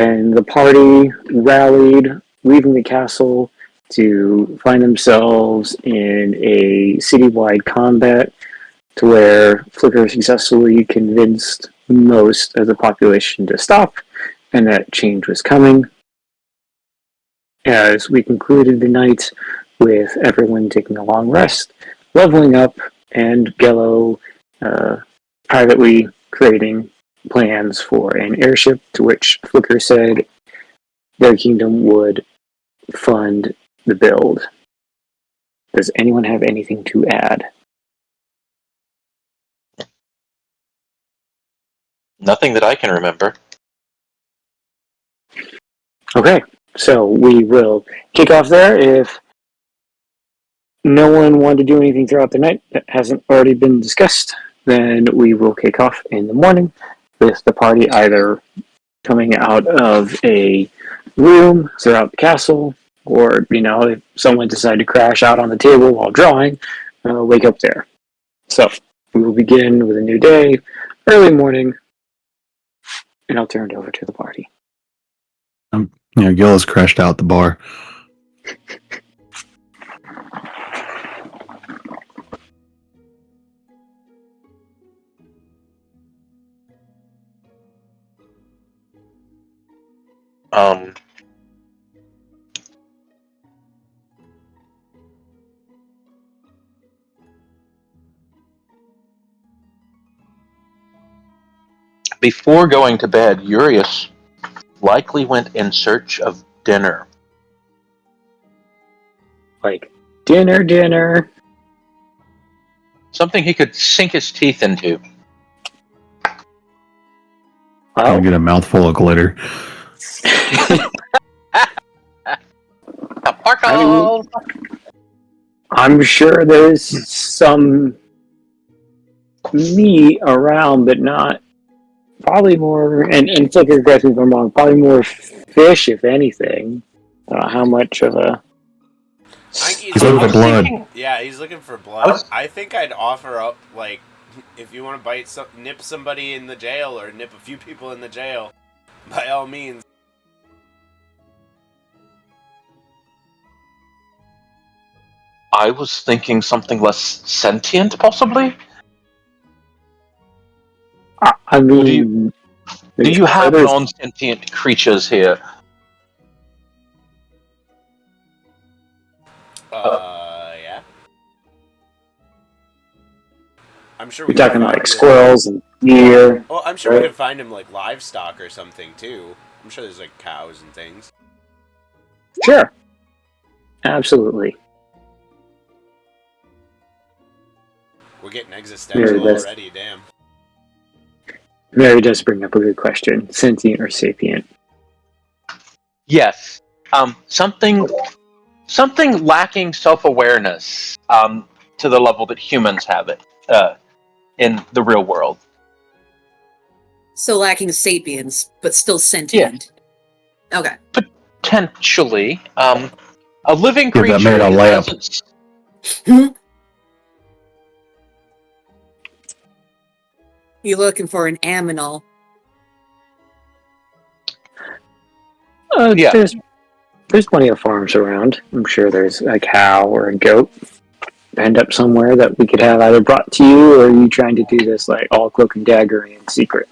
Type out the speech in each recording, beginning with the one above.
And the party rallied, leaving the castle to find themselves in a citywide combat to where Flicker successfully convinced most of the population to stop and that change was coming. As we concluded the night with everyone taking a long rest, leveling up, and Gello privately creating plans for an airship, to which Flicker said their kingdom would fund the build. Does anyone have anything to add? Nothing that I can remember. Okay, so we will kick off there. If no one wanted to do anything throughout the night that hasn't already been discussed, then we will kick off in the morning with the party either coming out of a room throughout the castle, or, if someone decided to crash out on the table while drawing, wake up there. So, we will begin with a new day, early morning, and I'll turn it over to the party. Gil has crashed out the bar. Before going to bed, Urius likely went in search of dinner. Like, dinner. Something he could sink his teeth into. I'll get a mouthful of glitter. I'm sure there's some meat around, but not. Probably more, and Flicker, correct me if I'm wrong, probably more fish, if anything. I don't know how much of a. He's looking for blood. Yeah, he's looking for blood. I think I'd offer up, like, if you want to nip somebody in the jail or nip a few people in the jail, by all means. I was thinking something less sentient, possibly? I mean... Do you have non-sentient creatures here? Yeah. I'm sure we're talking like squirrels and deer. Well, I'm sure we could find him like livestock or something too. I'm sure there's like cows and things. Sure. Absolutely. We're getting existential already, damn. Mary does bring up a good question. Sentient or sapient? Yes. Something lacking self-awareness to the level that humans have it in the real world. So lacking sapience, but still sentient. Yeah. Okay. Potentially. A living creature that made a lamp. You looking for an aminal? Yeah. There's plenty of farms around. I'm sure there's a cow or a goat penned up somewhere that we could have either brought to you, or are you trying to do this like all cloak and dagger in secret?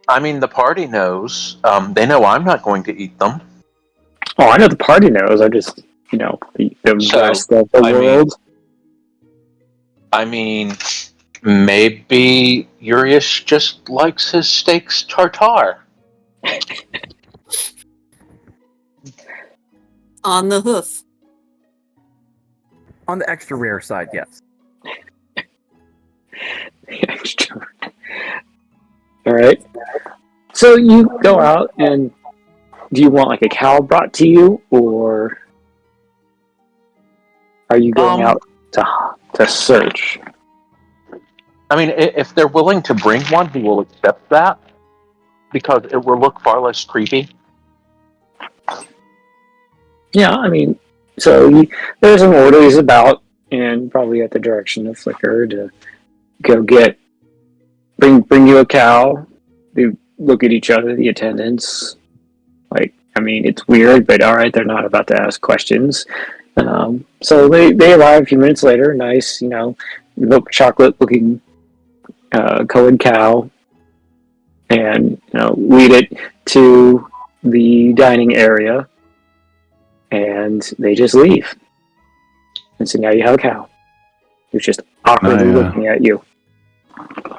I mean, the party knows. They know I'm not going to eat them. Oh, I know the party knows. I just, the rest of the world. I mean, maybe Urius just likes his steaks tartare. On the hoof. On the extra rare side, yes. Extra. All right. So you go out, and do you want like a cow brought to you, or are you going out to search? I mean, if they're willing to bring one, we will accept that, because it will look far less creepy. Yeah, I mean, so there's some orders about, and probably at the direction of Flicker to go bring you a cow. look at each other, the attendants. Like, I mean, it's weird, but all right, they're not about to ask questions. So they arrive a few minutes later. Nice, milk chocolate looking colored cow, and lead it to the dining area, and they just leave. And so now you have a cow who's just awkwardly looking at you.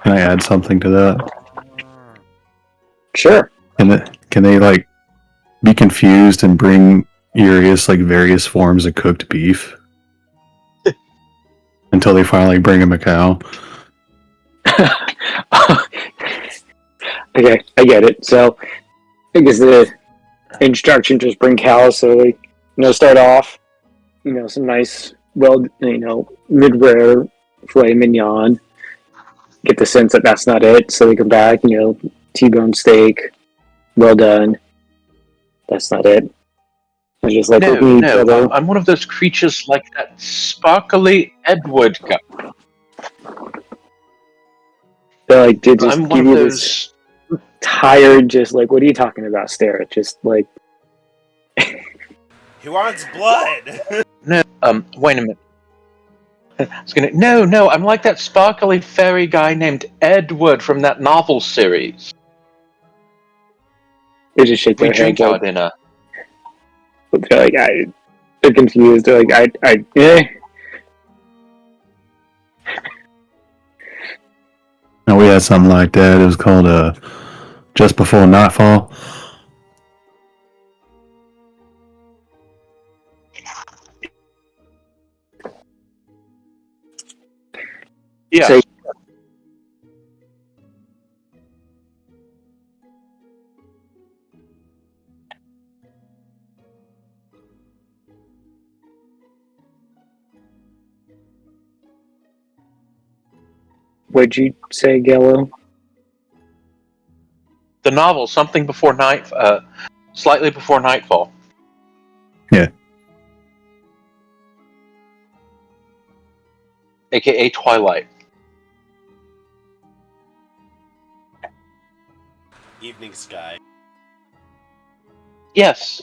Can I add something to that? Sure. Can they like be confused and bring Urius like various forms of cooked beef until they finally bring him a cow? Okay, I get it. So I guess the instruction just bring cows, so they start off, some nice, well, mid-rare filet mignon. Get the sense that that's not it, so they come back, T-bone steak, well done. That's not it. I just like looking at each other. I'm one of those creatures like that sparkly Edward cup. They just I'm one give of you those. this tired, just like, what are you talking about? Stare. Just like. He wants blood. No, wait a minute. No, I'm like that sparkly fairy guy named Edward from that novel series. They just shake We their drink heads. our dinner. They're like, they're confused. They're like, No, we had something like that. It was called Just Before Nightfall. Yeah. So, what'd you say, Gallo? The novel, something before slightly before nightfall. Yeah. AKA Twilight. Evening Sky. Yes.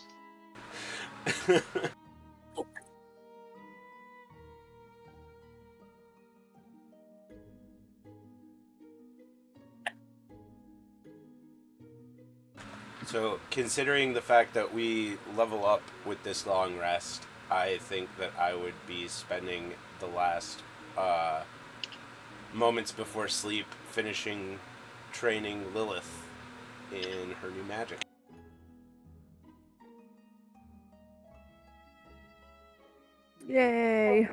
So, considering the fact that we level up with this long rest, I think that I would be spending the last moments before sleep finishing training Lilith in her new magic. Yay!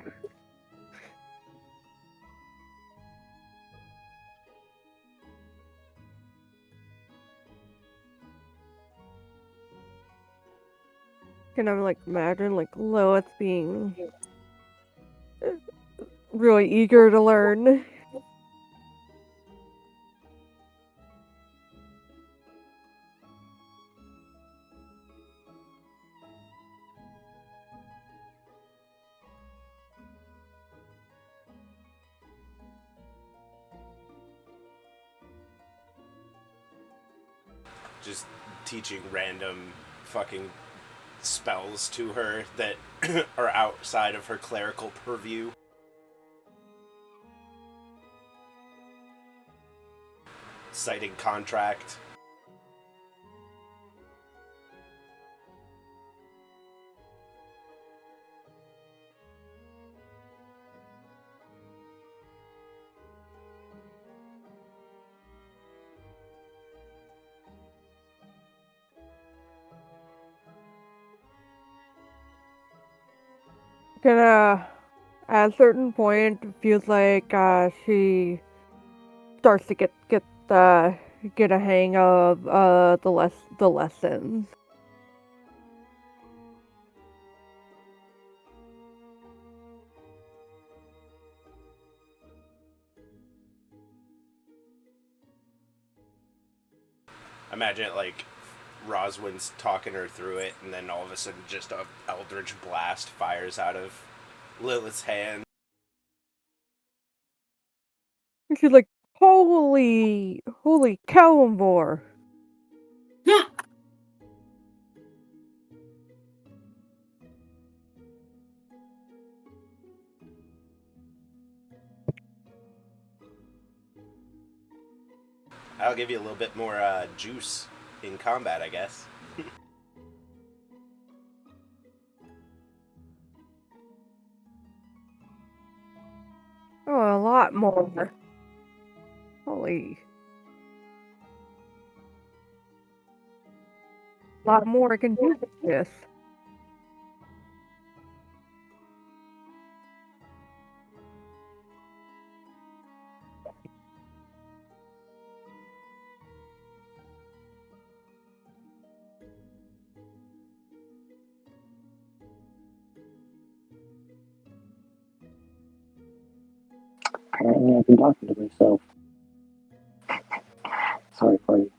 Can I like imagine like Lilith being really eager to learn? Just teaching random fucking spells to her that are outside of her clerical purview. Citing contract. At a certain point, it feels like she starts to get a hang of the lessons. Imagine it like Roswin's talking her through it, and then all of a sudden just a eldritch blast fires out of Lilith's hand. She's like, holy cow, more. That'll give you a little bit more juice in combat, I guess. Oh, a lot more. Holy. A lot more I can do with this. Apparently, I've been talking to myself. Sorry, buddy.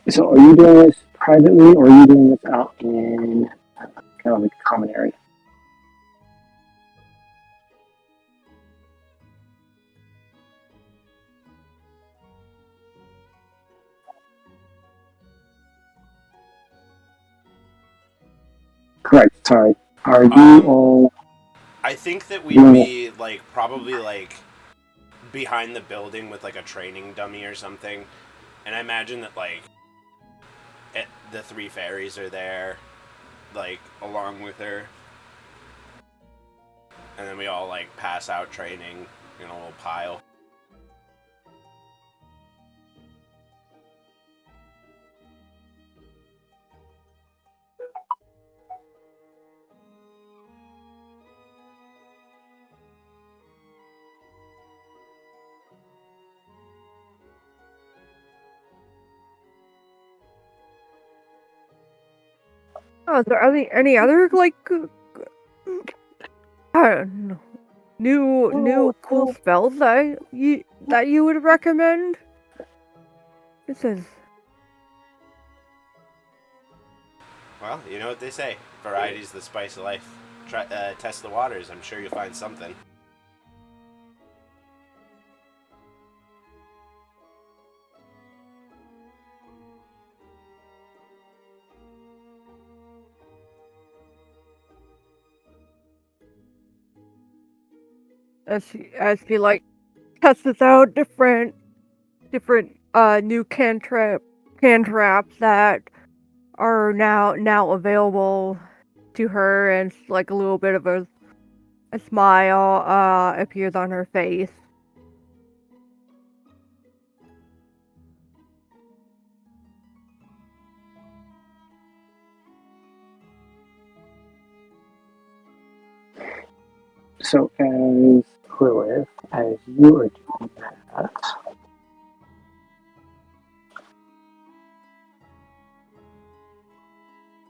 So, are you doing this privately, or are you doing this out in kind of like a common area? Correct. Sorry. Are you all? I think that we'd be like probably like behind the building with like a training dummy or something, and I imagine that like the 3 fairies are there, like along with her, and then we all like pass out training in a little pile. Oh, are there any other like I don't know, new cool spells that you would recommend? This is Well, you know what they say: variety's the spice of life. Try test the waters. I'm sure you'll find something. as she like tests out different new cantraps that are now available to her, and like a little bit of a smile appears on her face. So, as Lilith, as you are doing that,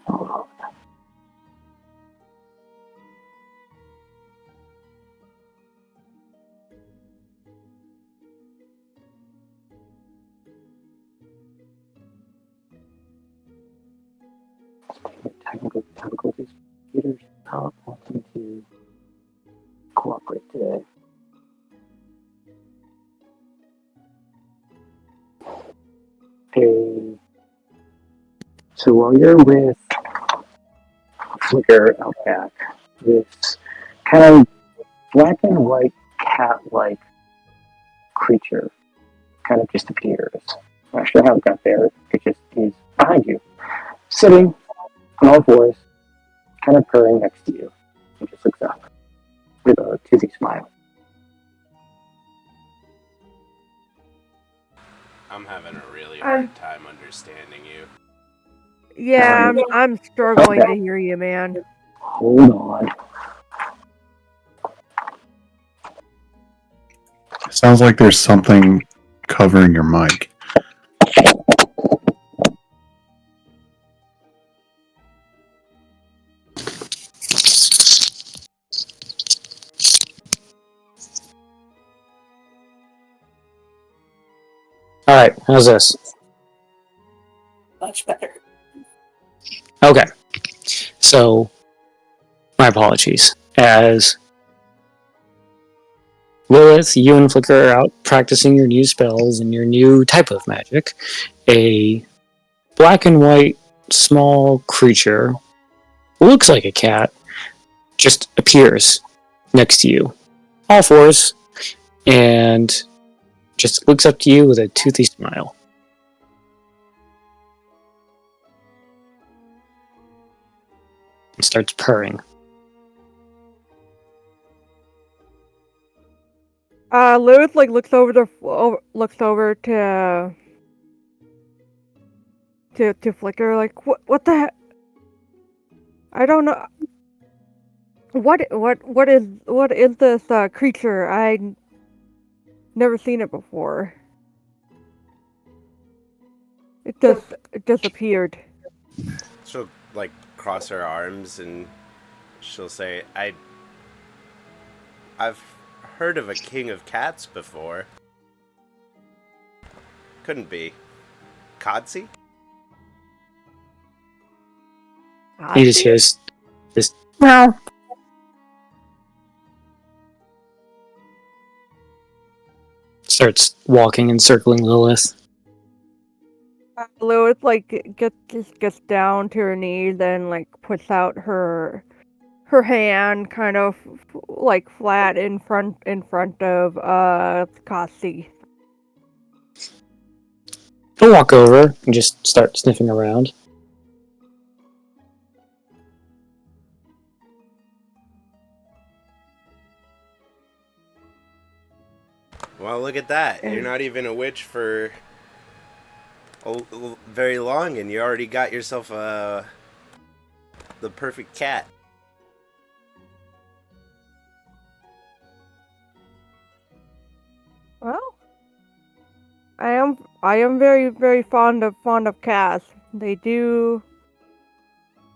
hold on. Technical difficulties. Computers not wanting to cooperate today. So while you're with Flicker out back, this kind of black and white cat-like creature kind of just appears. I'm not sure how it got there. It just is behind you, sitting on all fours, kind of purring next to you. It just looks up with a toothy smile. I'm having a really hard time understanding you. Yeah, I'm struggling to hear you, man. Hold on. Sounds like there's something covering your mic. All right, how's this? Much better. Okay, so my apologies. As Lilith, you and Flicker are out practicing your new spells and your new type of magic, a black and white small creature, looks like a cat, just appears next to you, all fours, and just looks up to you with a toothy smile. And starts purring. Lilith like looks over to Flicker like what the heck? I don't know. What is this creature? I never seen it before. It disappeared. She'll like cross her arms and she'll say, I've heard of a king of cats before. Couldn't be. Codsey? He just hears this meow. Starts walking and circling Lilith. Lilith like gets down to her knees and like puts out her hand kind of like flat in front of Kasi. He'll walk over and just start sniffing around. Well, look at that. You're not even a witch for very long, and you already got yourself the perfect cat. Well, I am very very fond of cats. They do.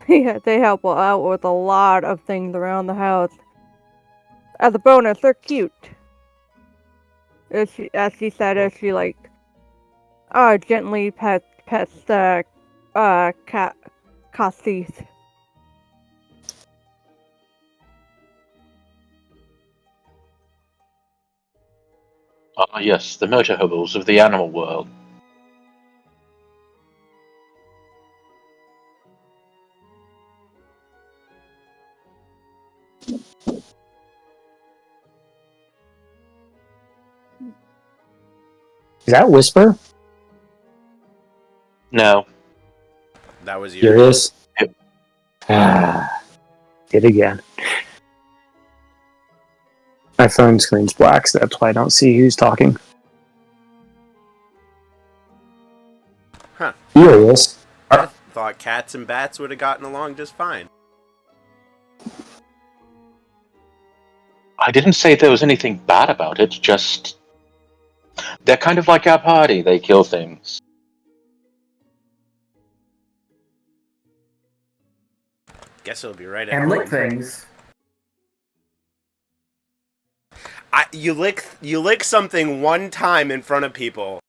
Yeah, they help out with a lot of things around the house. As a bonus, they're cute. As she said, as she like, gently pets the cat Cassis. Ah, yes, the motor hobbles of the animal world. Is that Whisper? No. That was you. Curious? Yep. Did again. My phone screen's black, so that's why I don't see who's talking. Huh. Curious. I thought cats and bats would have gotten along just fine. I didn't say there was anything bad about it, just... They're kind of like our party, they kill things. Guess it'll be right at And home. lick things. You lick something one time in front of people.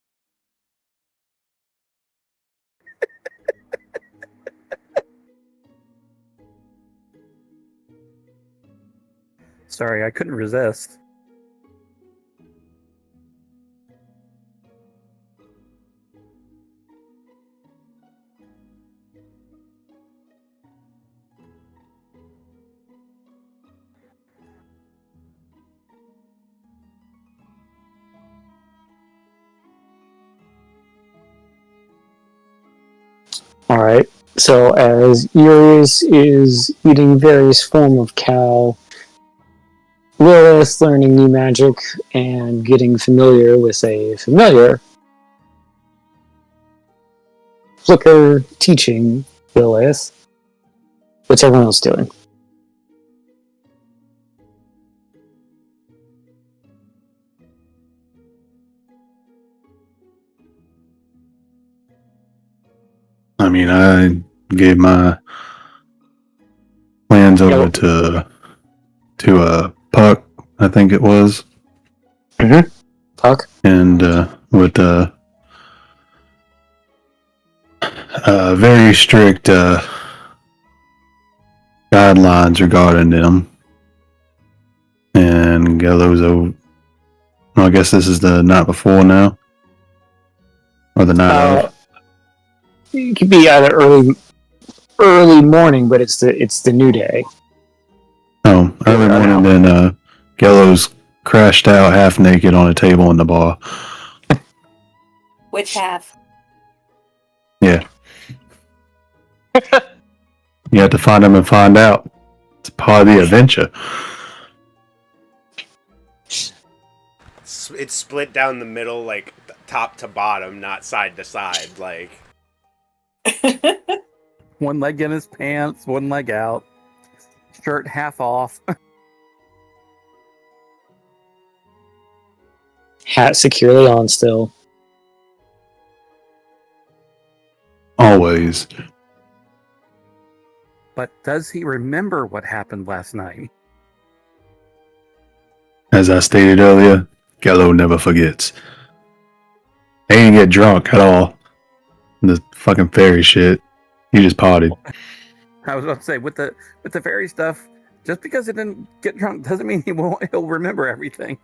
Sorry, I couldn't resist. Alright, so as Urius is eating various form of cow, Lilith learning new magic and getting familiar with a familiar, Flicker teaching Lilith. What's everyone else doing? I mean, I gave my plans over to Puck, I think it was, Puck? and with very strict guidelines regarding them. And got those over. Well, I guess this is the night before now, or the night of. It could be either early early morning, but it's the new day. Oh, early morning, then Gello's crashed out half naked on a table in the bar. Which half? Yeah. You have to find him and find out. It's part of the adventure. It's split down the middle, like top to bottom, not side to side. Like One leg in his pants, one leg out, shirt half off. Hat securely on still. Always. But does he remember what happened last night? As I stated earlier, Gello never forgets. He didn't get drunk at all. The fucking fairy shit. He just partied. I was about to say with the fairy stuff, just because he didn't get drunk doesn't mean he'll remember everything.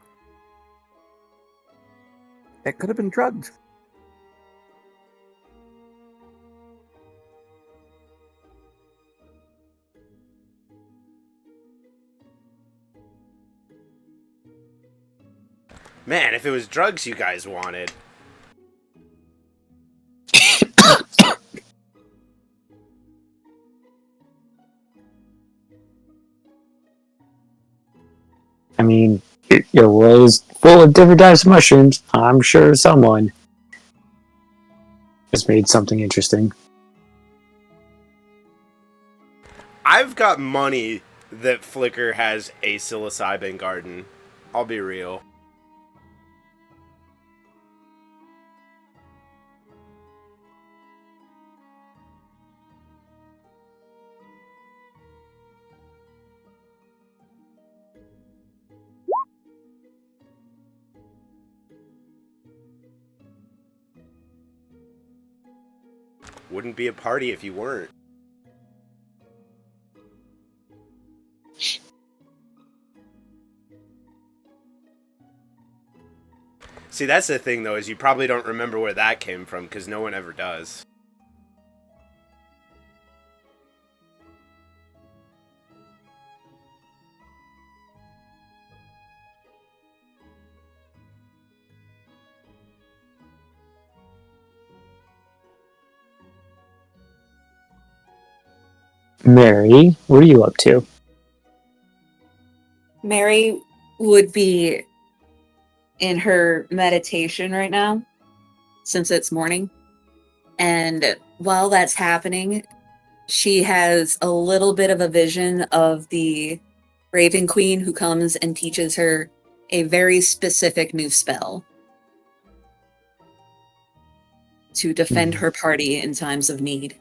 It could have been drugged. man, if it was drugs you guys wanted. I mean, your world is full of different types of mushrooms. I'm sure someone has made something interesting. I've got money that Flicker has a psilocybin garden. I'll be real. Wouldn't be a party if you weren't. See, that's the thing, though, is you probably don't remember where that came from, because no one ever does. Mary, what are you up to? Mary would be in her meditation right now, since it's morning. And while that's happening, she has a little bit of a vision of the Raven Queen who comes and teaches her a very specific new spell to defend her party in times of need.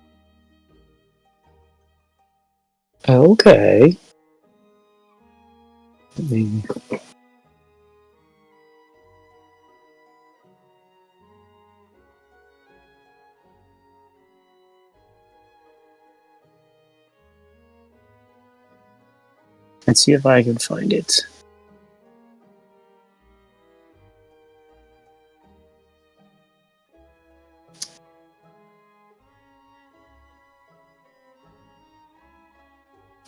Okay. Let me- Let's see if I can find it.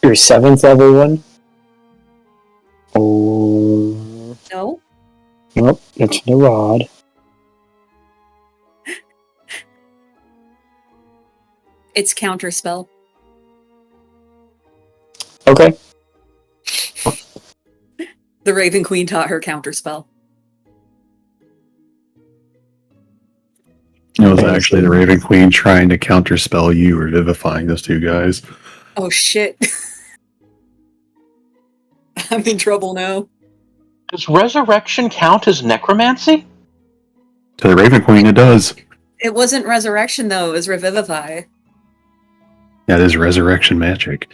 Your 7th level one? Oh, No? nope, it's the rod. It's counterspell. Okay. The Raven Queen taught her counterspell. It was actually the Raven Queen trying to counterspell you, revivifying those two guys. Oh shit. I'm in trouble now. Does resurrection count as necromancy? To the Raven Queen, it does. It wasn't resurrection though, it was revivify. That is resurrection magic.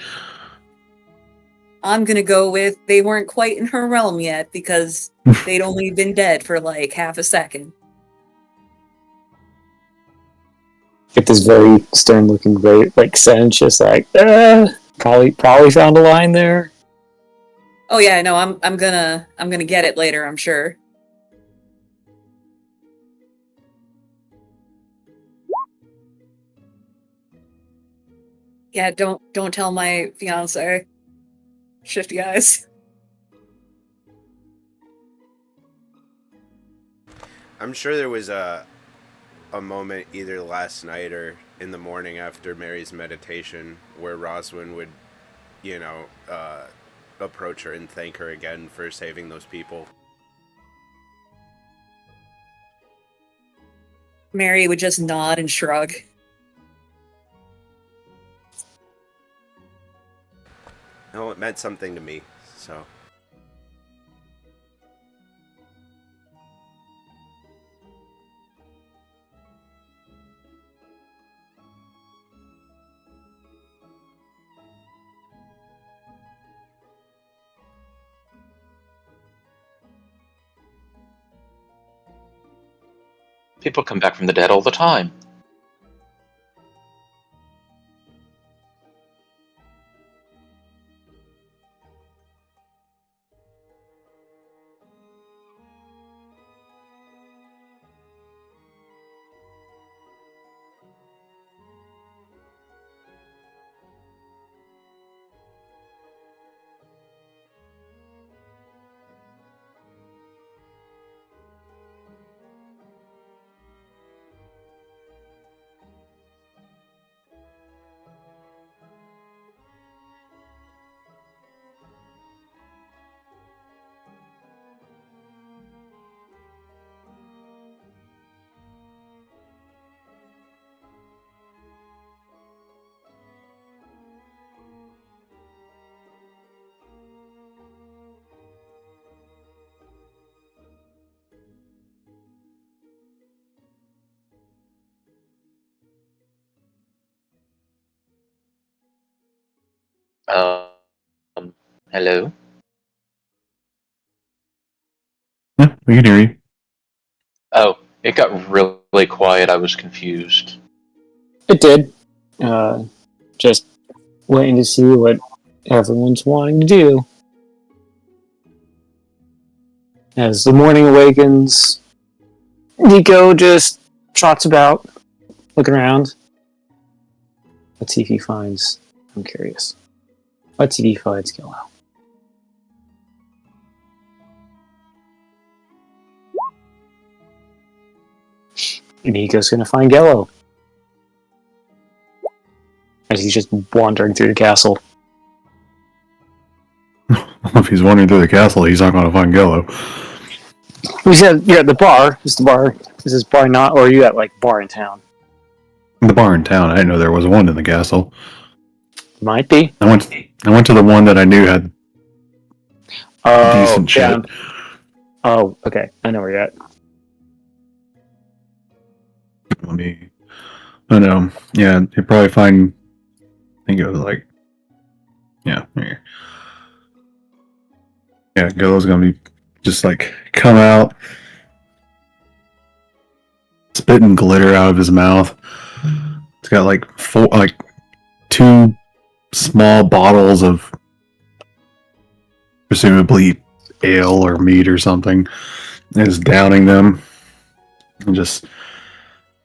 I'm gonna go with they weren't quite in her realm yet because they'd only been dead for like half a second. Get this very stern looking like Sen's just like probably found a line there. Oh yeah, no, I'm gonna get it later, I'm sure. Yeah, don't tell my fiance. Shifty eyes. I'm sure there was a moment either last night or in the morning after Mary's meditation where Roswin would, you know, approach her and thank her again for saving those people. Mary would just nod and shrug. No, it meant something to me, so. People come back from the dead all the time. Hello? Yeah, we can hear you. Oh, it got really quiet. I was confused. It did. Just waiting to see what everyone's wanting to do. As the morning awakens, Nico just trots about, looking around. Let's see if he finds. I'm curious. Let's see if he finds Gillo. Nico's gonna find Gello as he's just wandering through the castle. If he's wandering through the castle, he's not going to find Gello. You're at the bar. Is the bar? Is this bar not, or are you at like bar in town? The bar in town. I didn't know there was one in the castle. Might be. I went to the one that I knew had decent down. shit. Oh, okay. I know where you're at. Let me. I know. Yeah, you probably find. I think it was like. Yeah, here. Yeah, Gello's gonna be just like come out, spitting glitter out of his mouth. It's got like two small bottles of presumably ale or meat or something, and is downing them. And just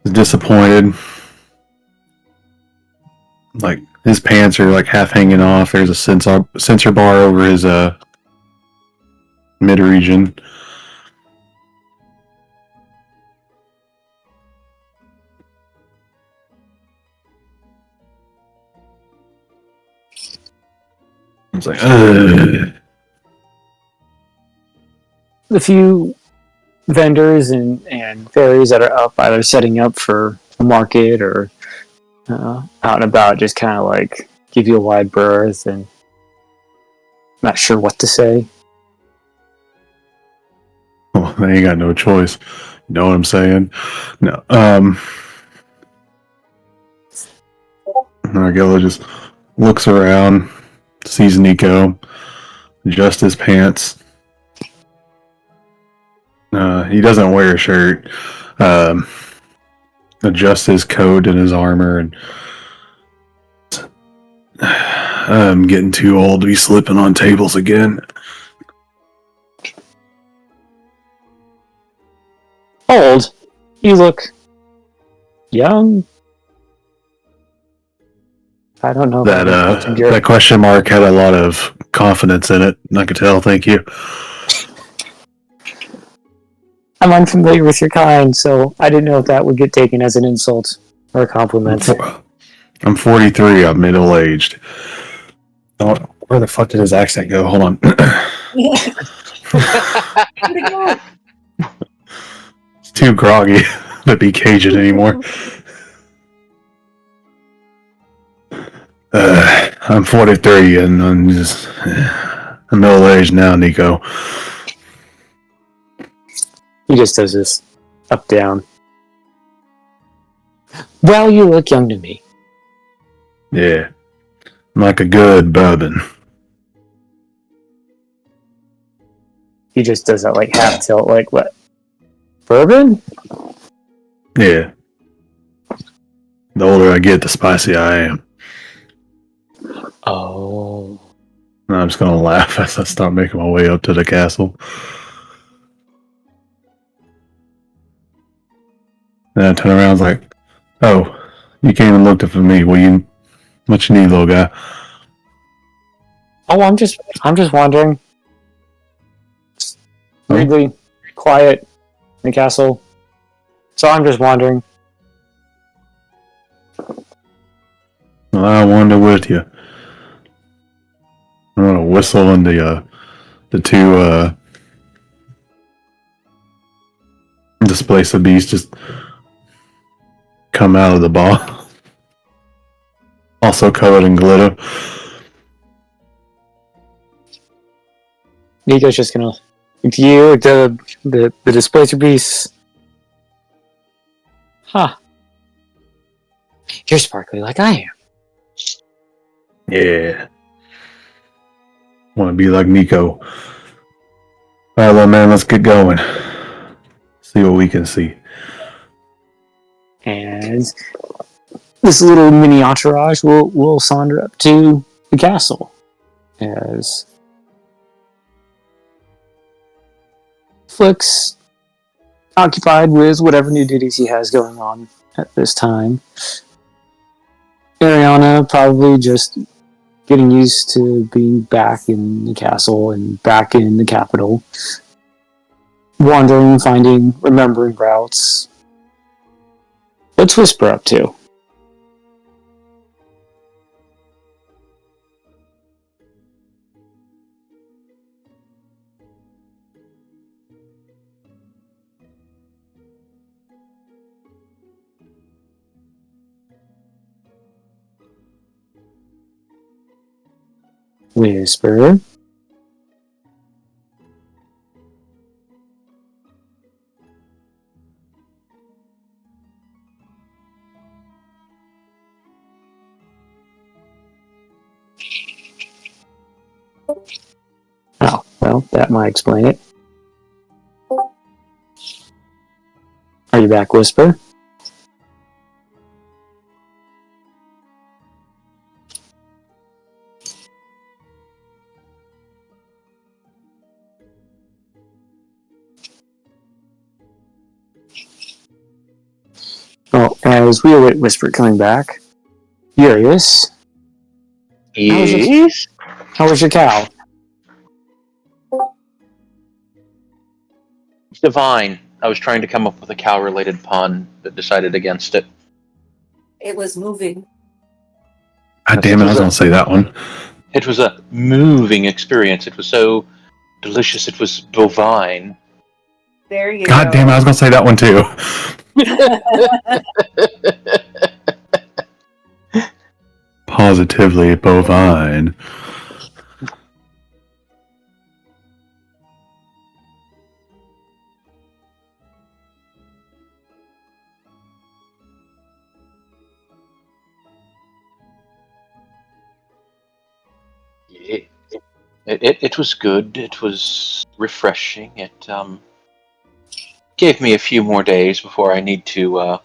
is disappointed. Like his pants are like half hanging off. There's a sensor bar over his mid region. It's like, ugh. The few vendors and fairies that are up, either setting up for a market or out and about, just kind of like give you a wide berth and not sure what to say. Well, they ain't got no choice. You know what I'm saying? No. Margello just looks around, sees Nico, adjusts his pants. He doesn't wear a shirt. Adjusts his coat and his armor, and I'm getting too old to be slipping on tables again. Old? You look young. I don't know if That I mentioned your. that question mark had a lot of confidence in it. I could tell. Thank you. I'm unfamiliar with your kind, so I didn't know if that would get taken as an insult or a I'm, compliment. I'm 43. I'm middle aged. Oh, where the fuck did his accent go? Hold on. It's too groggy to be Cajun anymore. I'm 43 and I'm just I'm middle aged now, Nico. He just does this up down. Well, you look young to me. Yeah, I'm like a good bourbon. He just does that like half tilt, like what? Bourbon? Yeah. The older I get, the spicier I am. Oh. And I'm just gonna laugh as I start making my way up to the castle. Then I turn around and was like, "Oh, you came and looked for me. What you need, little guy?" Oh, I'm just wondering. Weirdly quiet in the castle. So I'm just wondering. Well, I wander with you. I'm gonna whistle and the two displacer beasts just come out of the ball. Also covered in glitter. Nico's just gonna look to you, the displacer beast. Huh. You're sparkly like I am. Yeah. Want to be like Nico. All right, little man, let's get going. See what we can see. And this little mini entourage will saunter up to the castle as Flick's occupied with whatever new duties he has going on at this time. Ariana probably just getting used to being back in the castle and back in the capital. Wandering, finding, remembering routes. What's Whisper up to? Whisper. Oh, well, that might explain it. Are you back, Whisper? Well, as we await Whisper coming back, Urius, Yes. how was your cow? Divine. I was trying to come up with a cow-related pun, but decided against it. It was moving. God damn it, I was gonna say that one. It was a moving experience. It was so delicious. It was bovine. There you God go. damn it, I was gonna say that one too. Positively bovine. Yeah. It was good. It was refreshing. It gave me a few more days before I need to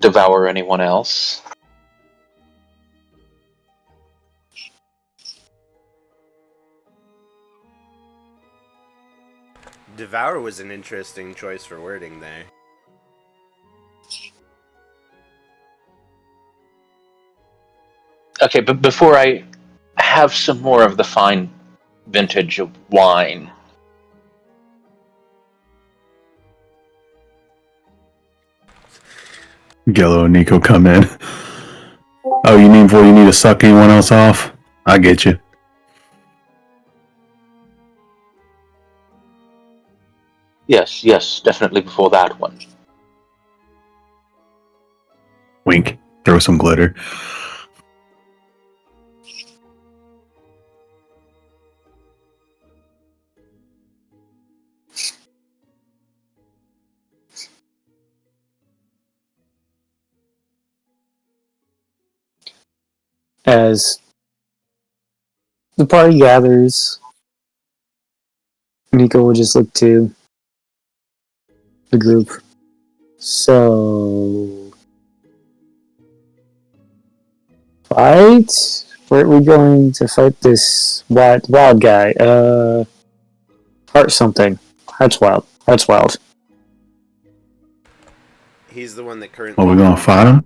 devour anyone else. Devour was an interesting choice for wording there. Okay, but before I have some more of the fine vintage of wine. Gello and Nico come in. Oh, you mean before you need to suck anyone else off? I get you. Yes, definitely before that one. Wink. Throw some glitter. As the party gathers, Nico will just look to the group. So, fight? Where are we going to fight this wild guy? Heart something. Heart's wild. Heart's wild. He's the one that currently. Are we gonna fight him?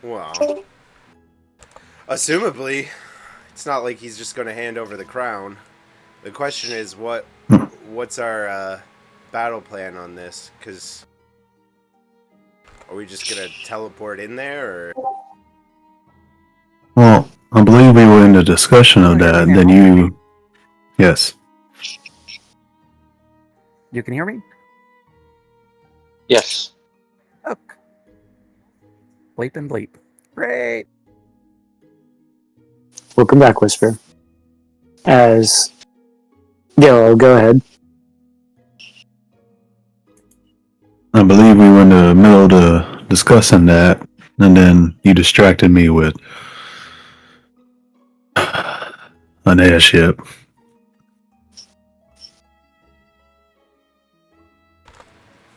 Well, assumably, it's not like he's just going to hand over the crown. The question is, what's our battle plan on this? Because are we just going to teleport in there, or? Well, I believe we were in the discussion of that. Then you, yes. You can hear me? Yes. Okay. Bleep and bleep. Great. Welcome back, Whisper. As Gillo, go ahead. I believe we were in the middle of discussing that, and then you distracted me with an airship.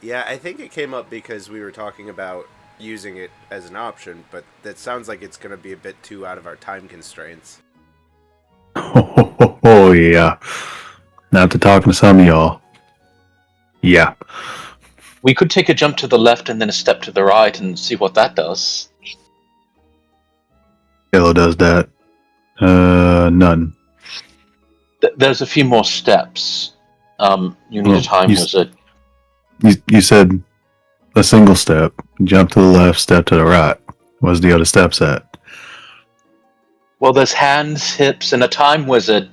Yeah, I think it came up because we were talking about using it as an option, but that sounds like it's going to be a bit too out of our time constraints. Oh, yeah. Not to talking to some of y'all. Yeah. We could take a jump to the left and then a step to the right and see what that does. Yellow does that. None. There's a few more steps. You need a time wizard. You said a single step. Jump to the left, step to the right. Where's the other steps at? Well, there's hands, hips, and a time wizard.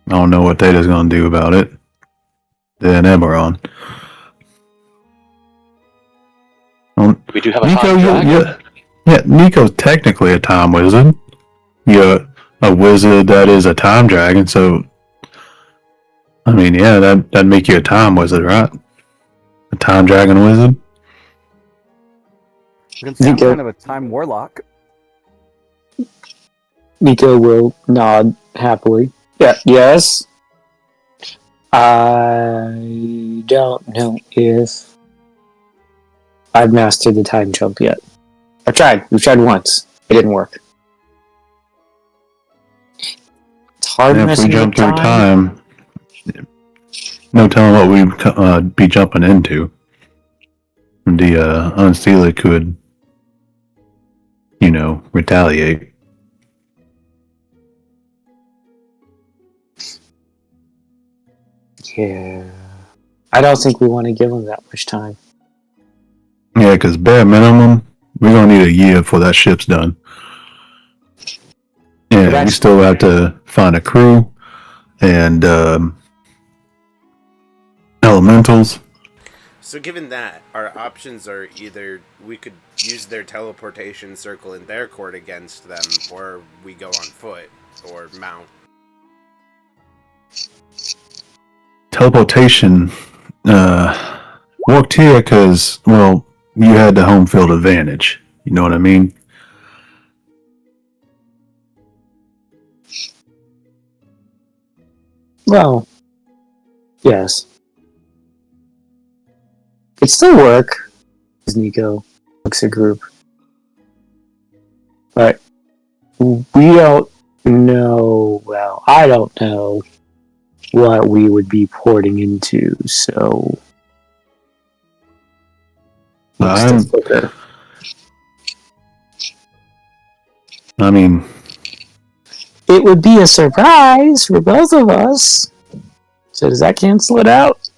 I don't know what Data's gonna do about it. Then Eberron. We do have a Nico, time dragon. yeah, Nico's technically a time wizard. You're a wizard that is a time dragon, so I mean, yeah, that'd make you a time wizard, right? A time dragon wizard. You can say I'm Nico. kind of a time warlock. Nico will nod happily. Yeah, yes. I don't know if I've mastered the time jump yet. I tried. We tried once. It didn't work. It's hard And if we messing jump with through time, no telling what we'd be jumping into. The Unseelie could, retaliate. Yeah. I don't think we want to give him that much time. Yeah, because bare minimum, we're gonna need a year before that ship's done. Yeah, we still have to find a crew and elementals. So given that, our options are either we could use their teleportation circle in their court against them, or we go on foot, or mount. Teleportation worked here because, well, you had the home field advantage. You know what I mean? Well, yes. It'd still work, as Nico looks at group. But we don't know, well, I don't know what we would be porting into, so... I mean, It would be a surprise for both of us. So does that cancel it out?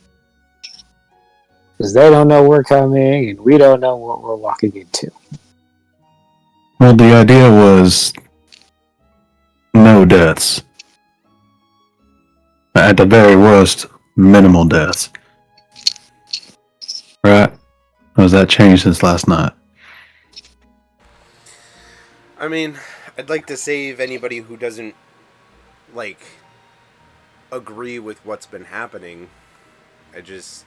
Because they don't know we're coming, and we don't know what we're walking into. well, the idea was no deaths. At the very worst, minimal deaths. Right? Or has that changed since last night? I mean, I'd like to save anybody who doesn't, like, agree with what's been happening. I don't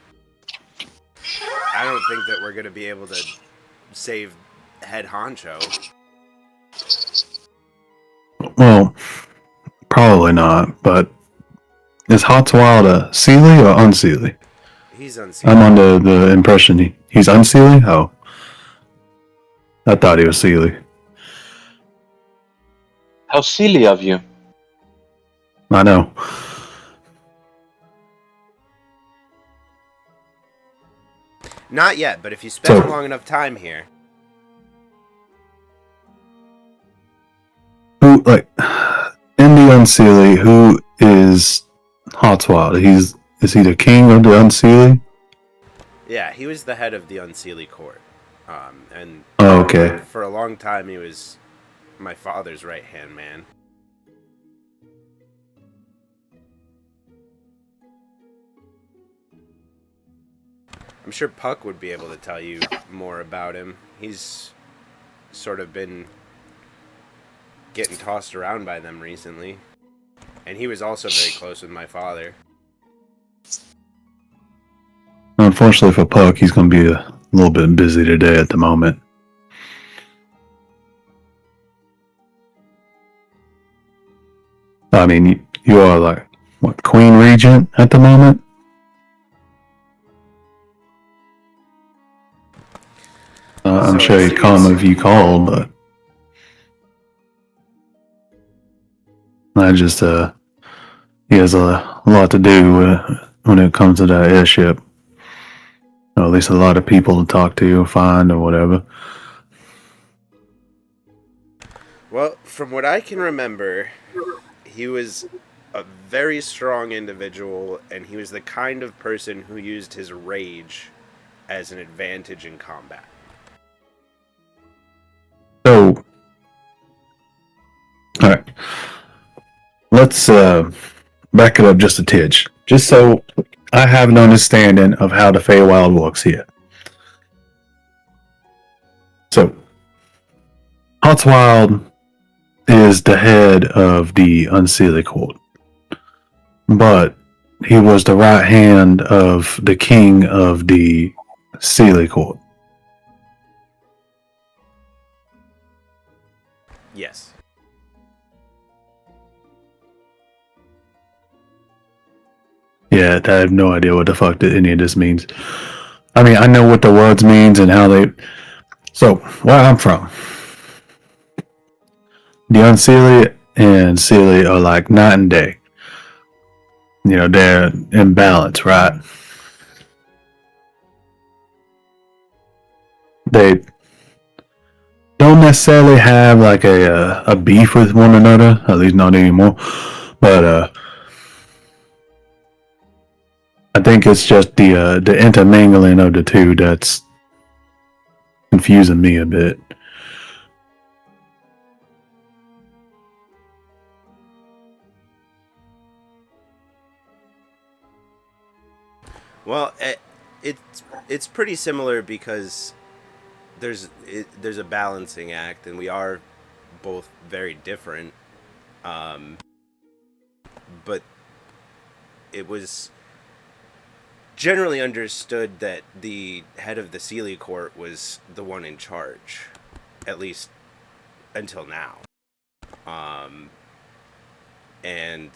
think that we're going to be able to save head honcho. Well, probably not, but is Hotswild a Seelie or Unseelie? He's unsealed. I'm under the impression he's Unseelie? Oh. I thought he was Seelie. How silly of you. I know. Not yet, but if you spend So- long enough time here. Who, like, in the Unseelie, who is Hotswild? Is he the king of the Unseelie? Yeah, he was the head of the Unseelie court. And Oh, okay. for a long time he was my father's right-hand man. I'm sure Puck would be able to tell you more about him. He's sort of been getting tossed around by them recently. And he was also very close with my father. Unfortunately for Puck, he's going to be a little bit busy today at the moment. I mean, you are like, what, Queen Regent at the moment? I'm So sure it he'd come seems- if you called, but I just, he has a lot to do when it comes to that airship. Or at least a lot of people to talk to or find or whatever. Well, from what I can remember, he was a very strong individual, and he was the kind of person who used his rage as an advantage in combat. So, alright. Let's back it up just a tidge. Just so I have an understanding of how the Feywild works here. So, Hotswild is the head of the Unseelie Court. But he was the right hand of the king of the Seelie Court. Yes. Yeah, I have no idea what the fuck any of this means. I mean, I know what the words means and how they... So, where I'm from, the Unseelie and Seelie are like night and day. You know, they're in balance, right? They don't necessarily have like a beef with one another, at least not anymore. But I think it's just the intermingling of the two that's confusing me a bit. Well, it's pretty similar because there's a balancing act, and we are both very different. But it was generally understood that the head of the Seelie court was the one in charge, at least until now. And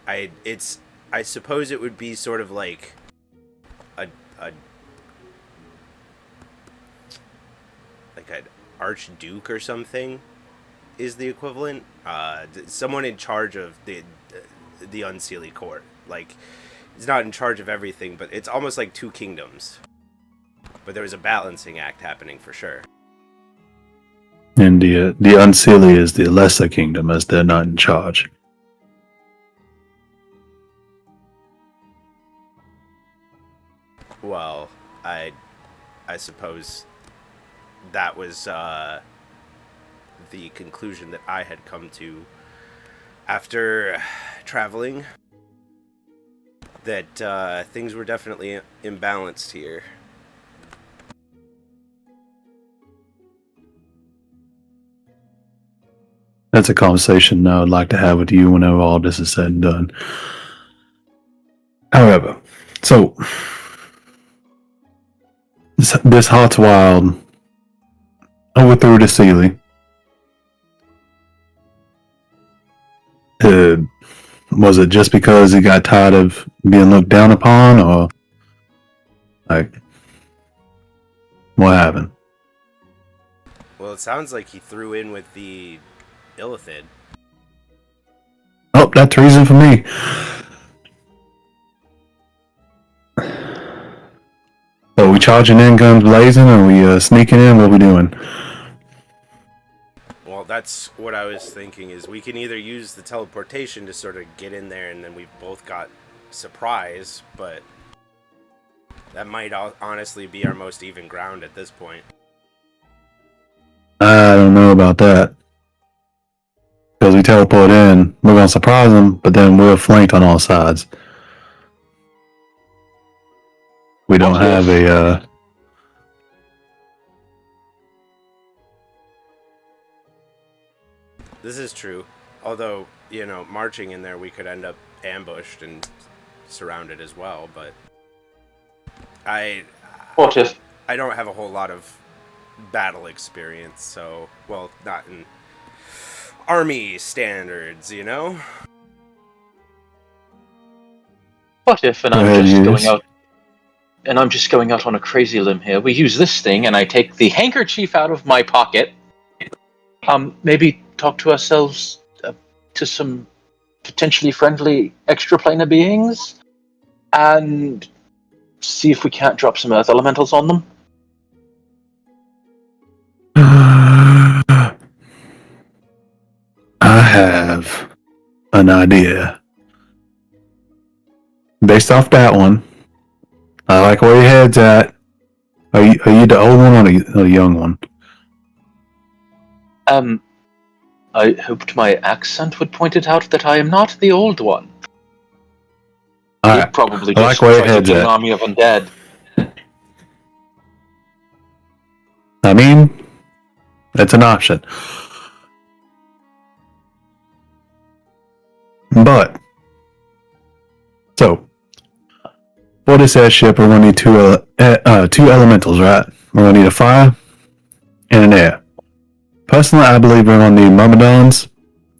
I suppose it would be sort of like a like an archduke or something is the equivalent. Someone in charge of the Unseelie court. Like, he's not in charge of everything, but it's almost like two kingdoms. but there was a balancing act happening for sure. And the Unseelie is the lesser kingdom, as they're not in charge. Well, I suppose that was the conclusion that I had come to after traveling. That things were definitely imbalanced here. That's a conversation I would like to have with you whenever all this is said and done. However, so this Hot's Wild overthrew the Sealy. Was it just because he got tired of being looked down upon, or like what happened? Well, it sounds like he threw in with the Illithid. Oh, that's reason for me. So we charging in, guns blazing, or we sneaking in? What we doing? Well, that's what I was thinking, is we can either use the teleportation to sort of get in there and then we've both got surprise, but that might honestly be our most even ground at this point. I don't know about that. Because we teleport in, we're going to surprise them, but then we're flanked on all sides. We don't have a... This is true. Although, you know, marching in there, we could end up ambushed and surrounded as well, but What if? I don't have a whole lot of battle experience, so, well, not in army standards, you know? What if, and I'm just going out on a crazy limb here. We use this thing, and I take the handkerchief out of my pocket. Maybe talk to ourselves to some potentially friendly extraplanar beings, and see if we can't drop some earth elementals on them. I have an idea. Based off that one, I like where your head's at. Are you the old one or the young one? I hoped my accent would point it out that I am not the old one. Alright, You'd probably I like just where your try to head's do an at. army of undead. I mean, it's an option. But, so, for this airship, we're going to need two elementals, right? We're going to need a fire and an air. Personally, I believe we're going to need myrmidons,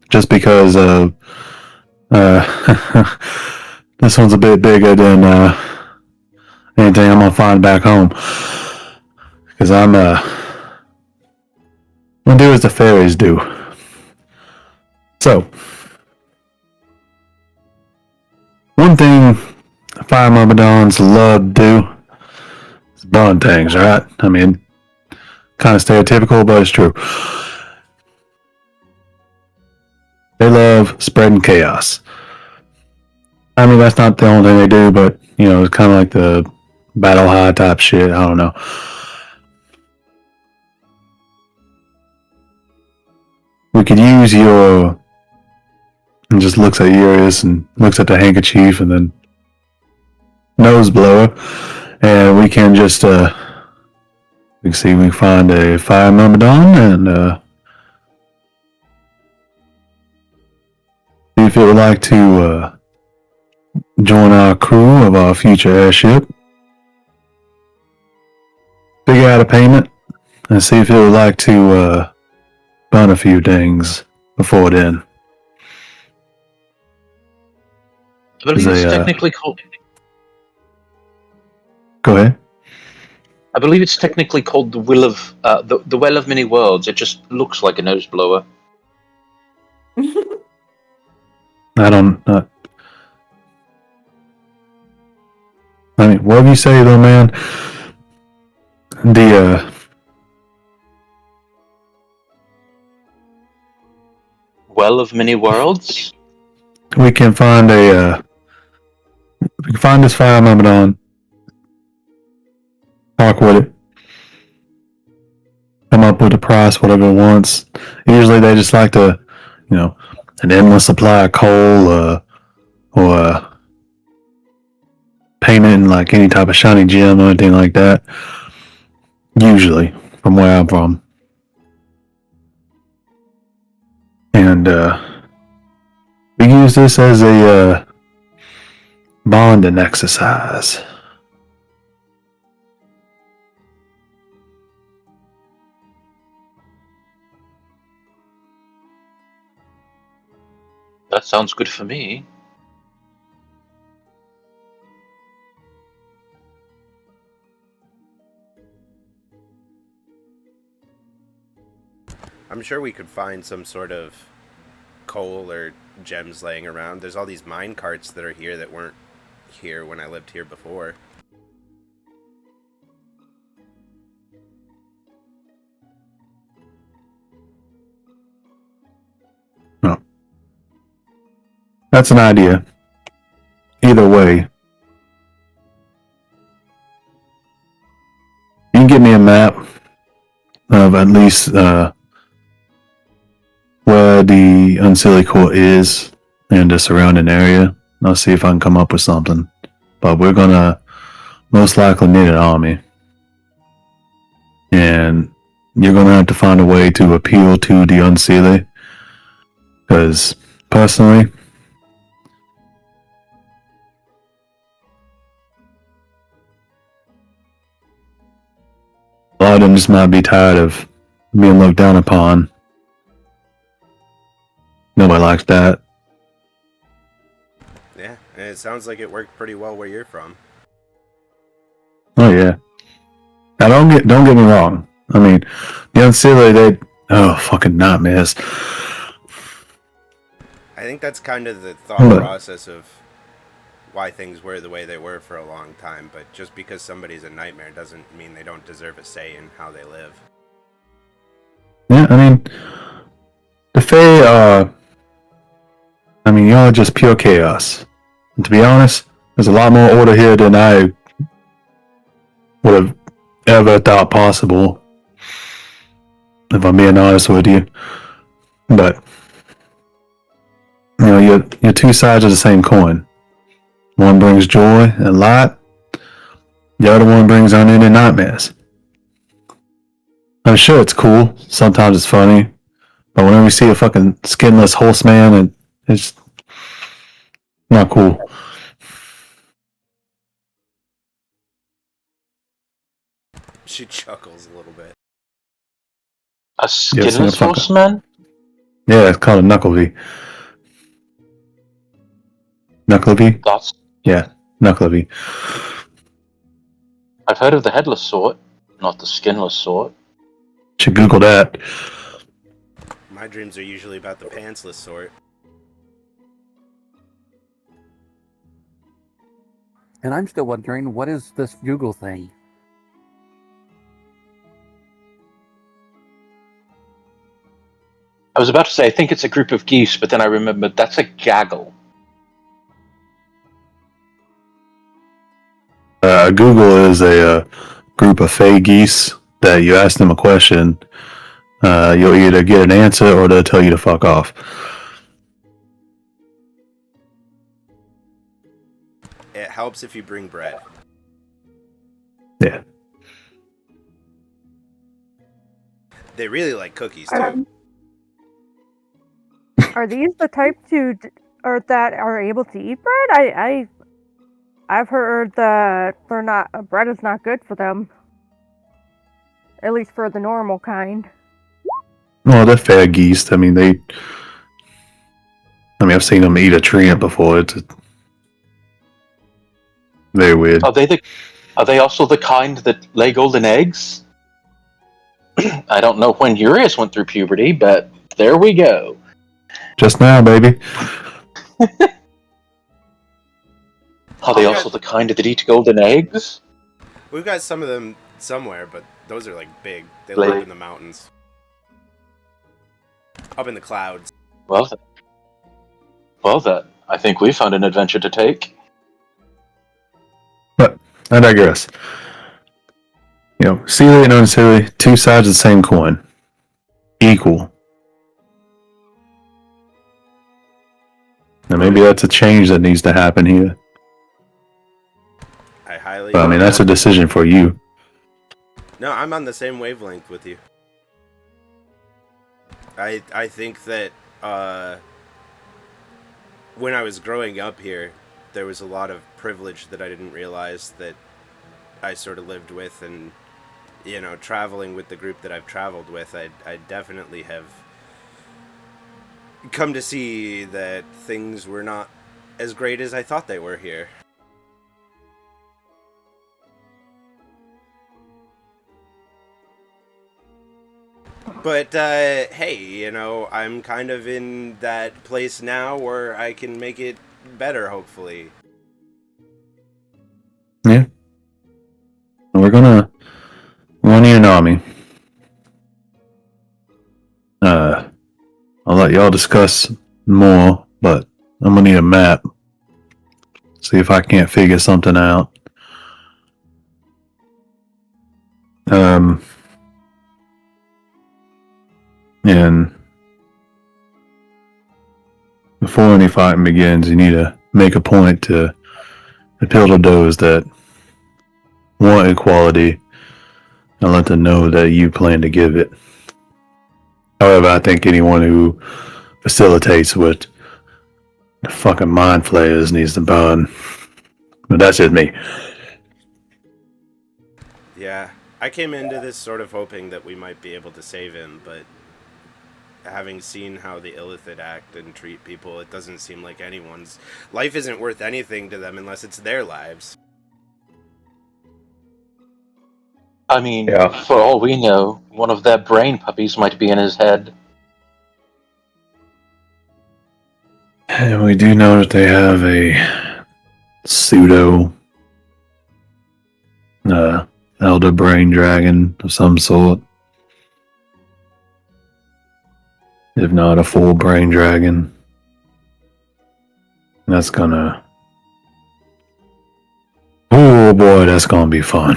just because this one's a bit bigger than anything I'm going to find back home. Because I'm going to do as the fairies do. So, one thing fire myrmidons love to do is burn things, right? I mean, kind of stereotypical, but it's true. They love spreading chaos. I mean, that's not the only thing they do, but, you know, it's kind of like the battle high type shit. I don't know. We could use your... And just looks at Urius and looks at the handkerchief and then nose blower. And we can just, we can see if we can find a fire myrmidon and, see if it would like to, join our crew of our future airship. Figure out a payment and see if it would like to burn a few things before then. I believe They, it's technically called. Go ahead. I believe it's technically called the Will of the Well of Many Worlds. It just looks like a nose blower. I don't. I mean, whatever you say, though, man. The Well of many worlds. we can find this fire myrmidon, talk with it, come up with a price, whatever it wants. Usually they just like to, an endless supply of coal, or paint it in like any type of shiny gem or anything like that. Usually, from where I'm from. And we use this as a bonding exercise. That sounds good for me. I'm sure we could find some sort of coal or gems laying around. There's all these mine carts that are here that weren't here when I lived here before. Oh. That's an idea. Either way, you can give me a map of at least where the Unseelie Court is and the surrounding area. I'll see if I can come up with something. But we're gonna most likely need an army. And you're gonna have to find a way to appeal to the Unseelie. Because, personally, a lot of them just might be tired of being looked down upon. Nobody likes that. Yeah, and it sounds like it worked pretty well where you're from. Oh yeah. Now don't get me wrong. I mean, the Unseelie, fucking nightmares. I think that's kind of the thought But- process of why things were the way they were for a long time, but just because somebody's a nightmare doesn't mean they don't deserve a say in how they live. Yeah, I mean, the Fae are, y'all are just pure chaos. And to be honest, there's a lot more order here than I would have ever thought possible. If I'm being honest with you. But, you're two sides of the same coin. One brings joy and light. The other one brings unending nightmares. I'm sure it's cool. Sometimes it's funny. But whenever you see a fucking skinless horseman, it's not cool. She chuckles a little bit. A skinless fucker. horseman? Yeah, it's called a knuckle-V. Knuckle-V? That's. Yeah, knuckle-V. I've heard of the headless sort, not the skinless sort. Should Google that. My dreams are usually about the pantsless sort. And I'm still wondering, what is this Google thing? I was about to say, I think it's a group of geese, but then I remembered that's a gaggle. Google is a group of fey geese that you ask them a question, you'll either get an answer or they'll tell you to fuck off. It helps if you bring bread. Yeah. They really like cookies too. Are these the type or that are able to eat bread? I've heard that bread is not good for them. At least for the normal kind. Well, they're fair geese. I've seen them eat a tree ant before. It's very weird. Are they also the kind that lay golden eggs? I don't know when Urias went through puberty, but there we go. Just now, baby. Are they also the kind that eat golden eggs? We've got some of them somewhere, but those are like big. They Like- live in the mountains, up in the clouds. Well, then, I think we found an adventure to take. But I digress. Sealy and unsealy, two sides of the same coin. Equal. And maybe that's a change that needs to happen here. I highly. But, I mean, that's a decision for you. No, I'm on the same wavelength with you. I think that when I was growing up here, there was a lot of privilege that I didn't realize that I sort of lived with, and traveling with the group that I've traveled with, I definitely have come to see that things were not as great as I thought they were here. But, hey, I'm kind of in that place now where I can make it better, hopefully. Yeah. We're gonna Yanami. I'll let y'all discuss more, but I'm gonna need a map. See if I can't figure something out. And before any fighting begins, you need to make a point to appeal to those that want equality and let them know that you plan to give it. However, I think anyone who facilitates what the fucking mind flayers needs to burn. But that's just me. Yeah, I came into this sort of hoping that we might be able to save him, but having seen how the Illithid act and treat people, it doesn't seem like anyone's life isn't worth anything to them unless it's their lives. I mean, Yeah. for all we know, one of their brain puppies might be in his head. And we do know that they have a pseudo elder brain dragon of some sort. If not a full brain dragon. That's gonna... Oh boy, that's gonna be fun.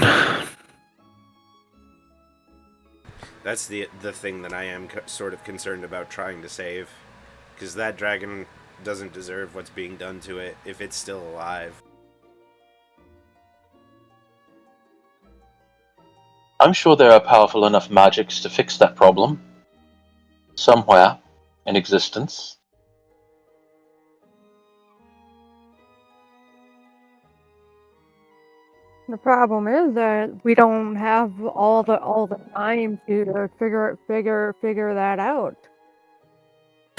That's the thing that I am sort of concerned about trying to save, because that dragon doesn't deserve what's being done to it if it's still alive. I'm sure there are powerful enough magics to fix that problem. Somewhere in existence. The problem is that we don't have all the time to figure that out.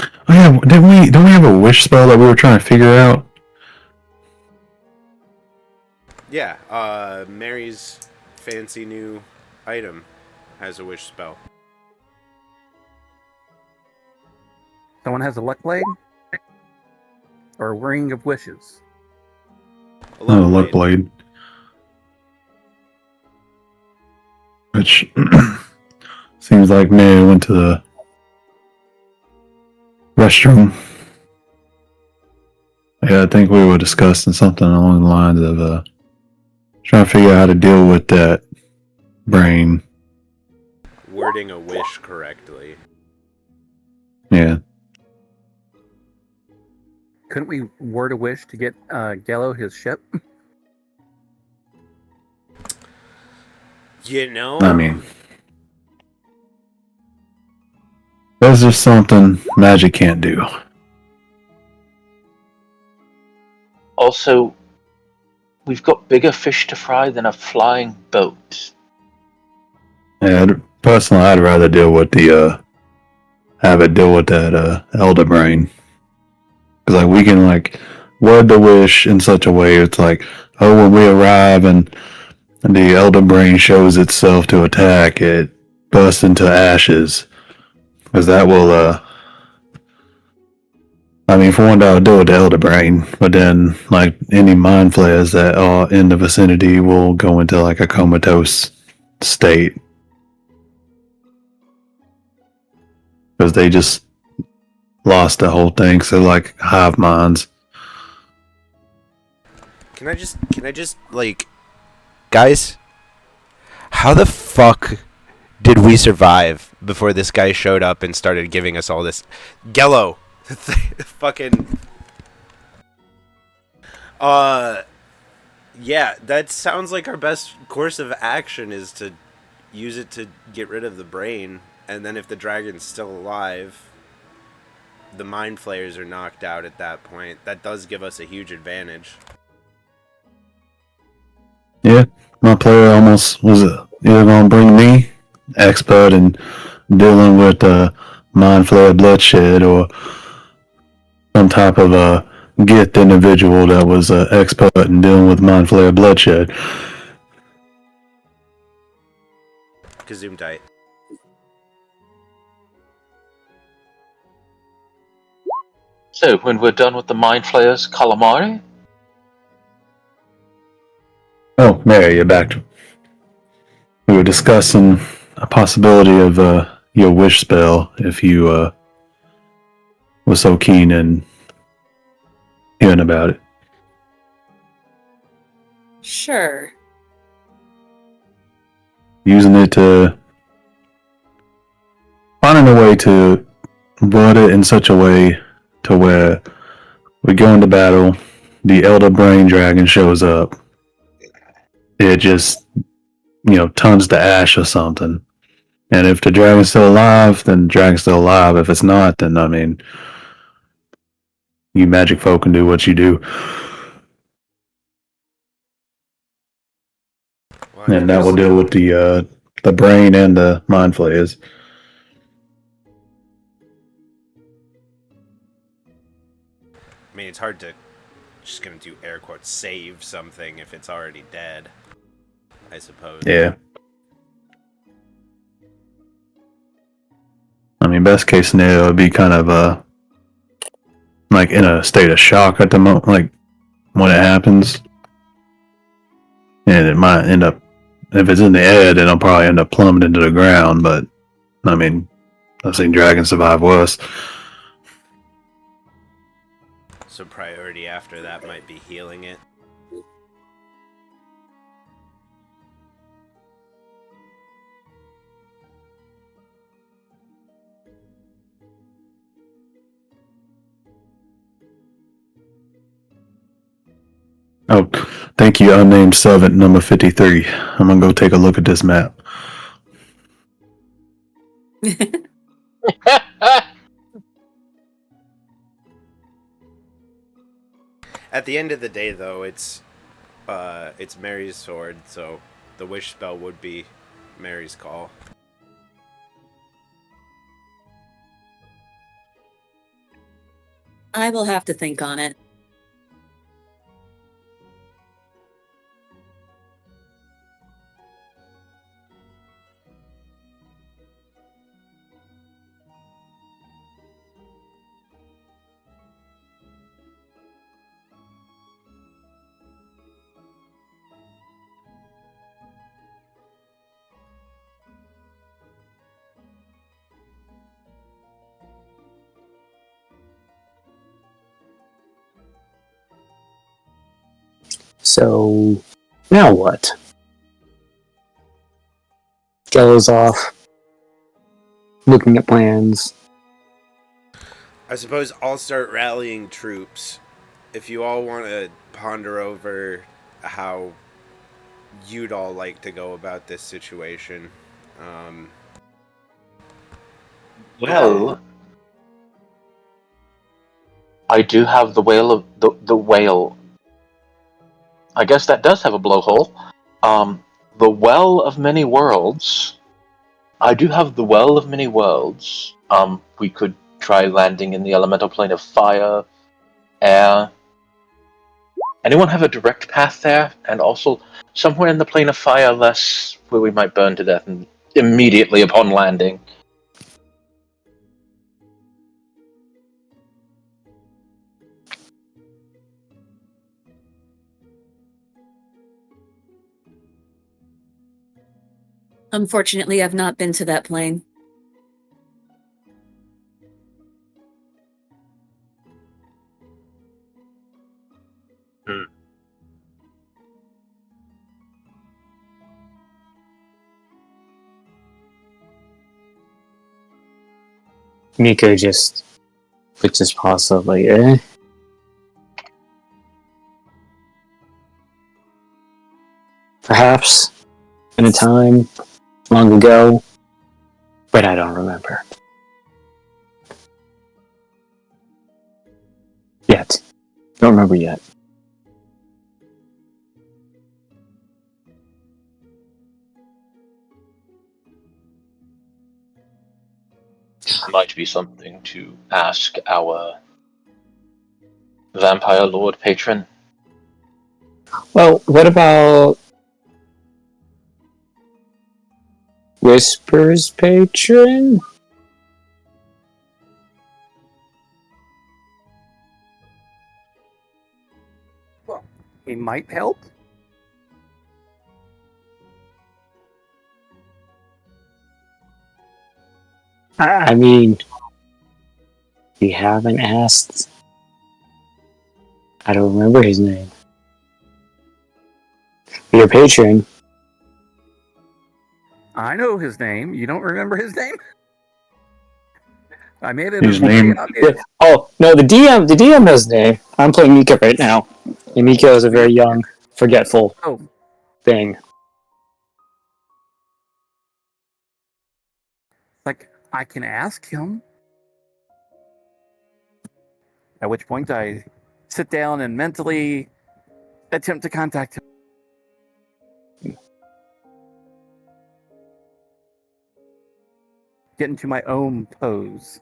Oh yeah, don't we have a wish spell that we were trying to figure out? Yeah, Mary's fancy new item has a wish spell. Someone has a luck blade? Or a ring of wishes? A Oh, luck blade. Which seems like Mary went to the restroom. Yeah, I think we were discussing something along the lines of trying to figure out how to deal with that brain. Wording a wish correctly. Yeah. Couldn't we word a wish to get Gallo his ship? I mean, that's just something magic can't do. Also, we've got bigger fish to fry than a flying boat. Yeah, personally, I'd rather deal with have it deal with that elder brain. Because we can word the wish in such a way it's like, oh, when we arrive and the elder brain shows itself to attack, it bursts into ashes. Because that will, I mean, for one, I'll do it to elder brain, but then any mind flayers that are in the vicinity will go into a comatose state. Because they just lost the whole thing. So like hive minds. Can I just like, guys? How the fuck did we survive before this guy showed up and started giving us all this? Gello, fucking. Yeah, that sounds like our best course of action is to use it to get rid of the brain, and then if the dragon's still alive, the mind flayers are knocked out at that point. That does give us a huge advantage. Yeah, my player almost was either going to bring me expert in dealing with mind flare bloodshed or some type of a gift individual that was expert in dealing with mind flare bloodshed. Kazoom tight. So, when we're done with the Mind Flayers calamari, Oh, Mary, you're back. We were discussing a possibility of your wish spell if you were so keen in hearing about it. Sure. Using it to finding a way to word it in such a way to where we go into battle, the Elder Brain Dragon shows up. It just, turns to ash or something. And if the dragon's still alive, then the dragon's still alive. If it's not, then, I mean, you magic folk can do what you do. Well, And that will deal with the brain and the mind flayers. I mean, it's hard to just gonna do air quotes save something if it's already dead, I suppose. Yeah. I mean, best case scenario would be kind of like in a state of shock at the moment, like when it happens. And it might end up, if it's in the air, then it'll probably end up plummeting to the ground. But, I mean, I've seen dragons survive worse. So priority after that might be healing it. Oh, thank you, unnamed servant number 53. I'm gonna go take a look at this map. At the end of the day, though, it's Mary's sword, so the wish spell would be Mary's call. I will have to think on it. So, now what? Gello's off, looking at plans. I suppose I'll start rallying troops. If you all want to ponder over how you'd all like to go about this situation. well, I do have the whale of the whale. I guess that does have a blowhole. The Well of Many Worlds. I do have the Well of Many Worlds. We could try landing in the elemental plane of fire, air. Anyone have a direct path there? And also somewhere in the plane of fire, less where we might burn to death immediately upon landing. Unfortunately, I've not been to that plane. Miko just puts his paws up like, eh? Perhaps in a time long ago, but I don't remember. Yet. Don't remember yet. Might be something to ask our vampire lord patron. Well, what about Whisper's patron? Well, he might help. I mean, we haven't asked. I don't remember his name. Your patron. I know his name. You don't remember his name? I made it His very name- obvious. Oh, no, the DM knows his name. I'm playing Miko right now. And Miko is a very young, forgetful Oh, thing. like, I can ask him. At which point I sit down and mentally attempt to contact him. Get into my own pose.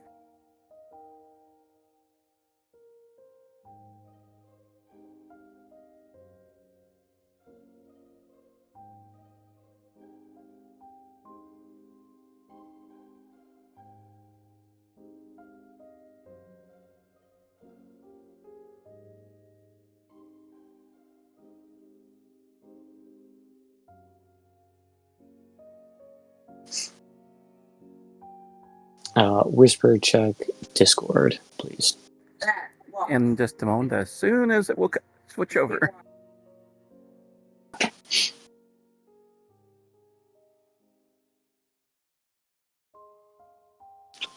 Whisper check Discord, please. In just a moment, as soon as it will switch over.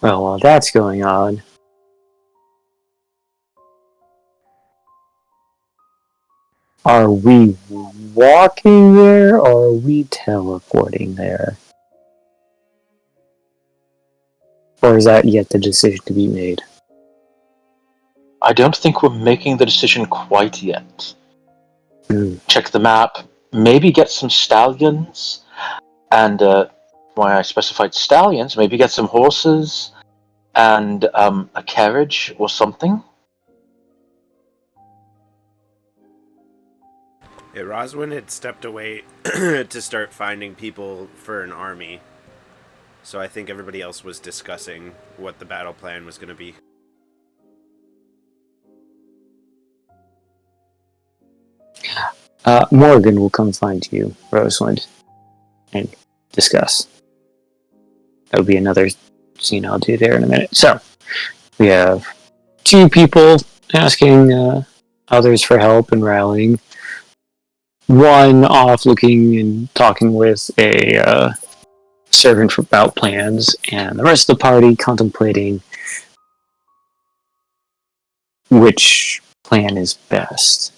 Well, while that's going on, are we walking there or are we teleporting there? Or is that yet the decision to be made? I don't think we're making the decision quite yet. Check the map, maybe get some stallions, and why I specified stallions, maybe get some horses and a carriage or something. Yeah, Roswin had stepped away to start finding people for an army. So I think everybody else was discussing what the battle plan was going to be. Morgan will come find you, Rosewind, and discuss. That'll be another scene I'll do there in a minute. So, we have two people asking others for help and rallying. One off looking and talking with a servant about plans, and the rest of the party contemplating which plan is best.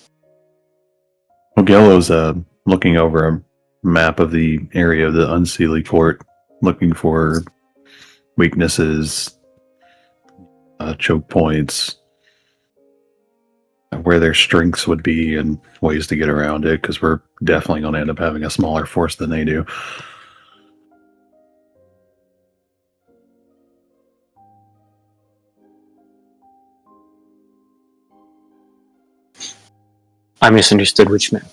Ogello's looking over a map of the area of the Unseelie Court, looking for weaknesses, choke points, where their strengths would be, and ways to get around it, because we're definitely going to end up having a smaller force than they do. I misunderstood which map.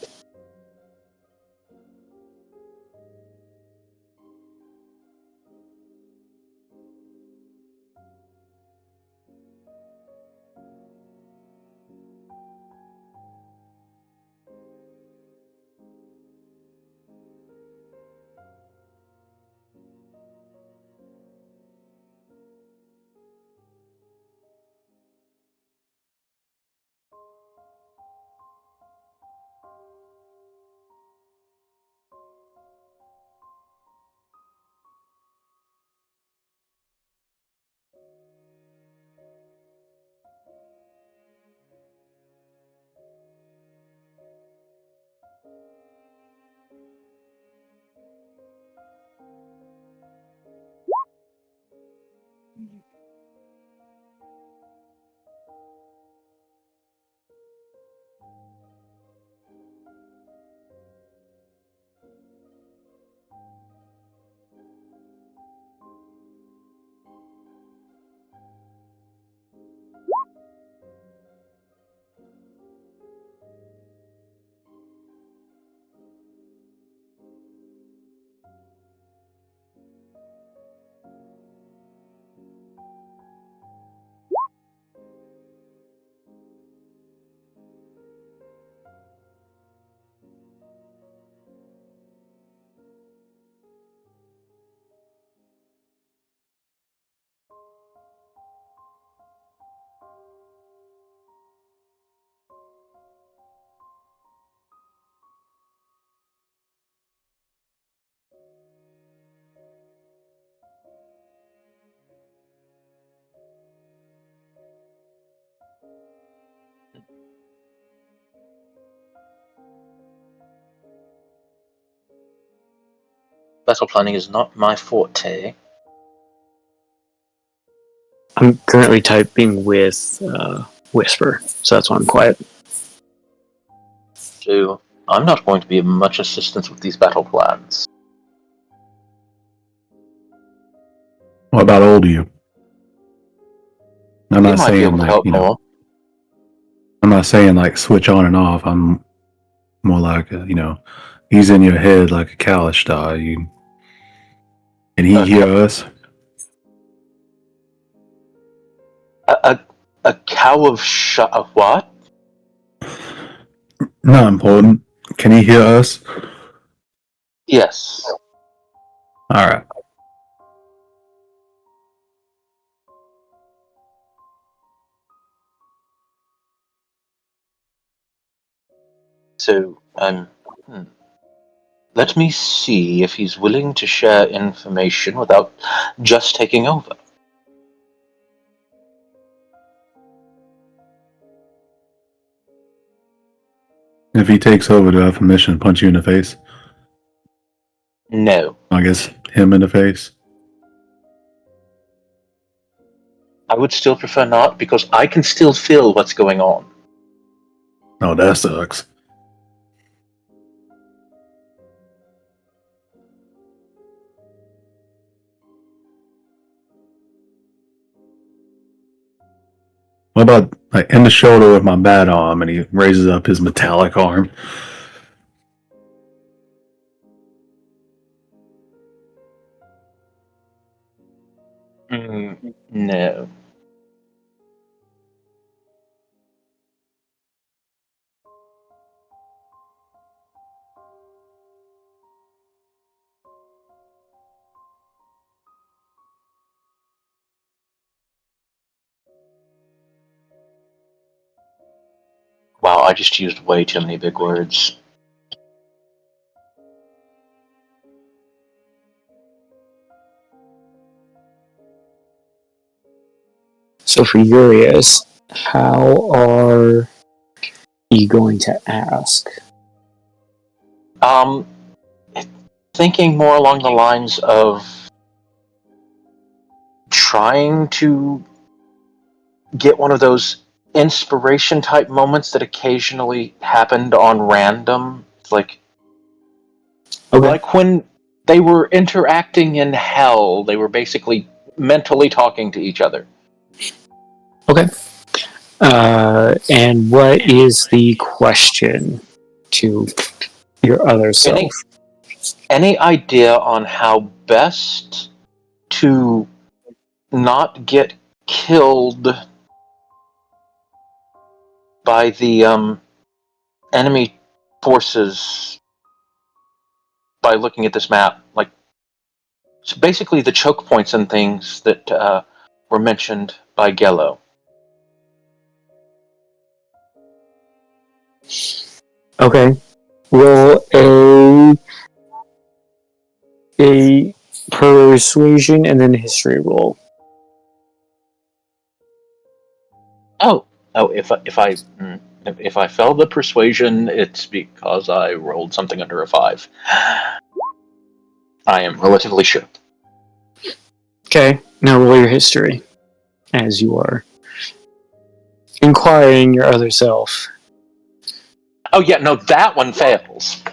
Battle planning is not my forte. I'm currently typing with Whisper, so that's why I'm quiet. So I'm not going to be of much assistance with these battle plans. What about old you? I'm You not might be saying able to like, help you know, more. I'm not saying like switch on and off. I'm more like, you know, he's in your head like a Kalish star. Can he Okay. hear us? A cow of what? Not important. Can he hear us? Yes. All right. So let me see if he's willing to share information without just taking over. If he takes over, do I have permission to punch you in the face? No. I guess him in the face. I would still prefer not, because I can still feel what's going on. Oh, that sucks. What about like in the shoulder with my bad arm, and he raises up his metallic arm? No. Wow, I just used way too many big words. So for Urias, how are you going to ask? Thinking more along the lines of trying to get one of those inspiration type moments that occasionally happened on random, like when they were interacting in hell, they were basically mentally talking to each other. Okay. And what is the question to your other self? Any idea on how best to not get killed by the enemy forces by looking at this map? Like, so basically the choke points and things that were mentioned by Gello. Okay. Roll a persuasion and then a history roll. Oh, if I If I fail the persuasion, it's because I rolled something under a 5. I am relatively sure. Okay, now roll your history as you are inquiring your other self. Oh yeah, no, that one fails.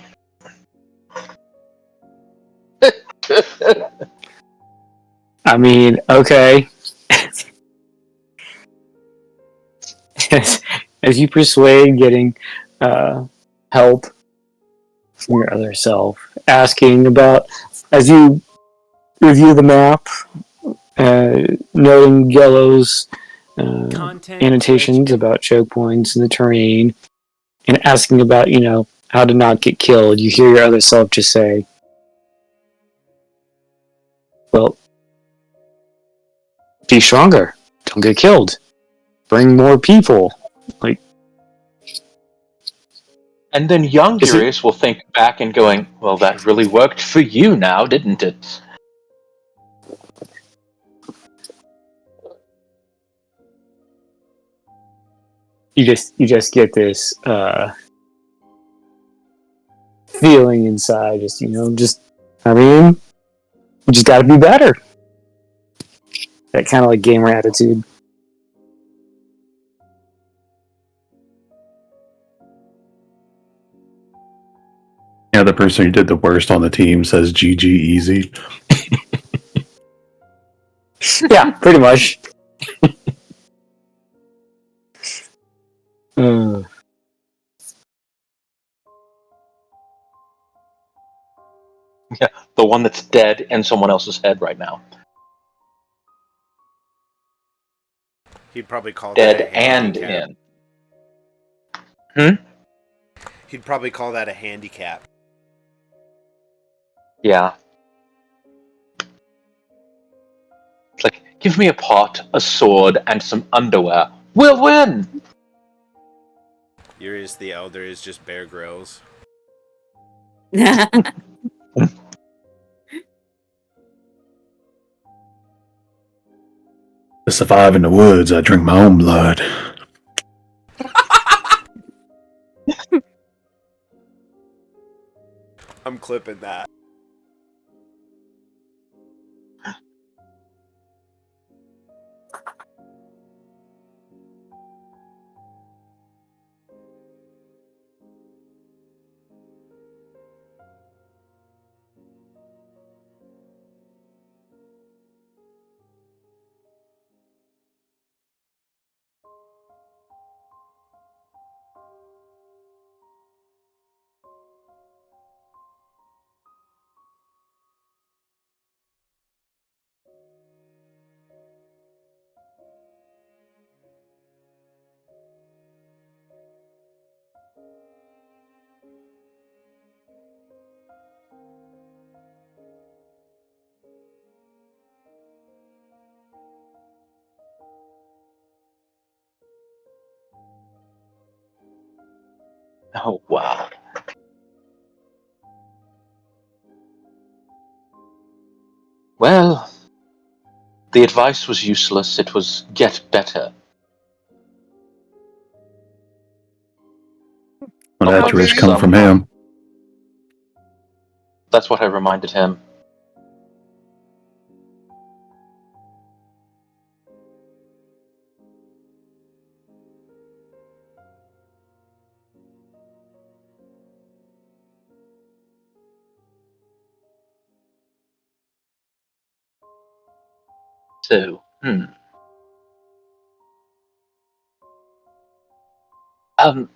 I mean, okay. as you persuade getting help from your other self, asking about, as you review the map, noting Yellow's Content annotations glitch. about choke points and the terrain, and asking about, how to not get killed, you hear your other self just say, well, be stronger. Don't get killed. Bring more people. Like, And then young Is it- Curious will think back and going, well, that really worked for you now, didn't it? you just get this feeling inside, I mean, you just got to be better. That kind of like gamer attitude. Yeah, the person who did the worst on the team says GG easy. Yeah, pretty much. uh, The one that's dead in someone else's head right now. He'd probably call that Dead a and handicap. in. He'd probably call that a handicap. Yeah. It's like, give me a pot, a sword, and some underwear. We'll win! Urius the Elder is just Bear Grylls. To survive in the woods, I drink my own blood. I'm clipping that. Oh, wow. Well, the advice was useless. It was get better. Well, Not that's like rich coming some, from him. That's what I reminded him. So, Um,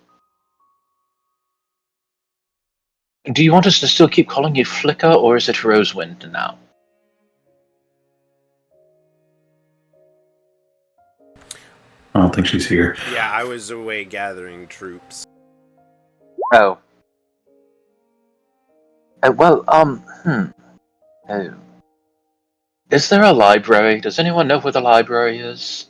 do you want us to still keep calling you Flicker, or is it Rosewind now? I don't think she's here. Yeah, I was away gathering troops. Oh. Well, Oh. Is there a library? Does anyone know where the library is?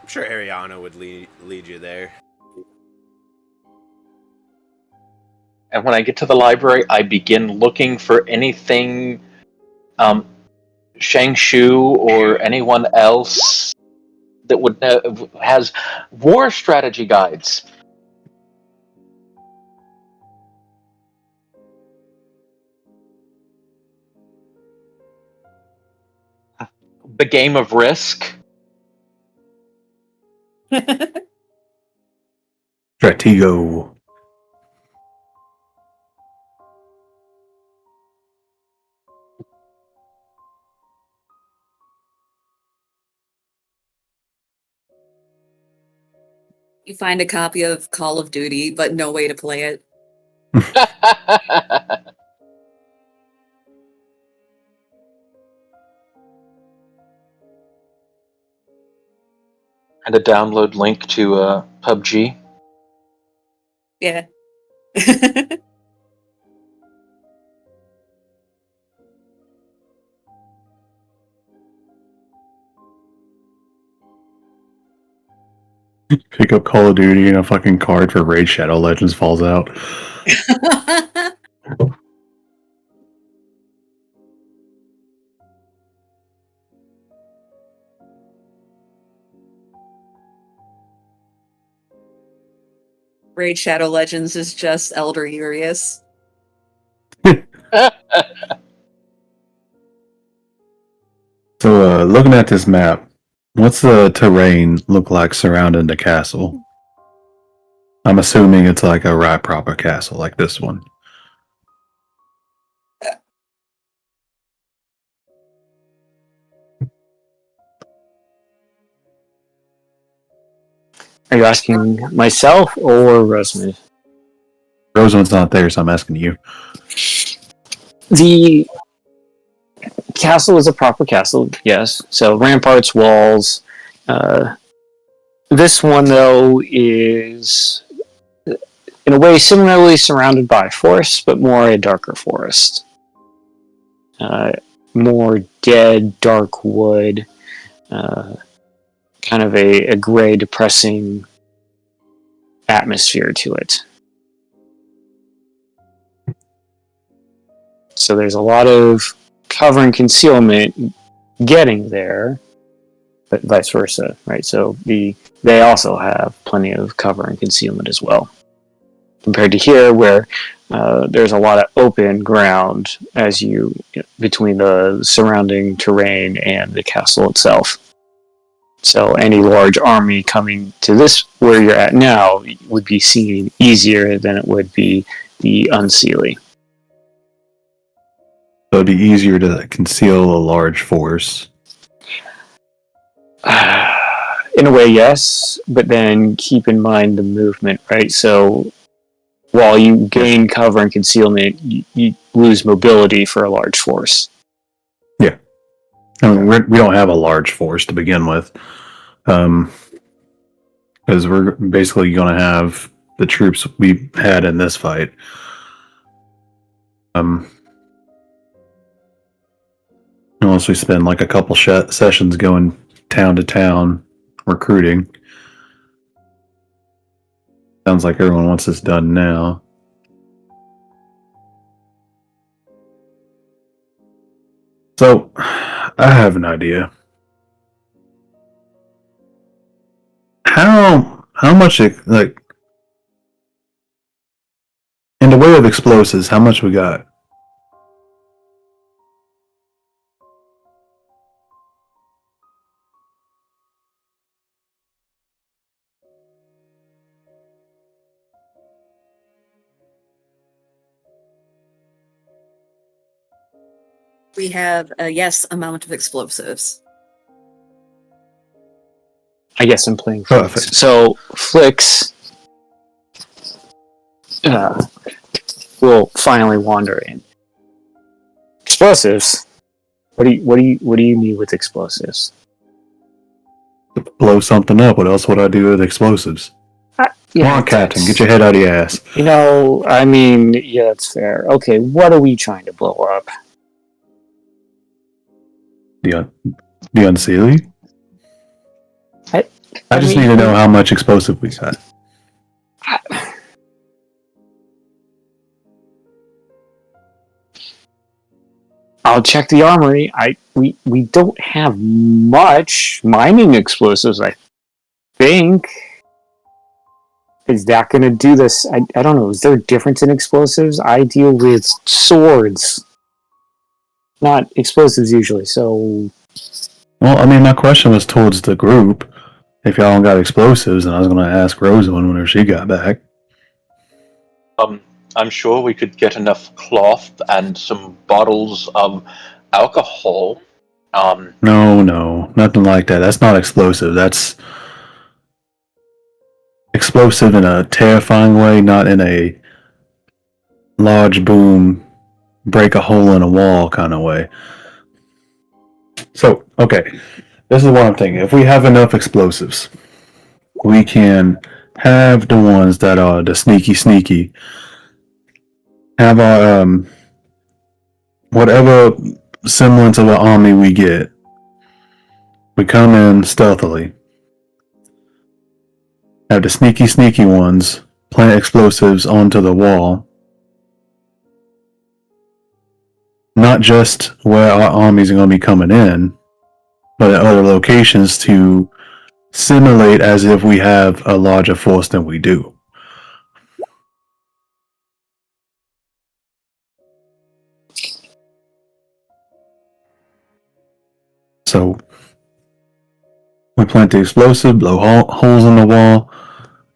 I'm sure Ariana would lead you there. And when I get to the library, I begin looking for anything, Shang Shu or anyone else that would has war strategy guides. The game of Risk. Stratego. You find a copy of Call of Duty, but no way to play it. And a download link to PUBG. Yeah. Pick up Call of Duty and a fucking card for Raid Shadow Legends falls out. Raid Shadow Legends is just Altruix. So, looking at this map, what's the terrain look like surrounding the castle? I'm assuming it's like a right proper castle, like this one. Are you asking myself or Rosamund? Rosamund's not there, so I'm asking you. The castle is a proper castle, yes. So ramparts, walls. This one, though, is in a way similarly surrounded by forest, but more a darker forest. More dead, dark wood. Kind of a gray, depressing atmosphere to it. So there's a lot of cover and concealment getting there, but vice versa, right? So they also have plenty of cover and concealment as well, compared to here, where there's a lot of open ground between the surrounding terrain and the castle itself. So any large army coming to this where you're at now would be seen easier than it would be the Unseelie. So it'd be easier to conceal a large force. In a way, yes, but then keep in mind the movement, right? So while you gain cover and concealment, you lose mobility for a large force. Yeah. I mean, we don't have a large force to begin with. Because we're basically going to have the troops we had in this fight. Unless we spend like a couple sessions going town to town recruiting. Sounds like everyone wants this done now. So, I have an idea. How much like in the way of explosives? How much we got? We have a yes amount of explosives. I guess I'm playing Perfect. Flicks. So Flicks will finally wander in. Explosives? What do you mean with explosives? Blow something up. What else would I do with explosives? Come on, Captain, get your head out of your ass. I mean, yeah, that's fair. Okay, what are we trying to blow up? The Unseelie? I just mean, need to know how much explosive we got. I'll check the armory. We don't have much mining explosives, I think. Is that going to do this? I don't know. Is there a difference in explosives? I deal with swords, not explosives usually. So, Well, I mean, my question was towards the group. If y'all got explosives, and I was going to ask Rosalind whenever she got back. I'm sure we could get enough cloth and some bottles of alcohol. No, nothing like that. That's not explosive. That's explosive in a terrifying way, not in a large boom, break a hole in a wall kind of way. So, okay, this is what I'm thinking. If we have enough explosives, we can have the ones that are the sneaky. Have our whatever semblance of an army we get. We come in stealthily. Have the sneaky ones plant explosives onto the wall. Not just where our armies are going to be coming in, but at other locations to simulate as if we have a larger force than we do. So we plant the explosive, blow holes in the wall,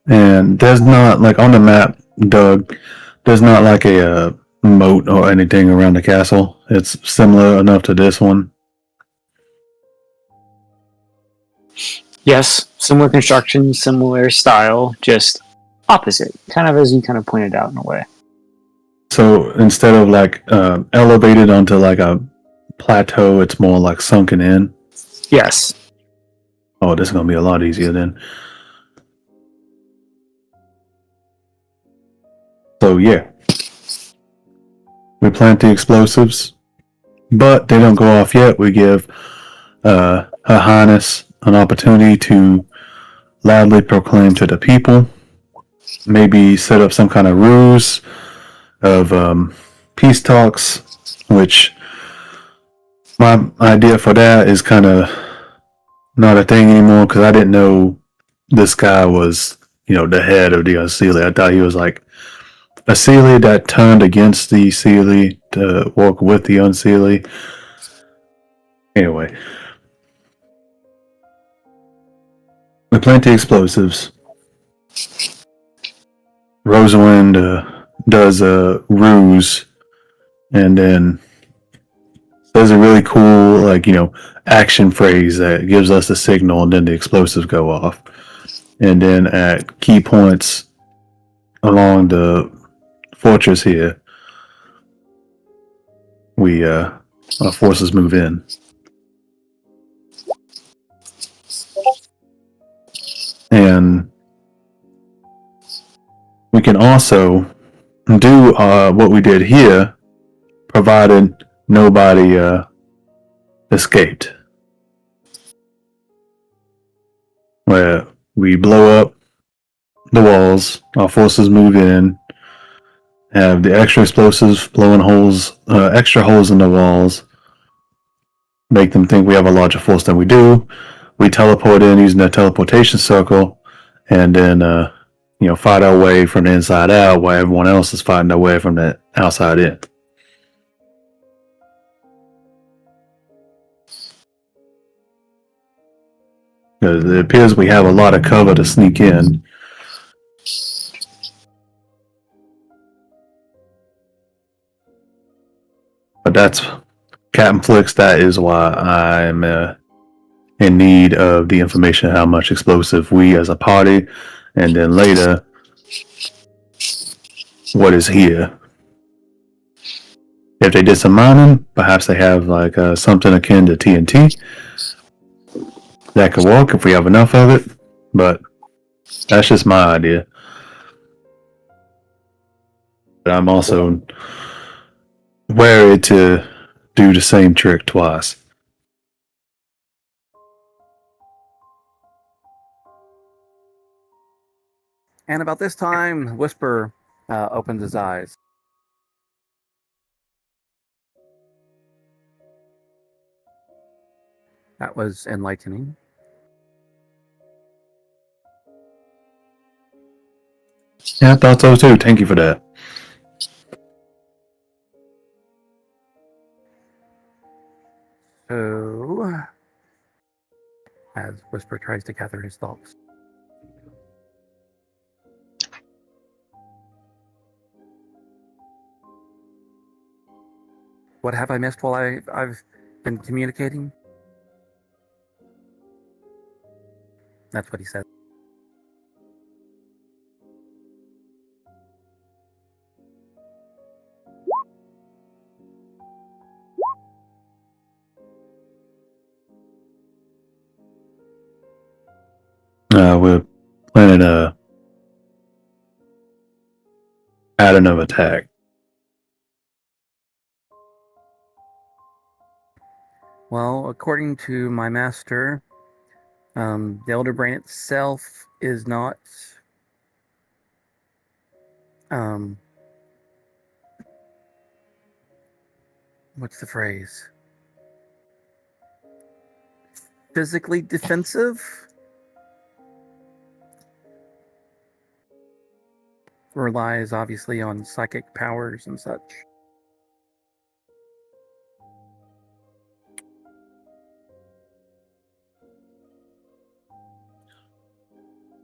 and there's not, like on the map, Doug, there's not like a moat or anything around the castle. It's similar enough to this one. yes, similar construction, similar style, just opposite. Kind of as you kind of pointed out in a way. So instead of like elevated onto like a plateau, it's more like sunken in. Yes. Oh, this is going to be a lot easier then. So yeah, we plant the explosives, but they don't go off yet. We give Her Highness an opportunity to loudly proclaim to the people, maybe set up some kind of ruse of peace talks, which my idea for that is kind of not a thing anymore because I didn't know this guy was, the head of the Unseelie. I thought he was like a Seelie that turned against the Seelie to work with the Unseelie. Anyway, we plant the explosives. Rosalind does a ruse and then says a really cool, action phrase that gives us the signal, and then the explosives go off. And then at key points along the fortress here, we our forces move in. And we can also do what we did here, provided nobody escaped. Where we blow up the walls, our forces move in, have the extra explosives blowing extra holes in the walls, make them think we have a larger force than we do. We teleport in using that teleportation circle, and then fight our way from the inside out, while everyone else is fighting their way from the outside in. Because it appears we have a lot of cover to sneak in. But that's Captain Flicks. That is why I'm in need of the information how much explosive we as a party, and then later what is here. If they did some mining, perhaps they have like something akin to TNT. That could work if we have enough of it, but that's just my idea. But I'm also wary to do the same trick twice. And about this time, Whisper opens his eyes. That was enlightening. Yeah, I thought so too. Thank you for that. So, as Whisper tries to gather his thoughts. What have I missed while I've been communicating? That's what he said. We're planning a pattern of attack. Well, according to my master, the Elder Brain itself is not what's the phrase? Physically defensive? Relies obviously on psychic powers and such.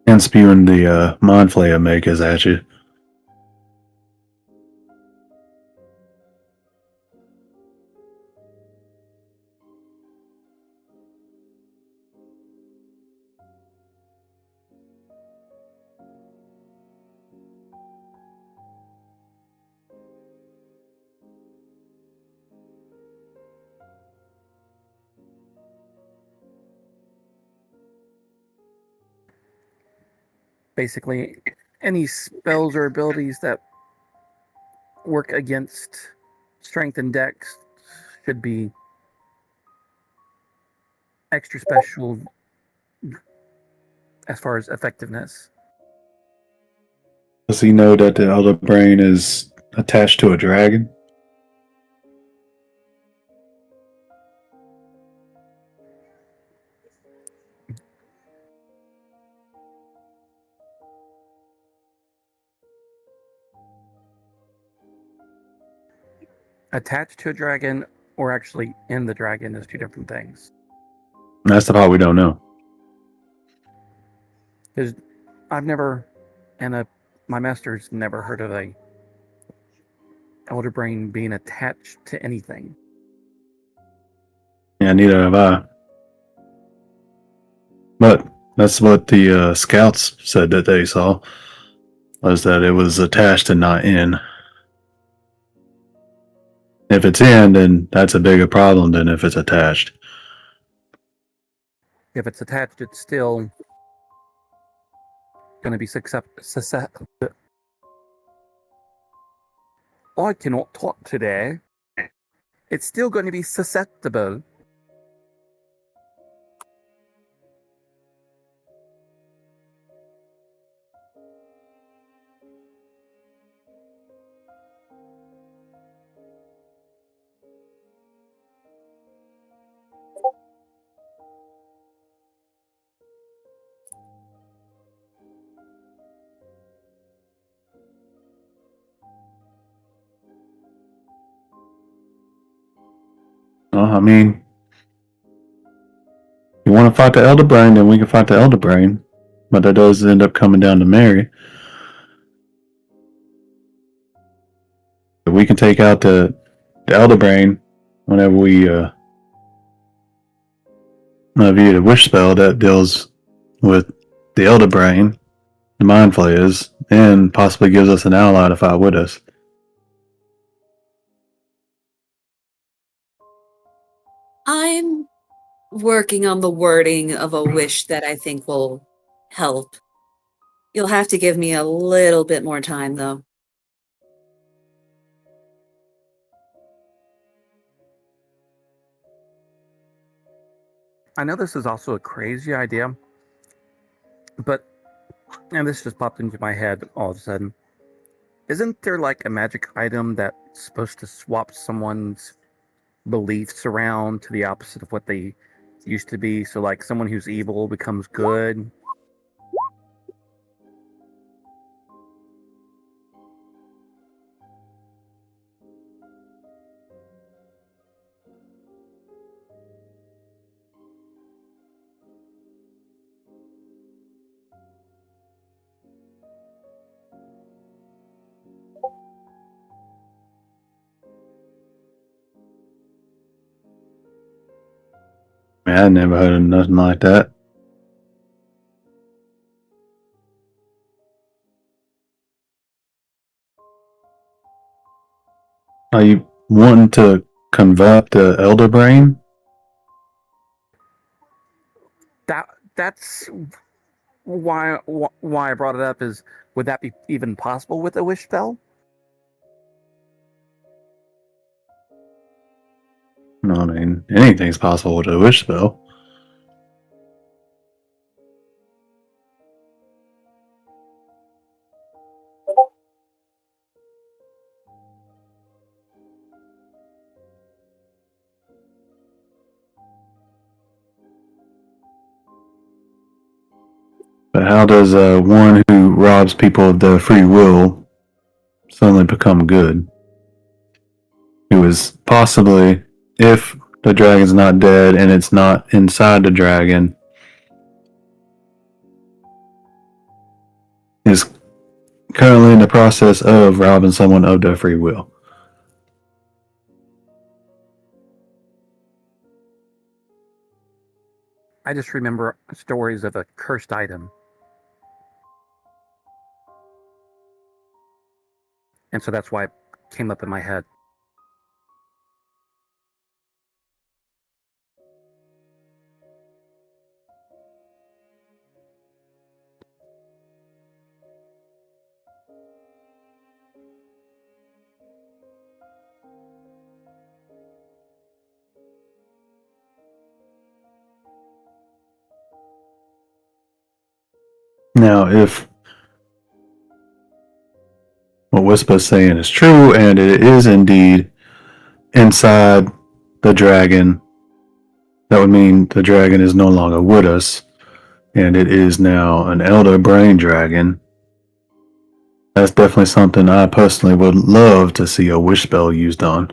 And spewing the mind flayer makers at you. Basically, any spells or abilities that work against strength and dex should be extra special as far as effectiveness. Does he know that the other brain is attached to a dragon? Attached to a dragon or actually in the dragon is two different things. That's the part we don't know. Because I've never, and my master's never heard of a elder brain being attached to anything. Yeah, neither have I. But that's what the scouts said that they saw, was that it was attached and not in. If it's in, then that's a bigger problem than if it's attached. If it's attached, it's still going to be susceptible. I cannot talk today. It's still going to be susceptible. I mean, you want to fight the Elder Brain, then we can fight the Elder Brain. But that does end up coming down to Mary. We can take out the Elder Brain whenever we view the wish spell that deals with the Elder Brain, the Mind Flayers, and possibly gives us an ally to fight with us. I'm working on the wording of a wish that I think will help. You'll have to give me a little bit more time, though. I know this is also a crazy idea, but, and this just popped into my head all of a sudden. Isn't there like a magic item that's supposed to swap someone's beliefs around to the opposite of what they used to be. So like someone who's evil becomes good. Man, I never heard of nothing like that. Are you wanting to convert the elder brain? That's why I brought it up. Is would that be even possible with a wish spell? No, I mean, anything's possible with a wish spell. But how does one who robs people of their free will suddenly become good? Who is possibly, if the dragon's not dead and it's not inside the dragon, is currently in the process of robbing someone of their free will. I just remember stories of a cursed item. And so that's why it came up in my head. Now, if what Whisper's saying is true, and it is indeed inside the dragon, that would mean the dragon is no longer with us, and it is now an elder brain dragon. That's definitely something I personally would love to see a wish spell used on.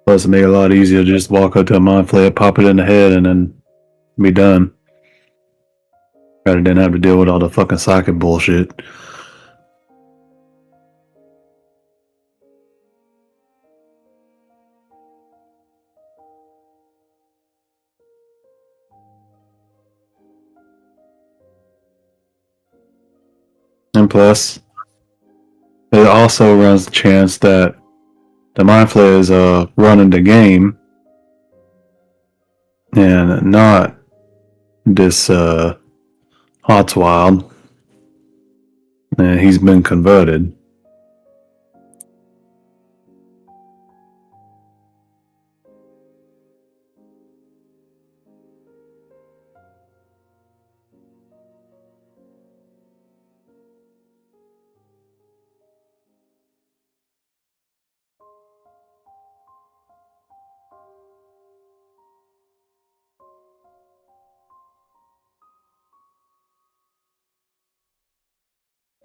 Plus, it make it a lot easier to just walk up to a mind flayer, pop it in the head, and then be done. Rather than have to deal with all the fucking socket bullshit. And plus, it also runs the chance that the mind flayers are running the game and not this Hotswild. And he's been converted.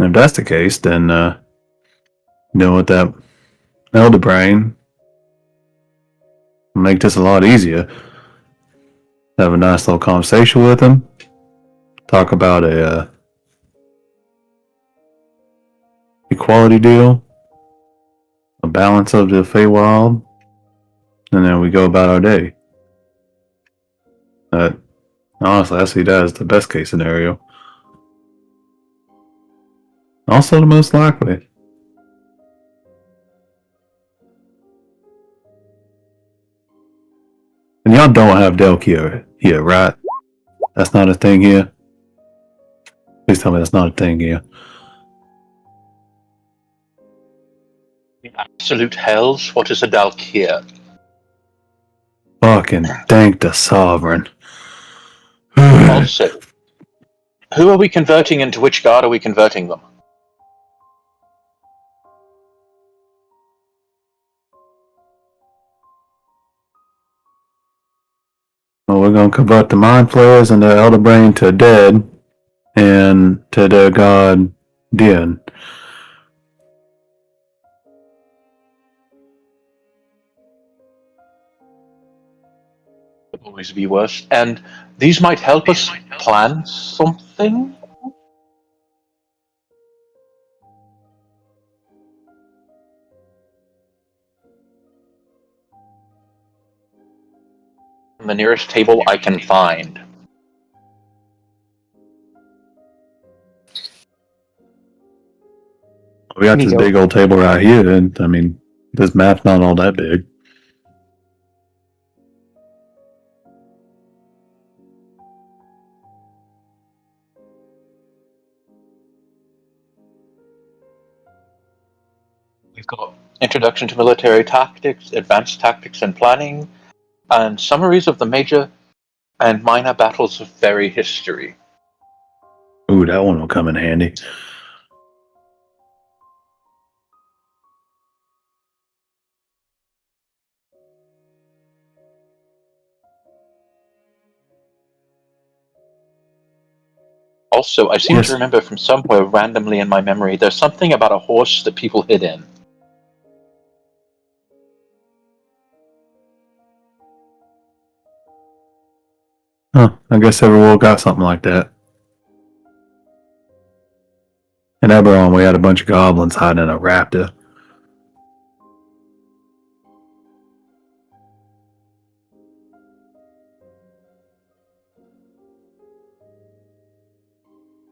And if that's the case, then with that elder brain, make this a lot easier. Have a nice little conversation with him. Talk about a equality deal, a balance of the Feywild, and then we go about our day. Honestly, I see that as the best case scenario. Also the most likely. And y'all don't have Delkia here, right? That's not a thing here. Please tell me that's not a thing here. Absolute hells. What is a Dalkia? Fucking thank the sovereign. Also, who are we converting into which god are we converting them? Well, we're gonna convert the mind flayers and the elder brain to dead and to their god Din. Could always be worse. And these might help us plan something? The nearest table I can find. We got this Nico. big old table right here, and I mean, this map's not all that big. We've got Introduction to Military Tactics, Advanced Tactics and Planning, and summaries of the major and minor battles of fairy history. Ooh, that one will come in handy. Also, I seem Yes. to remember from somewhere randomly in my memory, there's something about a horse that people hid in. Huh, I guess everyone got something like that. In Eberron, we had a bunch of goblins hiding in a raptor.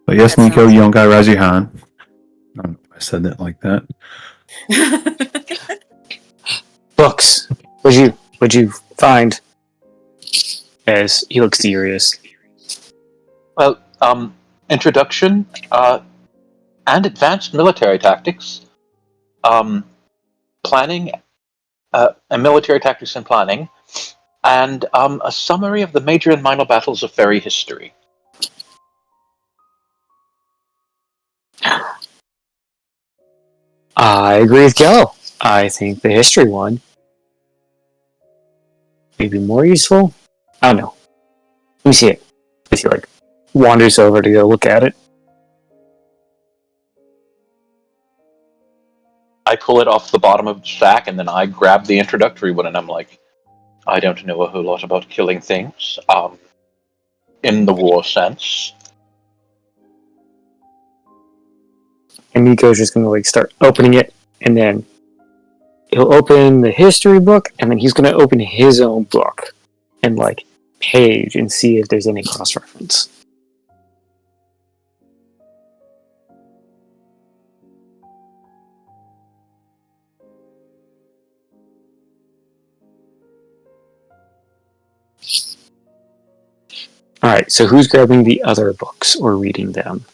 But yes, That Nico, sounds you don't got raise your hand. I don't know if I said that like that. Books. Would you find? As he looks serious. Well, Introduction, and Advanced Military Tactics, Planning, and Military Tactics and Planning, and a summary of the major and minor battles of fairy history. I agree with Gallo. I think the history one may be more useful. I don't know. Let me see it. If he like wanders over to go look at it. I pull it off the bottom of the stack, and then I grab the introductory one, and I'm like, I don't know a whole lot about killing things, in the war sense. And Nico's just gonna like start opening it, and then he'll open the history book, and then he's gonna open his own book and like page and see if there's any cross reference. All right, so who's grabbing the other books or reading them?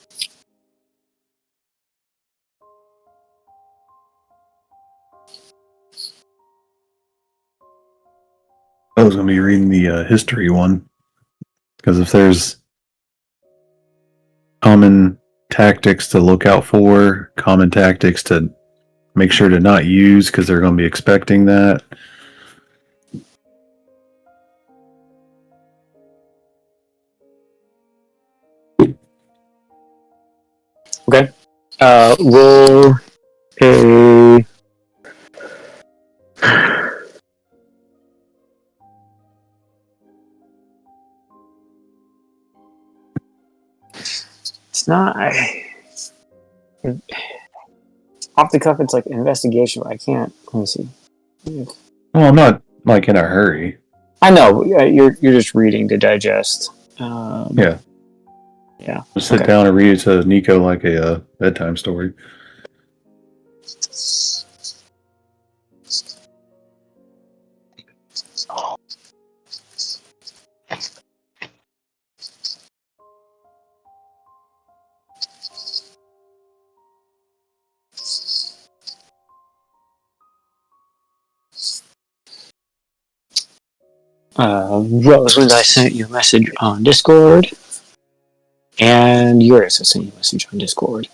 I was going to be reading the history one. Because if there's common tactics to look out for, common tactics to make sure to not use because they're going to be expecting that. Okay. Roll a. It's not. Off the cuff, it's like investigation, but I can't. Let me see. Well, I'm not like in a hurry. I know you're just reading to digest. Yeah. Yeah. Just sit Okay. down and read it to Nico like a bedtime story. Roseland, I sent you a message on Discord, and Eurus, I sent you a message on Discord.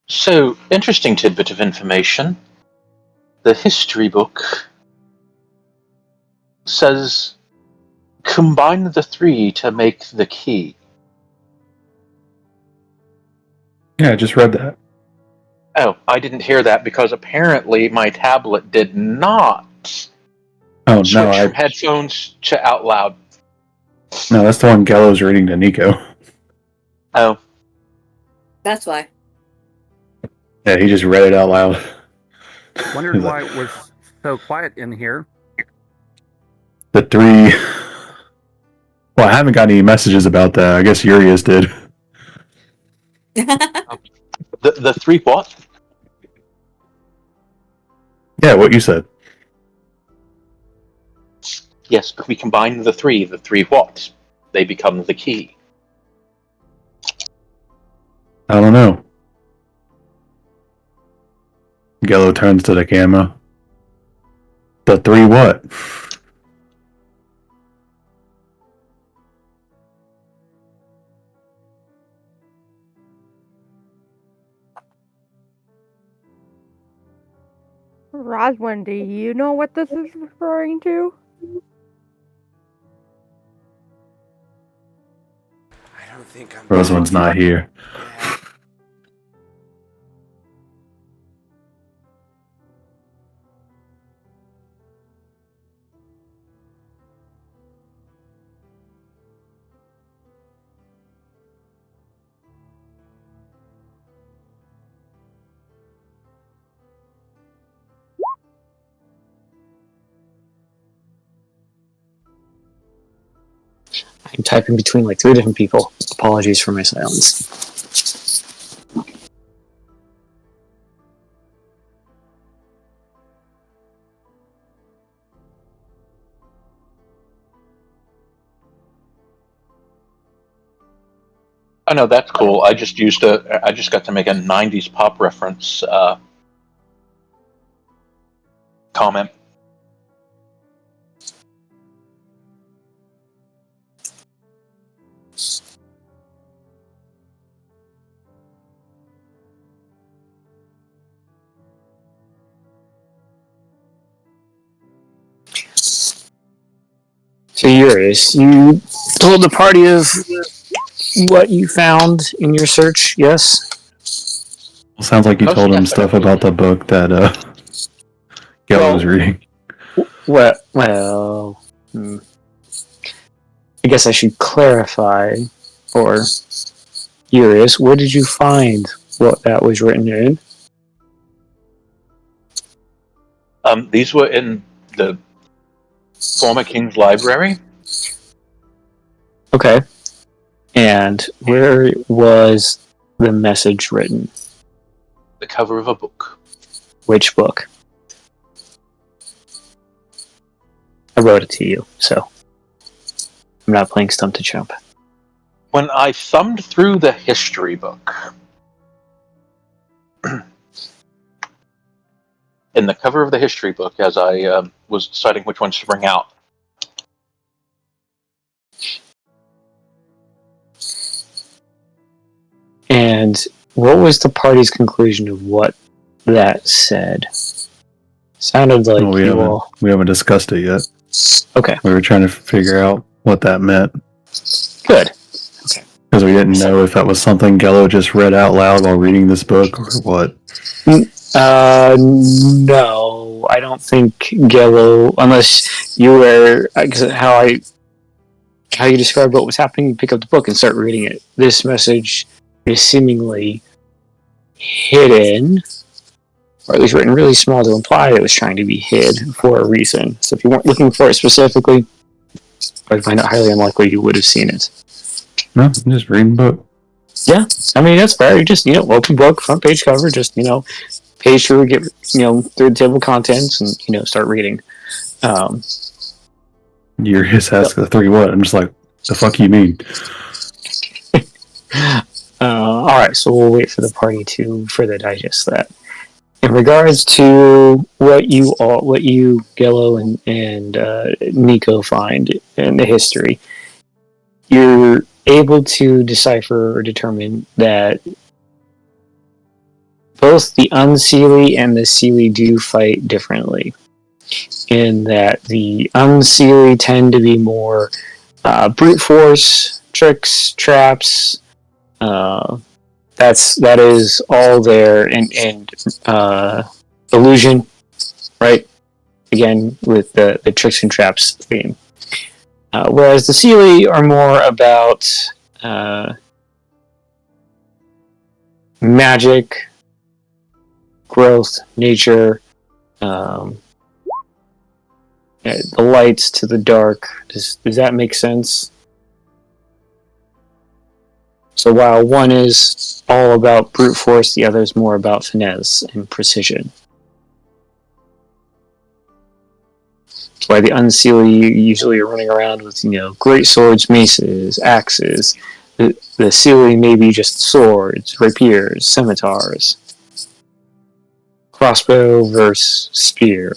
So, interesting tidbit of information. The history book says combine the three to make the key. Yeah, I just read that. Oh, I didn't hear that because apparently my tablet did not Oh switch from headphones to out loud. no, that's the one Gallo's reading to Nico. Oh, That's why. Yeah, he just read it out loud. Wondered why it was so quiet in here. The three. Well, I haven't got any messages about that. I guess Urias did. the three what? Yeah, what you said. Yes, if we combine the three what? They become the key. I don't know. Gallo turns to the camera. The three what? Roswin, do you know what this is referring to? I don't think I'm. Rosalind's not here. Yeah. I'm typing between like 3 different people. Apologies for my silence. I know that's cool. I just got to make a '90s pop reference comment. So Eurus, you told the party of what you found in your search, yes? Sounds like you told him stuff about the book that Gello was reading. Well, I guess I should clarify, or Eurus, where did you find what that was written in? These were in the former King's Library. Okay. And where was the message written? The cover of a book. Which book? I wrote it to you, so I'm not playing Stump to Chump. When I thumbed through the history book, in the cover of the history book, as I was deciding which ones to bring out, And what was the party's conclusion of what that said? Sounded like we haven't discussed it yet. Okay. We were trying to figure out what that meant. Good. Okay. Because we didn't know if that was something Gello just read out loud while reading this book or what. No, I don't think Gello, unless you were, how you described what was happening, you pick up the book and start reading it. This message is seemingly hidden, or at least written really small to imply it was trying to be hid for a reason. So if you weren't looking for it specifically, I find it highly unlikely you would have seen it. No, I'm just reading the book. Yeah, I mean, that's fair. You just, open book, front page cover, just, page through, get, through the table of contents and, start reading. You're just asking the 3 what? I'm just like, the fuck you mean? All right, so we'll wait for the party to further digest that. In regards to what you, Gello, and Nico find in the history, you're able to decipher or determine that both the Unseelie and the Seelie do fight differently. In that the Unseelie tend to be more brute force, tricks, traps. That is all there, and illusion, right? Again, with the tricks and traps theme. Whereas the Seelie are more about magic, growth, nature, the lights to the dark. Does that make sense? So while one is all about brute force, the other is more about finesse and precision. That's why the Unseelie usually are running around with, great swords, maces, axes. The Seelie may be just swords, rapiers, scimitars. Crossbow versus spear.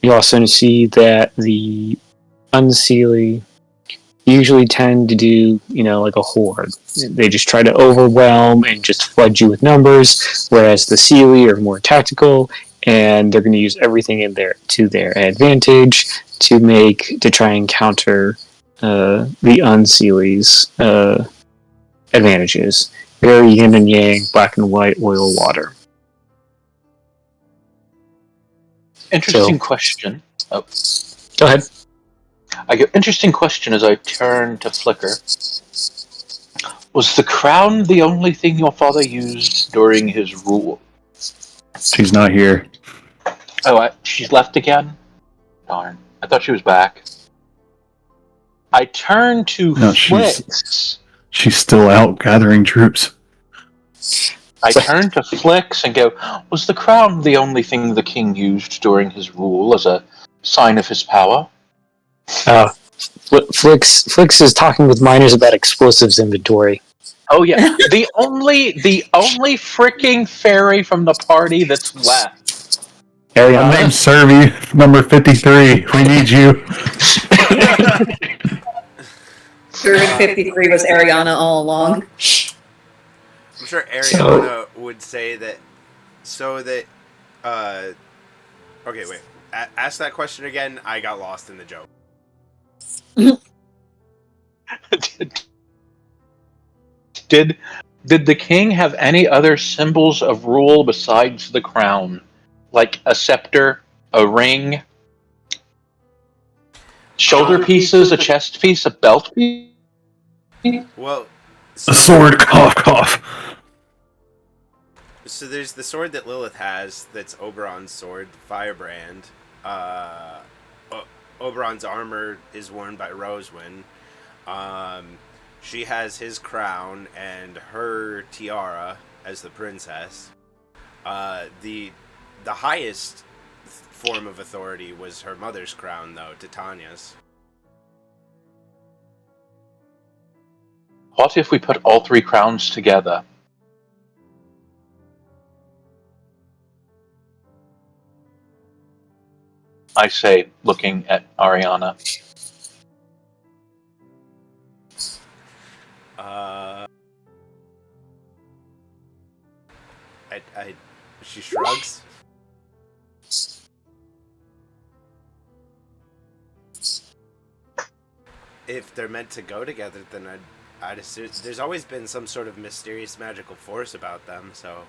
You also see that the Unseelie usually tend to do, like a horde. They just try to overwhelm and just flood you with numbers, whereas the Sealy are more tactical and they're going to use everything in there to their advantage to try and counter the Unsealy's advantages. Very yin and yang, black and white, oil, water. Interesting So- question. Oh, Go ahead. I get interesting question as I turn to Flicker. Was the crown the only thing your father used during his rule? She's not here. Oh, she's left again? Darn. I thought she was back. I turn to No, Flix. she's still out gathering troops. I turn to Flix and go, was the crown the only thing the king used during his rule as a sign of his power? Flix is talking with miners about explosives inventory. Oh yeah, the only freaking fairy from the party that's left. My Ariana? name's Servy, number 53. We need you. Servant 53 was Ariana all along. I'm sure Ariana would say that. Okay, wait. Ask that question again. I got lost in the joke. Did the king have any other symbols of rule besides the crown? Like a scepter, a ring, shoulder pieces, a chest piece, a belt piece? Well, A sword, cough, cough. So there's the sword that Lilith has. That's Oberon's sword, Firebrand. Oberon's armor is worn by Rosewind. She has his crown and her tiara as the princess. The highest form of authority was her mother's crown, though, Titania's. What if we put all three crowns together? I say, looking at Ariana. She shrugs. If they're meant to go together, then I'd assume there's always been some sort of mysterious magical force about them, so.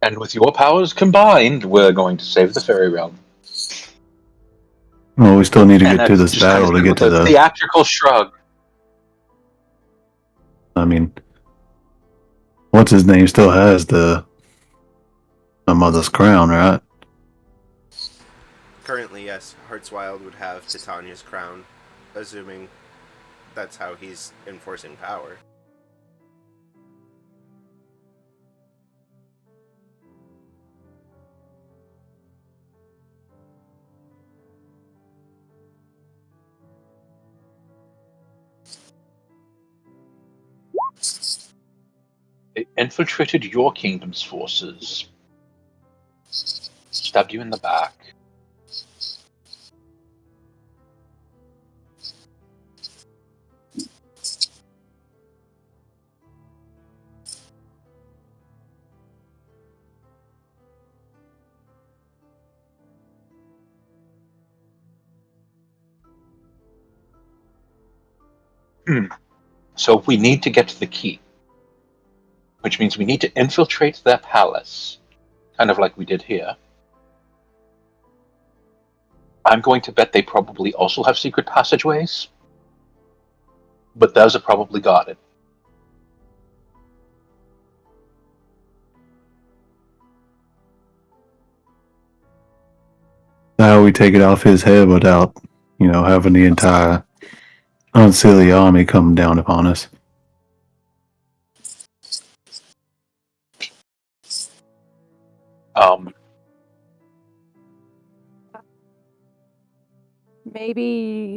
And with your powers combined, we're going to save the fairy realm. Well, we still need to And get to that's this just kind battle of to get to with a the. theatrical shrug. I mean, what's his name still has the mother's crown, right? Currently, yes, Heartswild would have Titania's crown, assuming that's how he's enforcing power. They infiltrated your kingdom's forces. Stabbed you in the back. So we need to get to the key. Which means we need to infiltrate their palace. Kind of like we did here. I'm going to bet they probably also have secret passageways. But those are probably guarded. How we take it off his head without, having the entire Unseelie army come down upon us.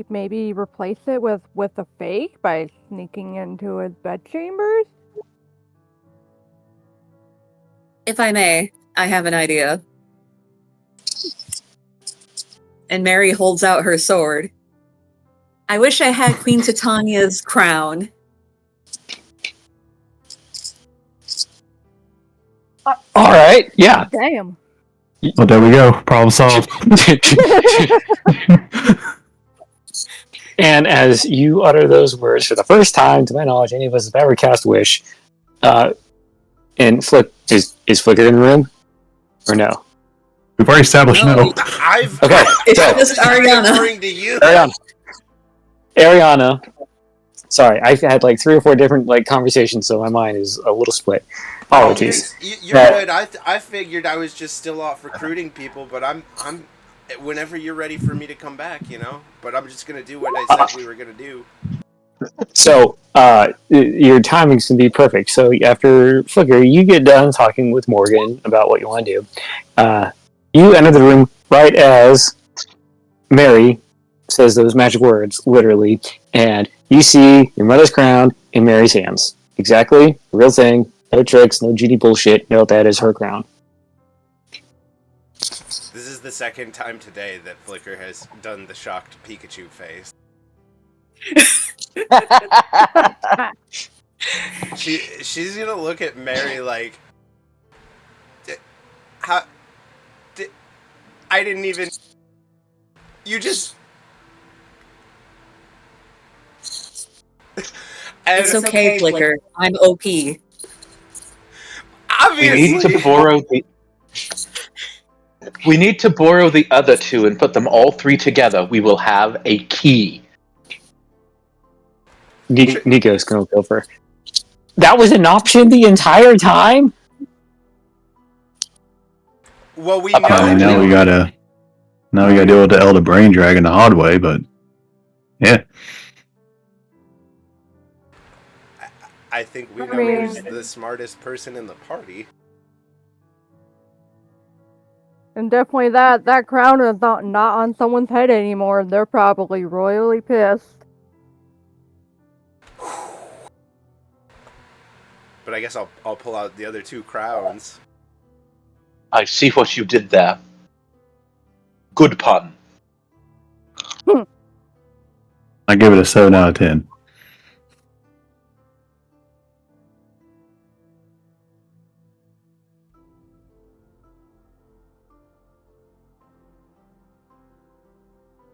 Maybe replace it with a fake by sneaking into his bedchambers. If I may, I have an idea. And Mary holds out her sword. I wish I had Queen Titania's crown. All right, yeah. Damn. Well, there we go. Problem solved. And as you utter those words for the first time, to my knowledge, any of us have ever cast Wish, and Flick is Flicker in the room, or no? We've already established no. I've Okay, It's so just Ariana. referring to you. Ariana. Sorry, I've had like 3 or 4 different like conversations, so my mind is a little split. Apologies. You're good. I figured I was just still off recruiting people, but I'm whenever you're ready for me to come back, you know. But I'm just gonna do what I said we were gonna do. So, your timing's gonna be perfect. So after Flicker, you get done talking with Morgan about what you want to do. You enter the room right as Mary says those magic words, literally, and you see your mother's crown in Mary's hands. Exactly, real thing. No tricks, no GD bullshit. No, that is her crown. This is the second time today that Flicker has done the shocked Pikachu face. She's gonna look at Mary like, how? I didn't even. You just. And It's okay, Flicker. I'm OP. Obviously. We need to borrow the other 2 and put them all 3 together. We will have a key. Nico's gonna go for. That was an option the entire time. Well, we I mean, know. now we gotta deal with the Elder Brain Dragon the hard way, but yeah. I think we I know mean- who's the smartest person in the party. And definitely that crown is not on someone's head anymore. They're probably royally pissed. But I guess I'll pull out the other 2 crowns. I see what you did there. Good pun. I give it a 7 out of 10.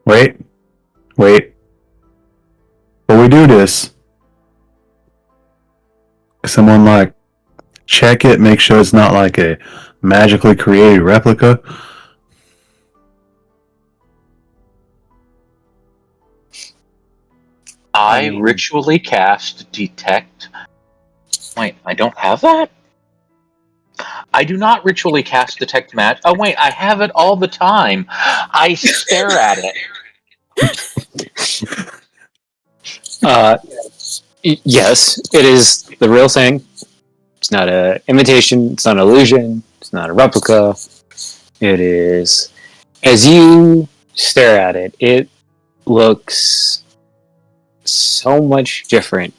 Wait. Before we do this, someone like check it, make sure it's not like a magically created replica. I ritually cast Detect. Wait, I don't have that? I do not ritually cast Detect Magic. Oh, wait, I have it all the time. I stare at it. Yes, it is the real thing. It's not an imitation. It's not an illusion. It's not a replica. It is. As you stare at it, it looks so much different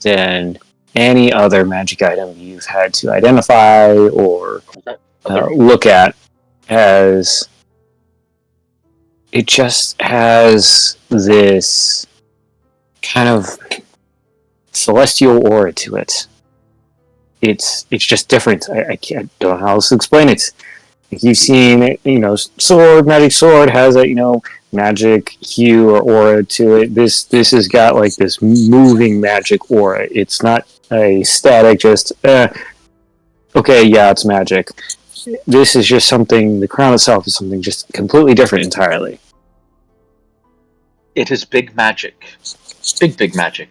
than any other magic item you've had to identify or look at. As it just has this kind of celestial aura to it. It's just different. I don't know how else to explain it. Like you've seen, magic sword has a magic hue or aura to it. This has got like this moving magic aura. It's not a static, just okay, yeah, it's magic. This is just something. The crown itself is something just completely different entirely. It is big magic. Big magic.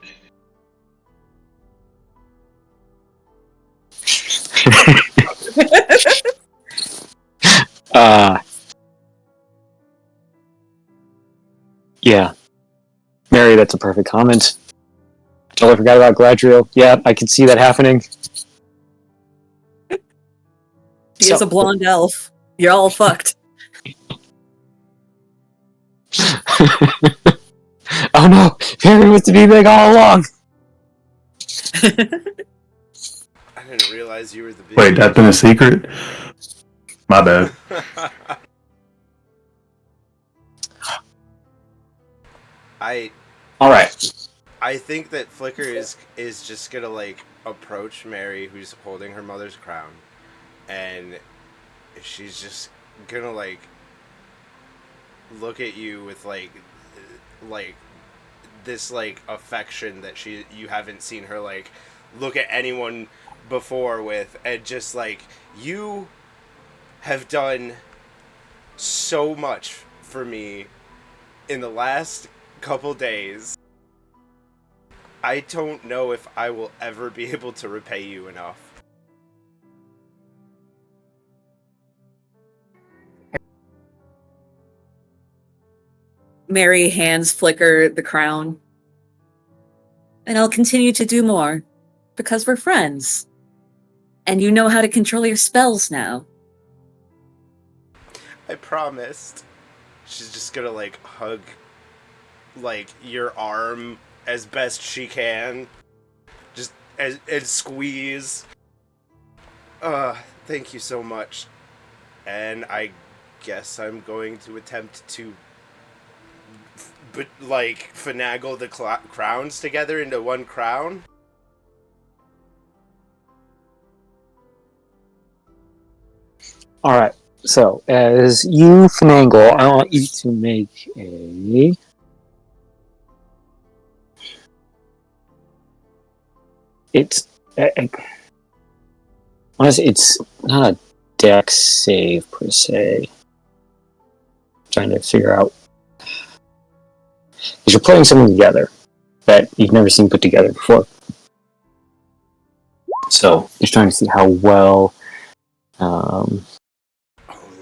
Yeah. Mary, that's a perfect comment. I totally forgot about Gladriel. Yeah, I can see that happening. He is a blonde elf. You're all fucked. Oh no! Mary was to be big all along! I didn't realize you were the big. Wait, that's been a secret? My bad. All right. I think that Flicker is just gonna like approach Mary, who's holding her mother's crown, and she's just gonna like look at you with like this like affection that you haven't seen her like look at anyone before with, and just like, you have done so much for me in the last couple days. I don't know if I will ever be able to repay you enough. Mary hands Flicker the crown. And I'll continue to do more, because we're friends. And you know how to control your spells now. I promised. She's just gonna like hug like your arm as best she can. Just and squeeze. Thank you so much. And I guess I'm going to attempt to like finagle the crowns together into one crown. All right. So, as you finagle, I want you to make a. Honestly, it's not a dex save per se. Trying to figure out. Because you're putting something together that you've never seen put together before. So, just trying to see how well. Oh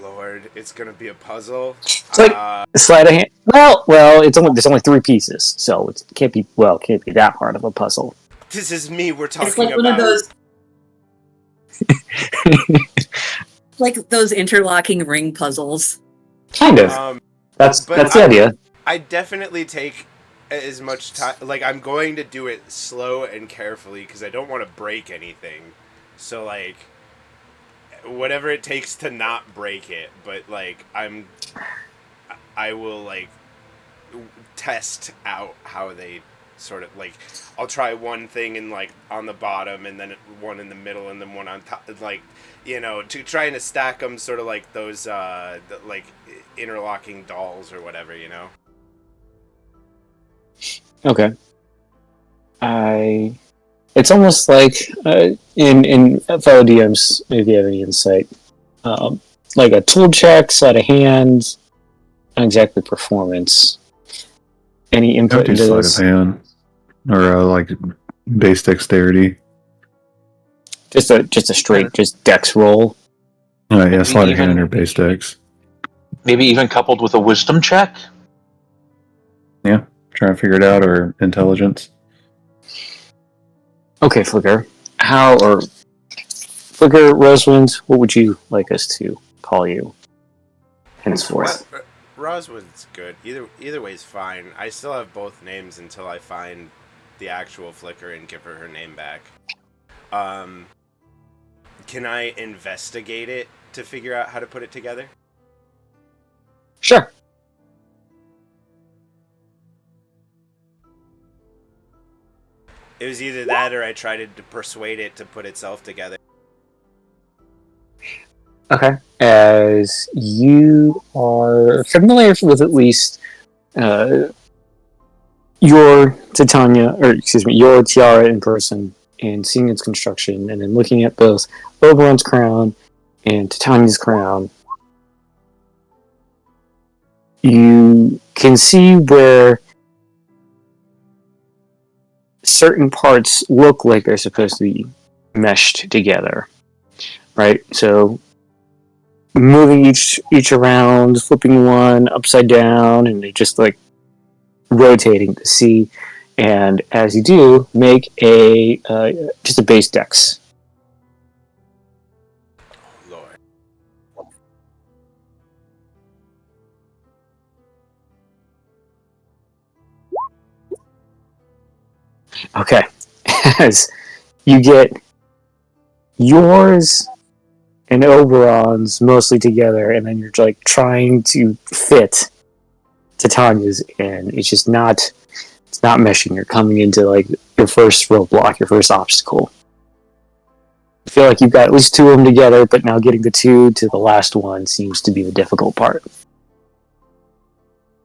Lord, it's gonna be a puzzle. It's like sleight of hand. Well, there's only 3 pieces, so it can't be that hard of a puzzle. This is me we're talking It's like about. one of those, like those interlocking ring puzzles. Kind of. That's the idea. I definitely take as much time. Like, I'm going to do it slow and carefully because I don't want to break anything. So like, whatever it takes to not break it. But like, I will like test out how they sort of like. I'll try one thing in like on the bottom, and then one in the middle, and then one on top. Like, you know, to trying to stack them, sort of like those like interlocking dolls or whatever, you know. Okay. It's almost like in fellow DMs, if you have any insight, like a tool check, sleight of hand, not exactly performance. Any Don't input do into sleight this? of hand or like base dexterity. Just a straight just dex roll. Yeah, Maybe sleight of hand even- or base dex. Maybe even coupled with a wisdom check? Yeah, trying to figure it out, or intelligence. Okay, Flicker. Flicker, Rosewind, what would you like us to call you henceforth? Roswood's good. Either way's fine. I still have both names until I find the actual Flicker and give her name back. Can I investigate it to figure out how to put it together? Sure. It was either that or I tried to persuade it to put itself together. Okay. As you are familiar with at least your your tiara in person and seeing its construction, and then looking at both Oberon's crown and Titania's crown, you can see where certain parts look like they're supposed to be meshed together, right? So moving each around, flipping one upside down, and they just like rotating to see. And as you do, make a just a base dex. Lord. Okay, as you get yours and Oberon's mostly together, and then you're like trying to fit Titania's in. It's just not. It's not meshing. You're coming into like your first roadblock, your first obstacle. I feel like you've got at least two of them together, but now getting the two to the last one seems to be the difficult part.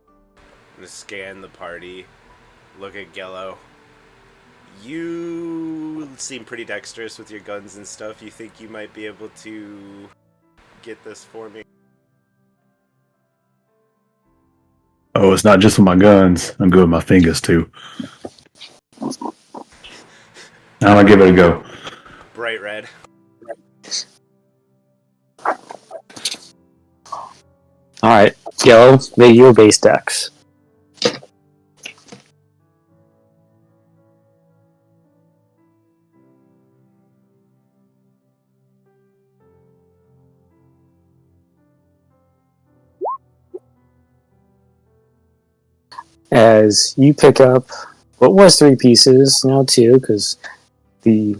I'm gonna scan the party, look at Gello. You seem pretty dexterous with your guns and stuff. You think you might be able to get this for me? Oh, it's not just with my guns. I'm good with my fingers too. I'm gonna give it a go. Bright red. Alright, Yellow, make your base dex. As you pick up what was 3 pieces, now 2, because the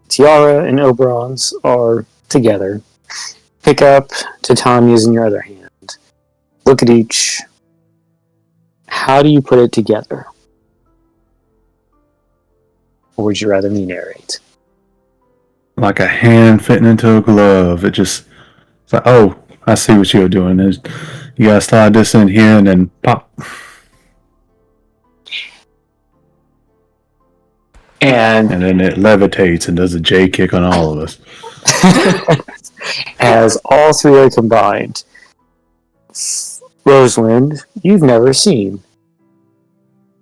Tiara and Oberon's are together. Pick up Titania's in your other hand. Look at each. How do you put it together? Or would you rather me narrate? Like a hand fitting into a glove. It's like, oh, I see what you're doing. You gotta slide this in here and then pop. And then it levitates and does a J kick on all of us. as all 3 are combined, Rosalind, you've never seen.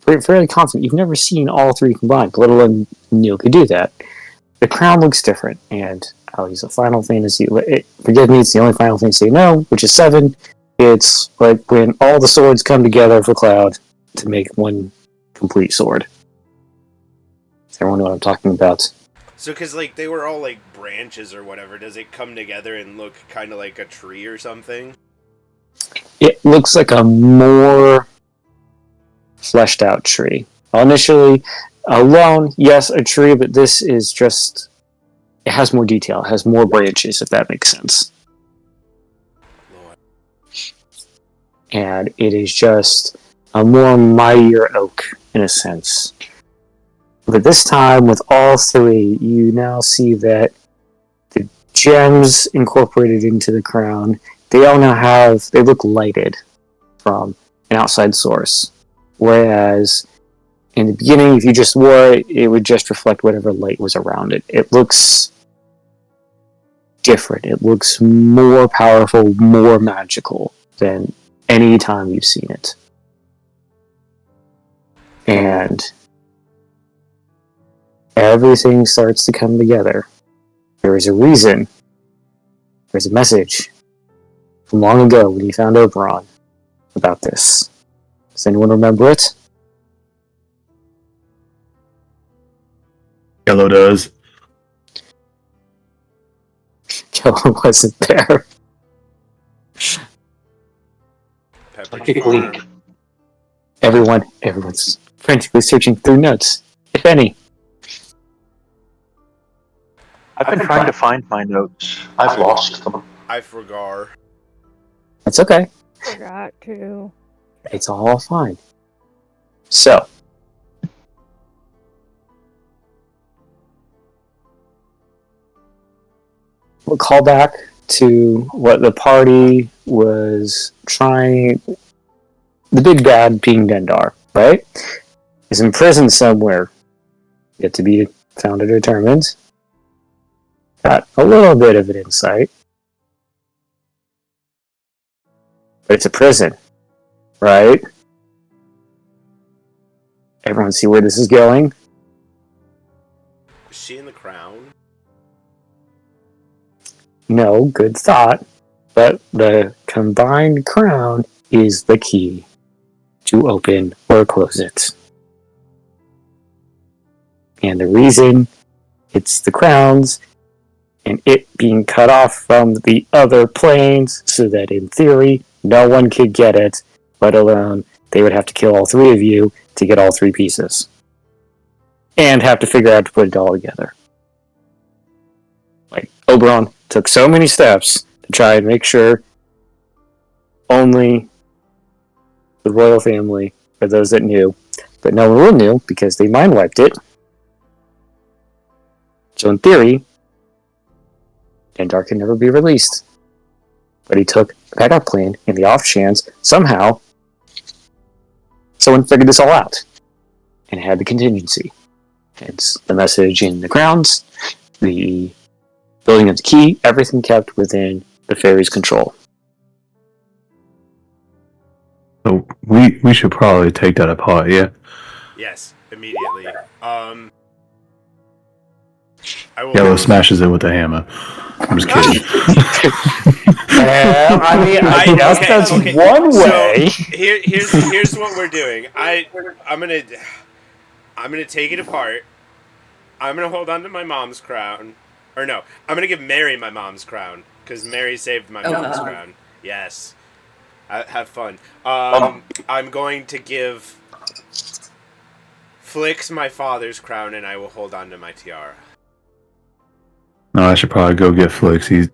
Fairly confident, you've never seen all 3 combined, let alone Neil could do that. The crown looks different, and I'll use a Final Fantasy. Forgive me, it's the only Final Fantasy I know, which is 7. It's like when all the swords come together for Cloud to make one complete sword. Does everyone know what I'm talking about? So, because, like, they were all, like, branches or whatever, does it come together and look kind of like a tree or something? It looks like a more fleshed out tree. Initially, alone, yes, a tree, but this is just... It has more detail. It has more branches, if that makes sense. Lord. And it is just a more mightier oak, in a sense. But this time, with all 3, you now see that the gems incorporated into the crown, they all now they look lighted from an outside source. Whereas, in the beginning, if you just wore it, it would just reflect whatever light was around it. It looks different. It looks more powerful, more magical than any time you've seen it. And everything starts to come together. There is a reason. There's a message from long ago when you found Oberon about this. Does anyone remember it? Yellow does. Killer wasn't there. Pepperidge Farm. Everyone's frantically searching through notes, if any. I've been trying to find my notes. I've lost them. I forgot. That's okay. Forgot to. It's all fine. So, we'll call back to what the party was trying. The big bad being Dendar, right? Is in prison somewhere. Yet to be found or determined. Got a little bit of an insight. But it's a prison, right? Everyone see where this is going? Is she in the crown? No, good thought. But the combined crown is the key to open or close it. And the reason it's the crowns and it being cut off from the other planes so that in theory no one could get it, let alone they would have to kill all 3 of you to get all 3 pieces. And have to figure out to put it all together. Like, Oberon, took so many steps to try and make sure only the royal family, or those that knew, but no one knew because they mind wiped it. So in theory, Dendark can never be released. But he took a backup plan in the off chance somehow someone figured this all out and had the contingency. It's the message in the grounds, the building of the key, everything kept within the fairy's control. So we should probably take that apart, yeah? Yes, immediately. I will. Yellow smashes it with a hammer. I'm just kidding. I mean, I guess that's one way. So, here's what we're doing. I'm gonna take it apart. I'm gonna hold on to my mom's crown, or no, I'm gonna give Mary my mom's crown because Mary saved my mom's crown. Yes, have fun. I'm going to give Flix my father's crown, and I will hold on to my tiara. No, I should probably go get Flix. He's.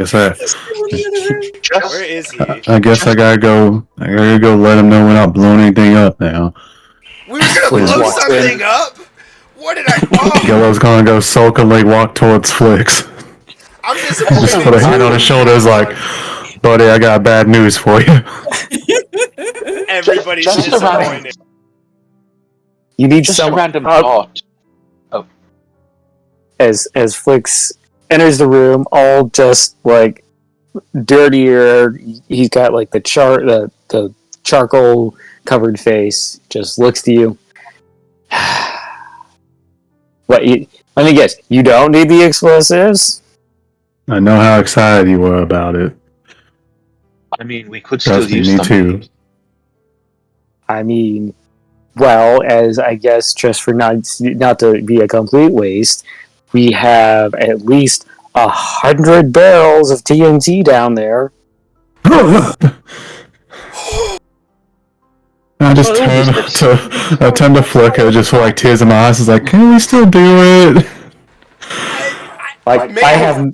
Where is he? I guess I gotta go. I gotta go let him know we're not blowing anything up now. We were gonna blow something up. What did I? Oh, Yellow's gonna go sulkily walk towards Flix. I'm disappointed. Just put a hand on his shoulders, like, buddy, I got bad news for you. Everybody's Just disappointed. You need Just some a random thought. as Flix enters the room, all just like dirtier. He's got like the charcoal covered face. Just looks to you. What? Let me guess. You don't need the explosives? I know how excited you were about it. I mean, we could still Trust me, use me them. too. I mean, well, as I guess, just for not to be a complete waste, we have at least 100 barrels of TNT down there. I just turn to Flicker, just with like tears in my eyes. Is like, can we still do it? I have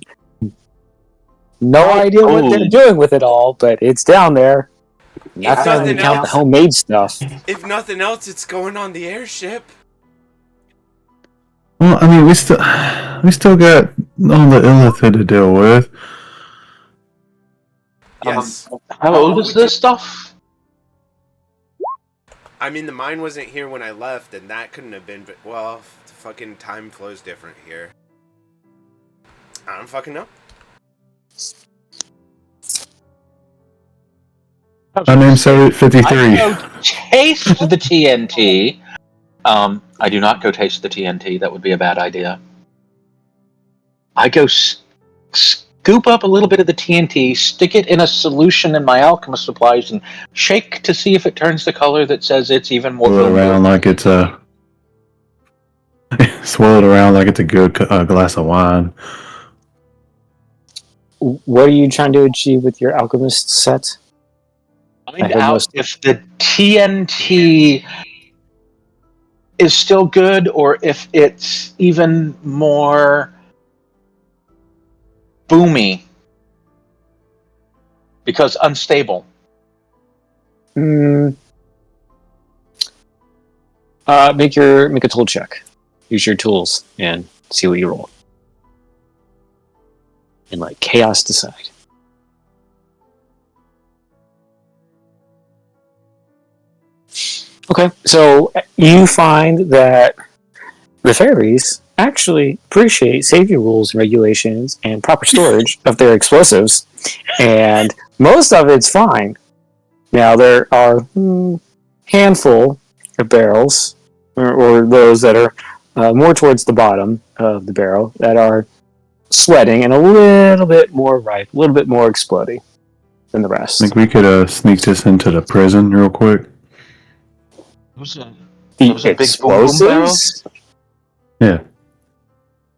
no idea what they're doing with it all, but it's down there. Not to even count the homemade stuff. If nothing else, it's going on the airship. Well, I mean, we still got all the illithid to deal with. Yes. How old is this stuff? I mean, the mine wasn't here when I left, and that couldn't have been. But well, the fucking time flows different here. I don't fucking know. My name's 53. I go taste the TNT. I do not go taste the TNT. That would be a bad idea. I go scoop up a little bit of the TNT, stick it in a solution in my alchemist supplies, and shake to see if it turns the color that says it's even more. Swirl it around like it's a. Swirl it around like it's a good glass of wine. What are you trying to achieve with your alchemist set? Find out if the TNT is still good or if it's even more boomy because unstable. Make a tool check. Use your tools and see what you roll. And let chaos decide. Okay, so you find that the fairies actually appreciate safety rules and regulations and proper storage of their explosives, and most of it's fine. Now, there are handful of barrels, or those that are more towards the bottom of the barrel, that are sweating and a little bit more ripe, a little bit more exploding than the rest. I think we could sneak this into the prison real quick. The explosives? Yeah.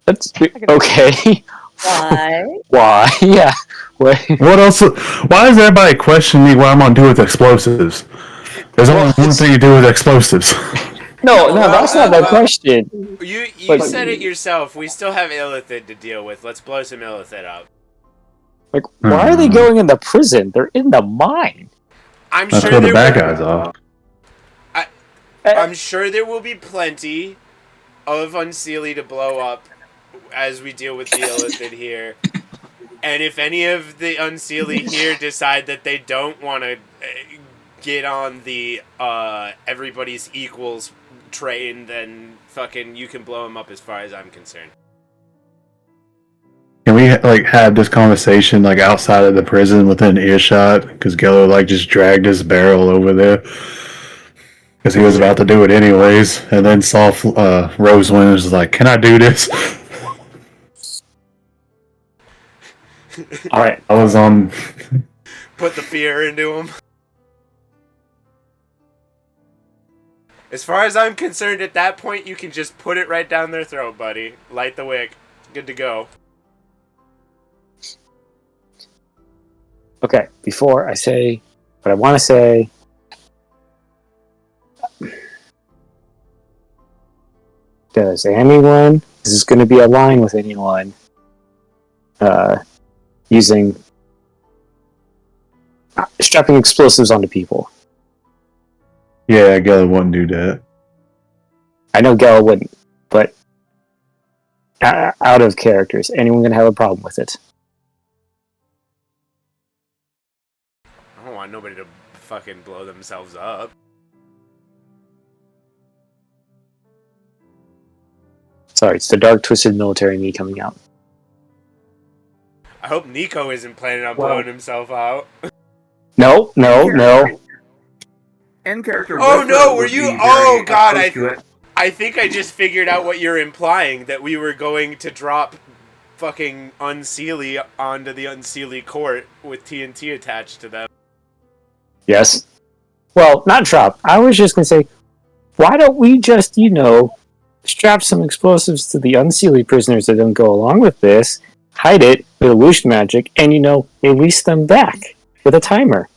That's okay. Why? Why? Yeah. What else? Why does everybody question me what I'm gonna do with explosives? There's only one thing to do with explosives. No, well, that's not my well, question. You Like- said it yourself. We still have Illithid to deal with. Let's blow some Illithid up. Like, why are they Hmm. going in the prison? They're in the mine. I'm That's sure where the there bad will, guys are. I'm sure there will be plenty of Unseelie to blow up as we deal with the Illithid here. And if any of the Unseelie here decide that they don't want to get on the everybody's equals train, then fucking you can blow them up as far as I'm concerned. Can we like have this conversation like outside of the prison within earshot? Because Geller like just dragged his barrel over there because he was about to do it anyways, and then saw Rosewind was like, "Can I do this?" All right. I was on. Put the fear into them. As far as I'm concerned, at that point, you can just put it right down their throat, buddy. Light the wick. Good to go. Okay, before I say what I want to say, does anyone, is this going to be a line with anyone using strapping explosives onto people? Yeah, Geller wouldn't do that. I know Gala wouldn't, but out of characters, anyone going to have a problem with it? I don't want nobody to fucking blow themselves up. Sorry, it's the dark, twisted military me coming out. I hope Nico isn't planning on blowing himself out. No. In character. Oh Rosa no, were would you? be Oh very god, opposed to it. I think I just figured out what you're implying, that we were going to drop fucking Unseelie onto the Unseelie court with TNT attached to them. Yes. Well, not drop. I was just going to say, why don't we just, strap some explosives to the Unseelie prisoners that don't go along with this, hide it with illusion magic, and, release them back with a timer?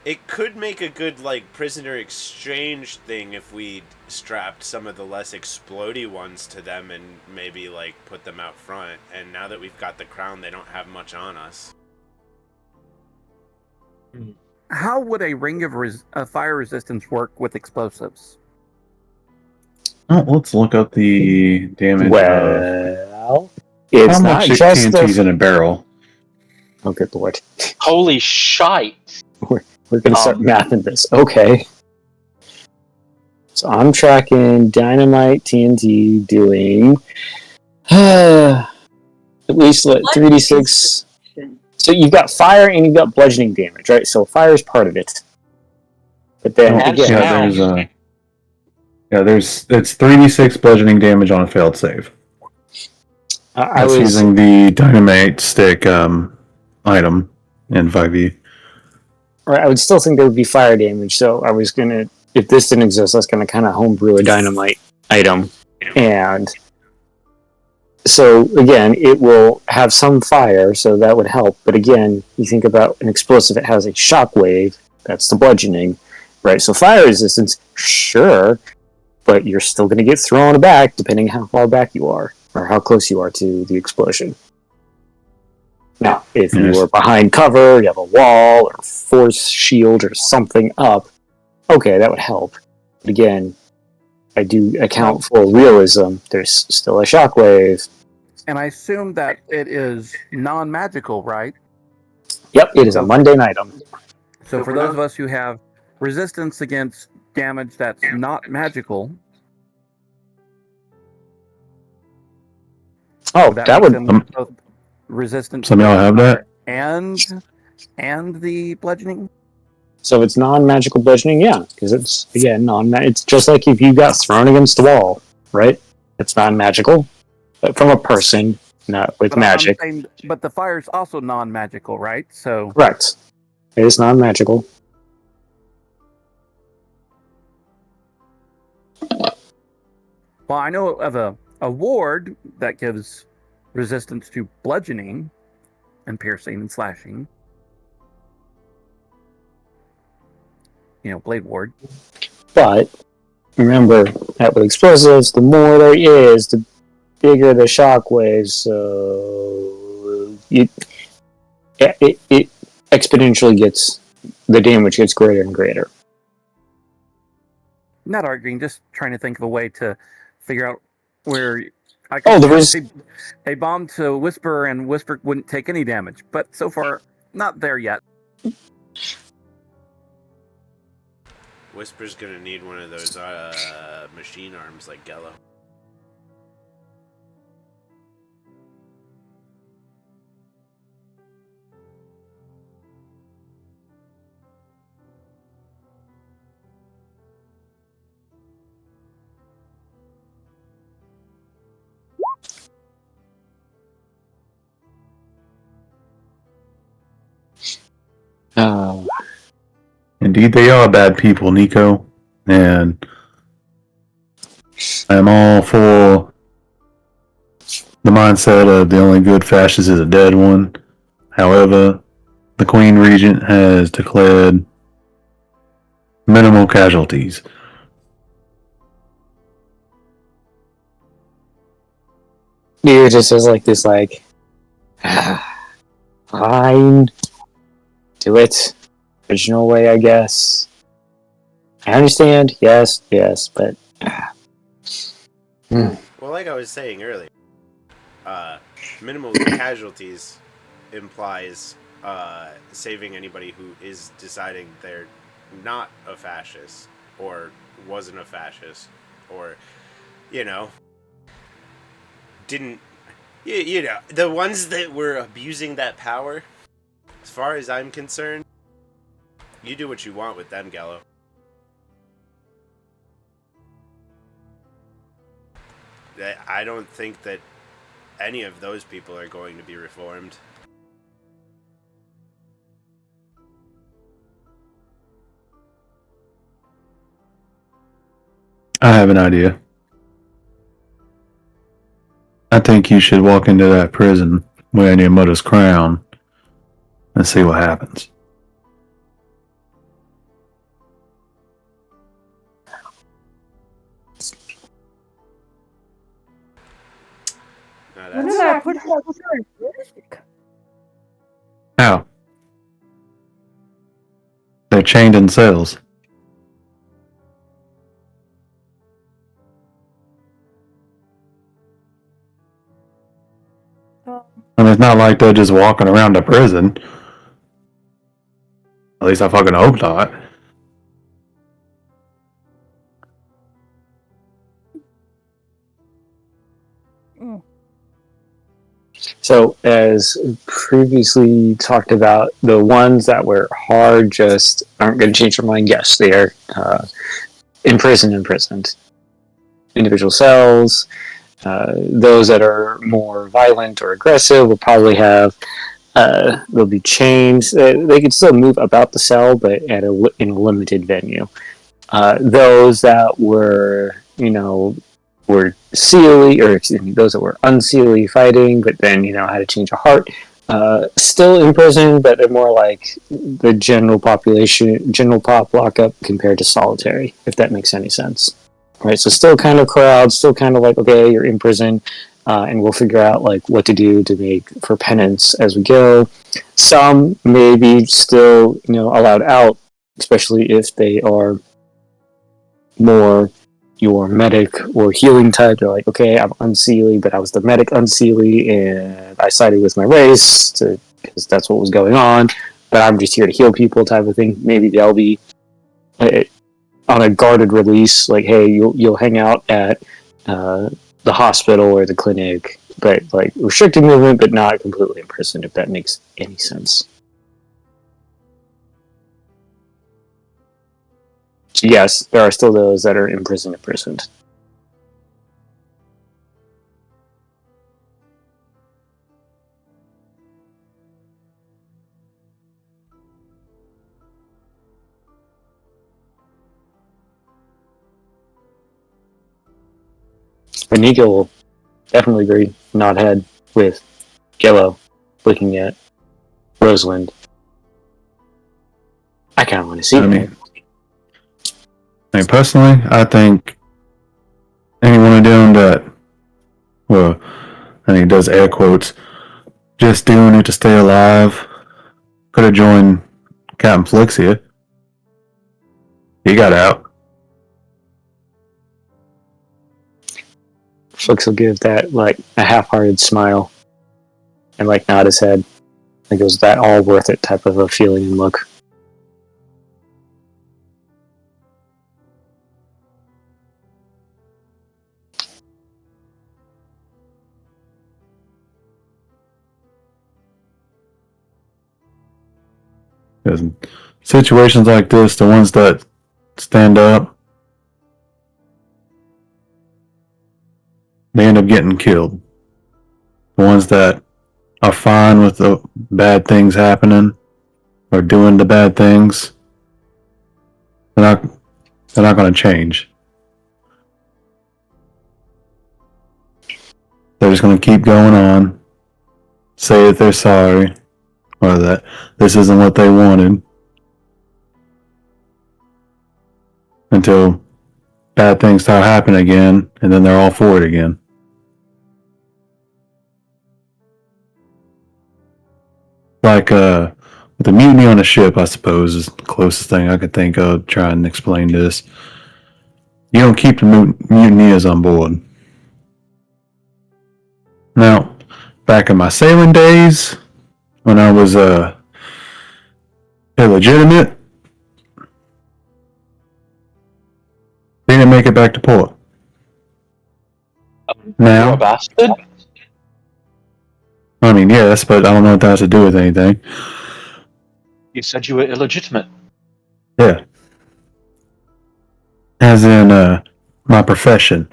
It could make a good, prisoner exchange thing if we strapped some of the less explodey ones to them and maybe, put them out front. And now that we've got the crown, they don't have much on us. How would a ring of fire resistance work with explosives? Oh, let's look up the damage. Well, it's how not much just TNT's in a barrel? Oh, good lord. Holy shite! We're going to start mathing this. Okay. So I'm tracking Dynamite TNT doing at least 3d6. So you've got fire and you've got bludgeoning damage, right? So fire is part of it. But then And again, it's 3d6 bludgeoning damage on a failed save. I That's was using the dynamite stick item in 5e. right. I would still think there would be fire damage. So I was gonna, if this didn't exist, I was gonna kind of homebrew a dynamite item, and so again, it will have some fire, so that would help. But again, you think about an explosive; it has a shockwave. That's the bludgeoning, right? So fire resistance, sure, but you're still going to get thrown back depending how far back you are or how close you are to the explosion. Now, if you Yes. were behind cover, you have a wall or force shield or something up, okay, that would help. But again, I do account for realism. There's still a shockwave. And I assume that it is non-magical, right? Yep, it is a mundane item. So for those of us who have resistance against damage that's not magical, Oh, that that makes would. them both resistant. Some of y'all have that? And the bludgeoning. So it's non-magical bludgeoning, yeah, because it's again it's just like if you got thrown against the wall, right? It's non-magical, but from a person, not with But magic. I'm saying, but the fire is also non-magical, right? So Correct. It is non-magical. well, I know of a ward that gives resistance to bludgeoning and piercing and slashing. Blade ward. But remember that with explosives, the more there is, the bigger the shockwaves. So it exponentially gets, the damage gets greater and greater. Not arguing, just trying to think of a way to figure out where I Oh, could there shoot was a bomb to Whisper and Whisper wouldn't take any damage. But so far, not there yet. Whisper's gonna need one of those machine arms like Gello. Indeed, they are bad people, Nico. And I'm all for the mindset of the only good fascist is a dead one. However, the Queen Regent has declared minimal casualties. Neo just says like this, like, fine, do it. Original way, I guess. I understand, yes, but... Well, like I was saying earlier, minimal casualties implies saving anybody who is deciding they're not a fascist or wasn't a fascist or, didn't, the ones that were abusing that power, as far as I'm concerned, you do what you want with them, Gallo. I don't think that any of those people are going to be reformed. I have an idea. I think you should walk into that prison wearing your mother's crown and see what happens. Now When that's, did I put that risk? How? They're chained in cells. And it's not like they're just walking around the prison. At least I fucking hope not. So, as previously talked about, the ones that were hard just aren't going to change their mind. Yes, they are imprisoned. Individual cells. Those that are more violent or aggressive will probably have, they'll be chained. They can still move about the cell, but in a limited venue. Those that were, were seely, or excuse me, those that were unseely fighting, but then, had to change a heart, still in prison, but they're more like the general population, general pop lockup compared to solitary, if that makes any sense. Right, so still kind of crowd, still kind of like, okay, you're in prison, and we'll figure out like what to do to make for penance as we go. Some may be still, allowed out, especially if they are more your medic or healing type. They're like, okay, I'm unseelie, but I was the medic unseelie, and I sided with my race because that's what was going on. But I'm just here to heal people, type of thing. Maybe they'll be on a guarded release, like, hey, you'll hang out at the hospital or the clinic, but like restricted movement, but not completely imprisoned. If that makes any sense. So yes, there are still those that are imprisoned. But Nico will definitely agree, nod head with Gello looking at Rosalind. I kind of want to see that. I mean, personally, I think anyone doing that, well, and he does air quotes, just doing it to stay alive, could have joined Captain Felixia. He got out. Flix will give that like a half-hearted smile and like nod his head. Like it was that all worth it type of a feeling and look. Because in situations like this, the ones that stand up, they end up getting killed. The ones that are fine with the bad things happening or doing the bad things, they're not going to change. They're just going to keep going on, say that they're sorry, or that this isn't what they wanted, until bad things start happening again, and then they're all for it again. Like the mutiny on a ship, I suppose, is the closest thing I could think of. Try and explain this. You don't keep the mutineers on board. Now, back in my sailing days, when I was illegitimate, they didn't make it back to port. You're a Now, bastard? I mean, yes, but I don't know what that has to do with anything. You said you were illegitimate. Yeah. As in, my profession.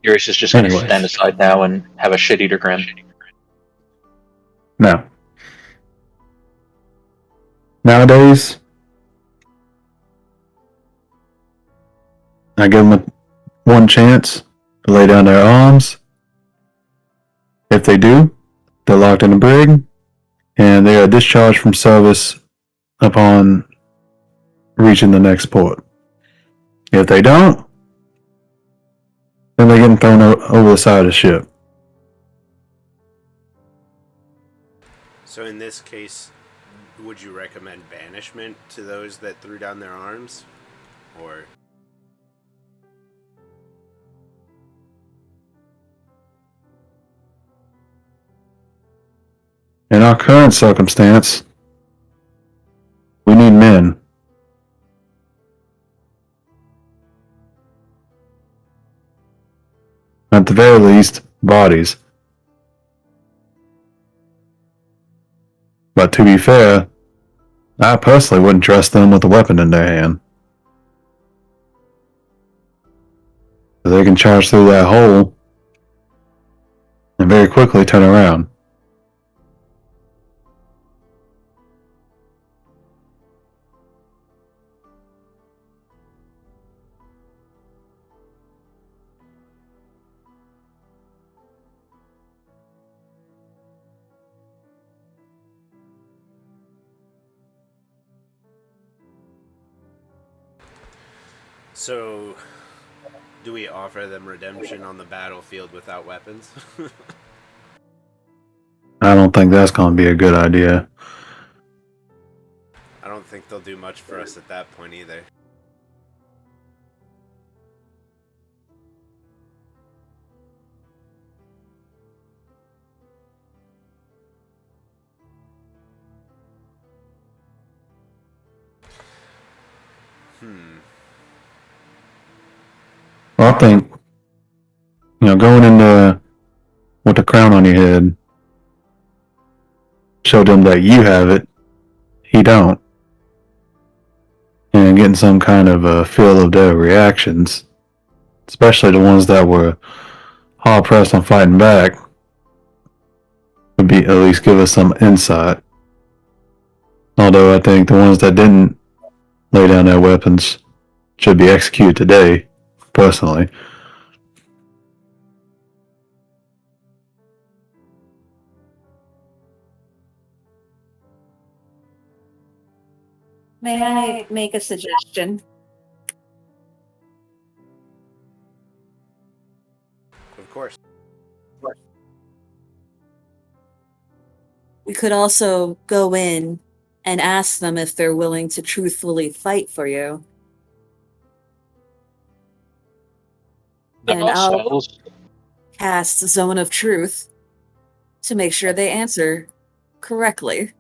Eurus is just going to Anyway. stand aside now and have a shit-eater grin. No. Nowadays, I give them one chance to lay down their arms. If they do, they're locked in a brig, and they are discharged from service upon reaching the next port. If they don't, then they're getting thrown over the side of the ship. So in this case, would you recommend banishment to those that threw down their arms? Or... In our current circumstance, we need men. At the very least, bodies. But to be fair, I personally wouldn't trust them with a weapon in their hand. They can charge through that hole and very quickly turn around. So, do we offer them redemption on the battlefield without weapons? I don't think that's going to be a good idea. I don't think they'll do much for us at that point either. Well, I think, going into with the crown on your head, show them that you have it, he don't, and getting some kind of a feel of their reactions, especially the ones that were hard pressed on fighting back, would be at least give us some insight. Although I think the ones that didn't lay down their weapons should be executed today, personally. May I make a suggestion? Of course. We could also go in and ask them if they're willing to truthfully fight for you. Then And I'll ourselves. cast Zone of Truth to make sure they answer correctly.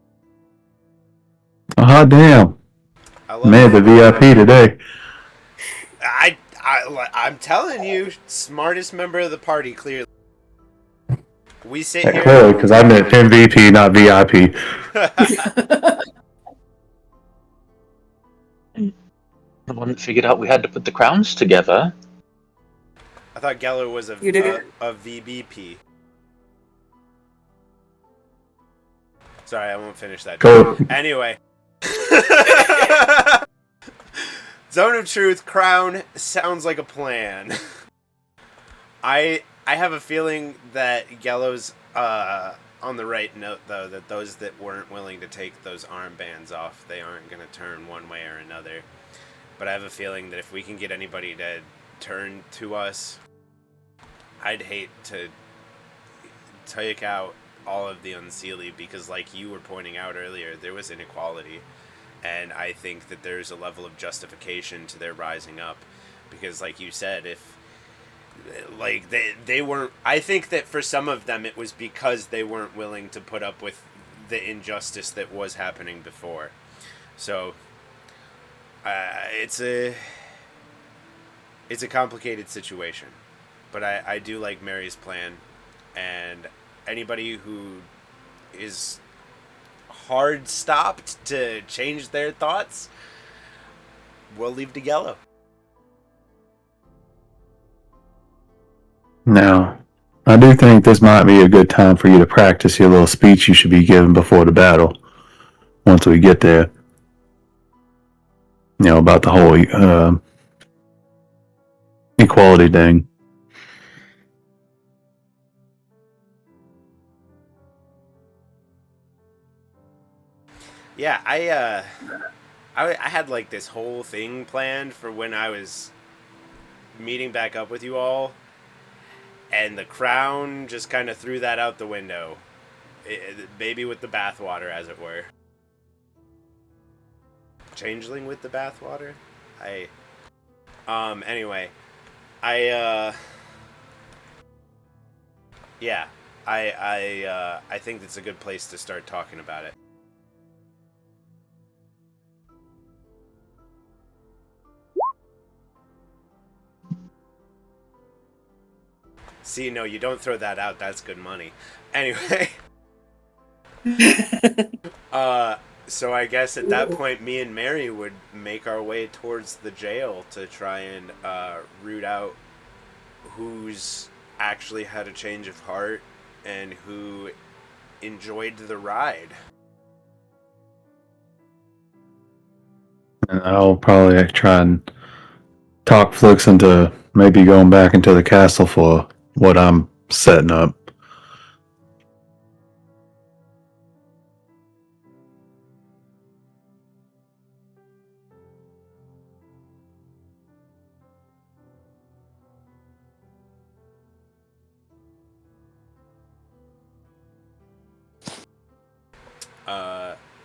Oh, damn. I love Man, the VIP today. I'm telling you, smartest member of the party, clearly. We sit Yeah, here. clearly, because I meant MVP, not VIP. The one that figured out we had to put the crowns together. I thought Geller was You did? a VBP. Sorry, I won't finish that. Cool. Anyway. Zone of Truth, Crown, sounds like a plan. I have a feeling that Gello's on the right note, though, that those that weren't willing to take those armbands off, they aren't going to turn one way or another. But I have a feeling that if we can get anybody to turn to us, I'd hate to take out all of the Unseelie, because like you were pointing out earlier, there was inequality. And I think that there's a level of justification to their rising up. Because like you said, if like they weren't, I think that for some of them it was because they weren't willing to put up with the injustice that was happening before. So it's a complicated situation. But I do like Mary's plan, and anybody who is hard stopped to change their thoughts, we'll leave to Gello. Now, I do think this might be a good time for you to practice your little speech you should be giving before the battle. Once we get there. You know, about the whole equality thing. Yeah, I had like this whole thing planned for when I was meeting back up with you all, and the crown just kind of threw that out the window. Baby with the bathwater, as it were. Changeling with the bathwater? Anyway. Yeah. I think it's a good place to start talking about it. See, no, you don't throw that out. That's good money. Anyway. So I guess at that point, me and Mary would make our way towards the jail to try and root out who's actually had a change of heart and who enjoyed the ride. And I'll probably try and talk Flix into maybe going back into the castle for what I'm setting up.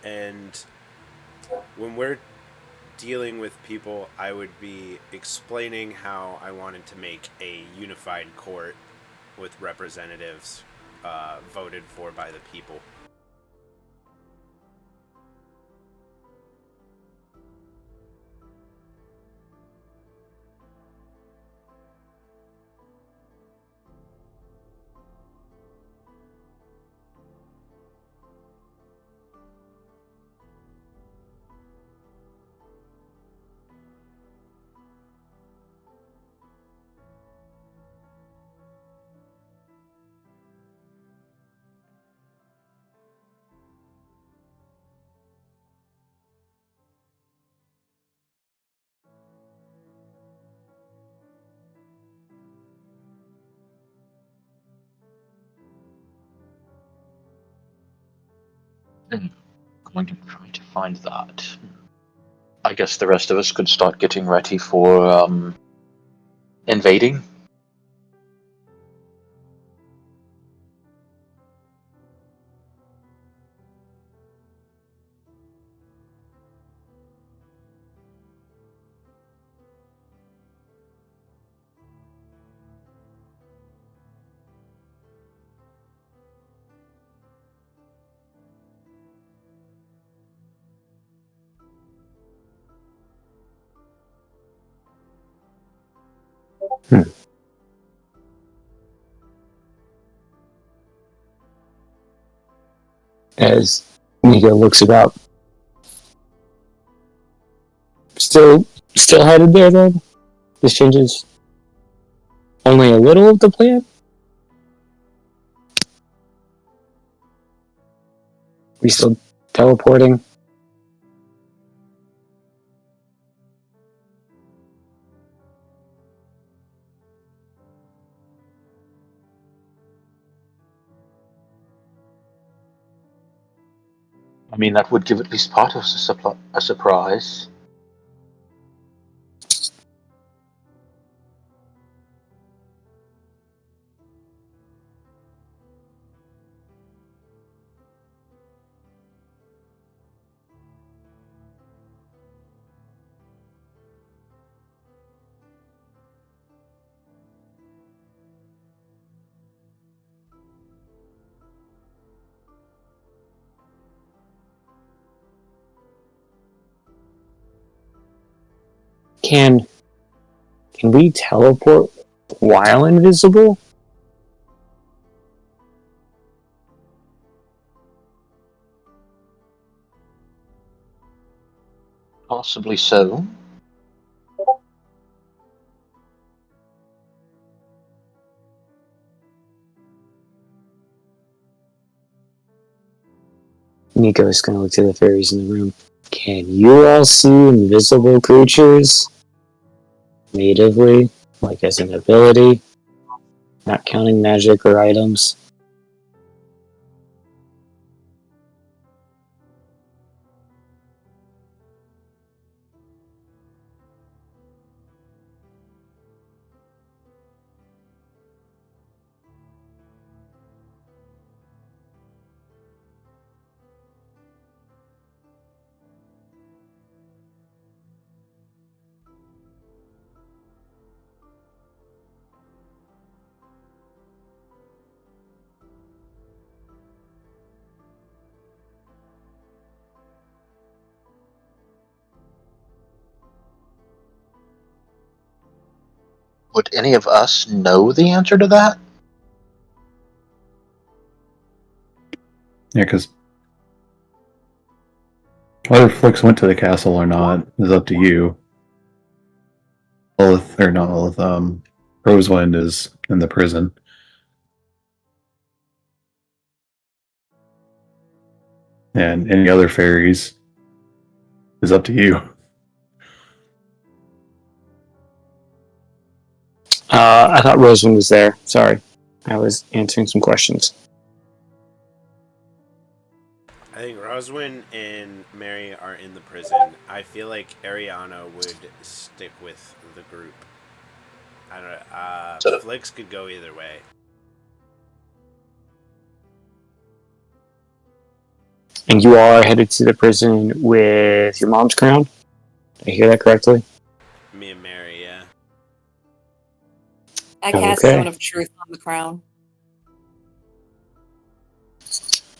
And when we're dealing with people, I would be explaining how I wanted to make a unified court with representatives voted for by the people. I'm going to try to find that. I guess the rest of us could start getting ready for invading. As Nico looks about. Still headed there, then? This changes only a little of the plan? We still teleporting? I mean, that would give at least part of us a surprise. Can we teleport while invisible? Possibly so. Nico's gonna look to the fairies in the room. Can you all see invisible creatures? Natively? Like as an ability? Not counting magic or items? Would any of us know the answer to that? Yeah, because whether Flix went to the castle or not is up to you. Lilith, or not Lilith, Rosewind is in the prison. And any other fairies is up to you. I thought Rosewind was there. Sorry. I was answering some questions. I think Roswin and Mary are in the prison. I feel like Ariana would stick with the group. I don't know. So, Flix could go either way. And you are headed to the prison with your mom's crown? Did I hear that correctly? Me and Mary, yeah. I cast Okay. Zone of Truth on the crown.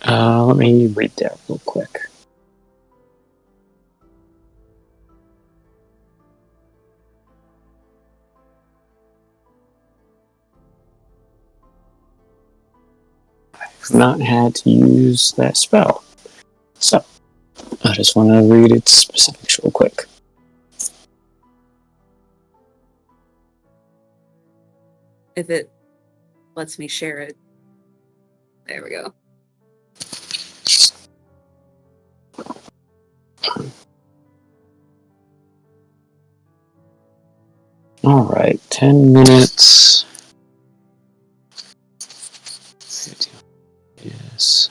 Let me read that real quick. I've not had to use that spell. So, I just want to read its specifics real quick. If it lets me share it. There we go. Alright, 10 minutes. Yes.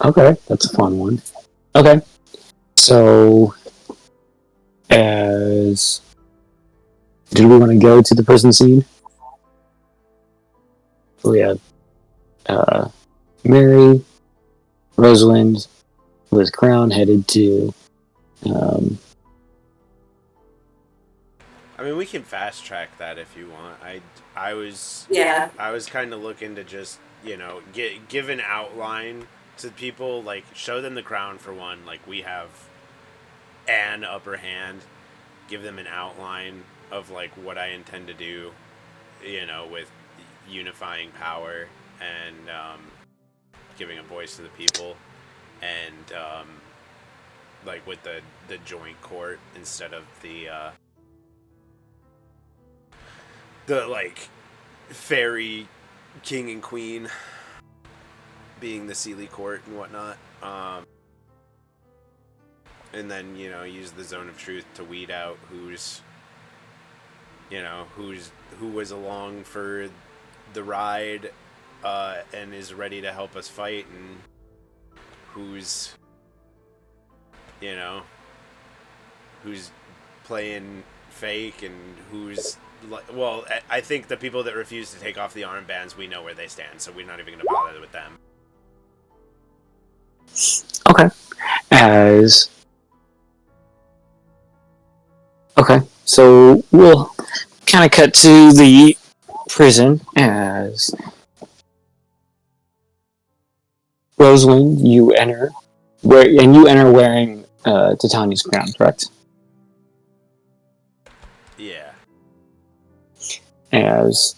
Okay, that's a fun one. Okay, so as did we want to go to the prison scene? We have Mary, Rosalind with Crown headed to. Um, I mean, we can fast track that if you want. I was Yeah. I was kind of looking to just give an outline to people, like show them the crown for one. Like we have an upper hand. Give them an outline of like what I intend to do. With unifying power and giving a voice to the people, and like with the joint court instead of the like fairy king and queen being the Sealy court and whatnot. And then use the zone of truth to weed out who was along for the ride and is ready to help us fight, and who's who's playing fake, and who's well, I think the people that refuse to take off the armbands, we know where they stand, so we're not even going to bother with them. okay, so we'll kind of cut to the prison as Rosalind, you enter, and you enter wearing Titania's crown, correct? Yeah. As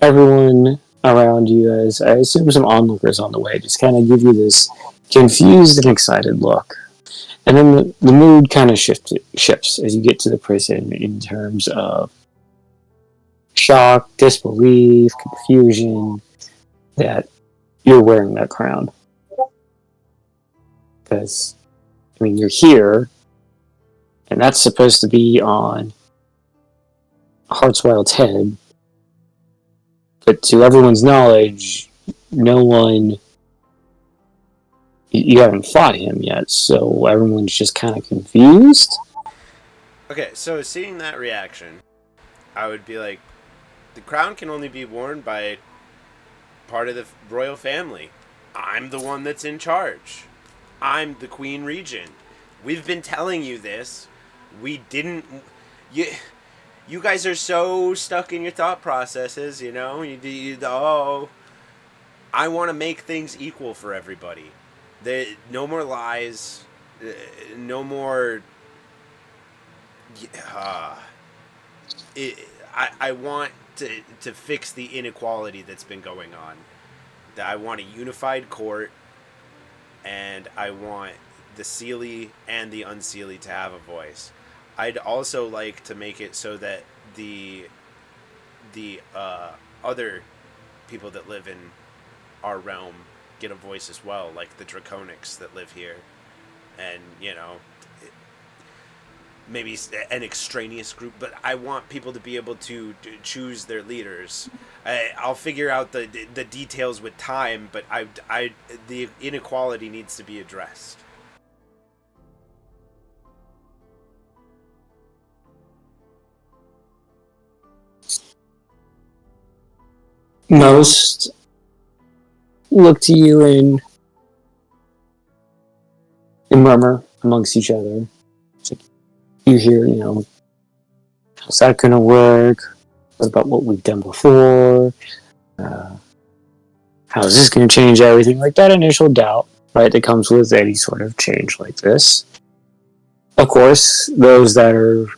everyone around you, as I assume some onlookers on the way, just kind of give you this confused and excited look. And then the mood kind of shifts as you get to the prison in terms of shock, disbelief, confusion that you're wearing that crown. Because, I mean, you're here, and that's supposed to be on Heartswild's head, but to everyone's knowledge, no one. You haven't fought him yet, so everyone's just kind of confused. Okay, so seeing that reaction, I would be like, the crown can only be worn by part of the royal family. I'm the one that's in charge. I'm the Queen Regent. We've been telling you this. We didn't. You guys are so stuck in your thought processes, oh, I want to make things equal for everybody. No more lies. No more. I want to fix the inequality that's been going on. I want a unified court, and I want the Sealy and the Unsealy to have a voice. I'd also like to make it so that the other people that live in our realm get a voice as well, like the Draconics that live here, and maybe an extraneous group. But I want people to be able to choose their leaders. I'll figure out the details with time, but the inequality needs to be addressed. Most look to you and murmur amongst each other. You hear, how's that going to work? What about what we've done before? How is this going to change everything? Like that initial doubt, right, that comes with any sort of change like this. Of course, those that are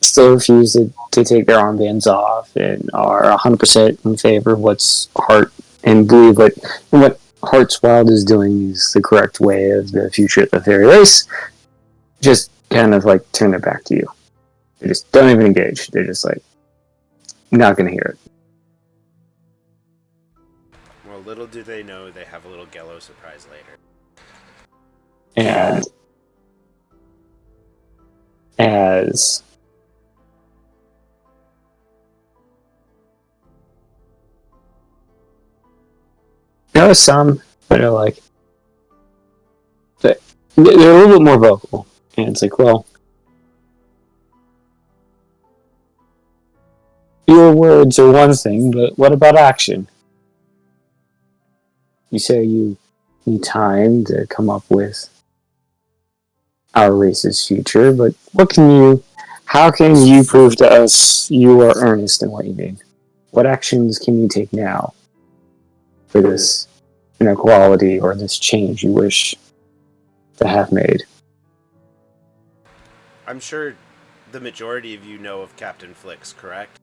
still refuse to take their armbands off and are 100% in favor of what's heart and believe what Heart's Wild is doing is the correct way of the future of the fairy race, just kind of like turn it back to you. They just don't even engage. They're just like, not going to hear it. Well, little do they know they have a little Gello surprise later. And as There are some that are like, they're a little bit more vocal. And it's like, well, your words are one thing, but what about action? You say you need time to come up with our race's future, but how can you prove to us you are earnest in what you mean? What actions can you take now for this inequality or this change you wish to have made? I'm sure the majority of you know of Captain Flix, correct?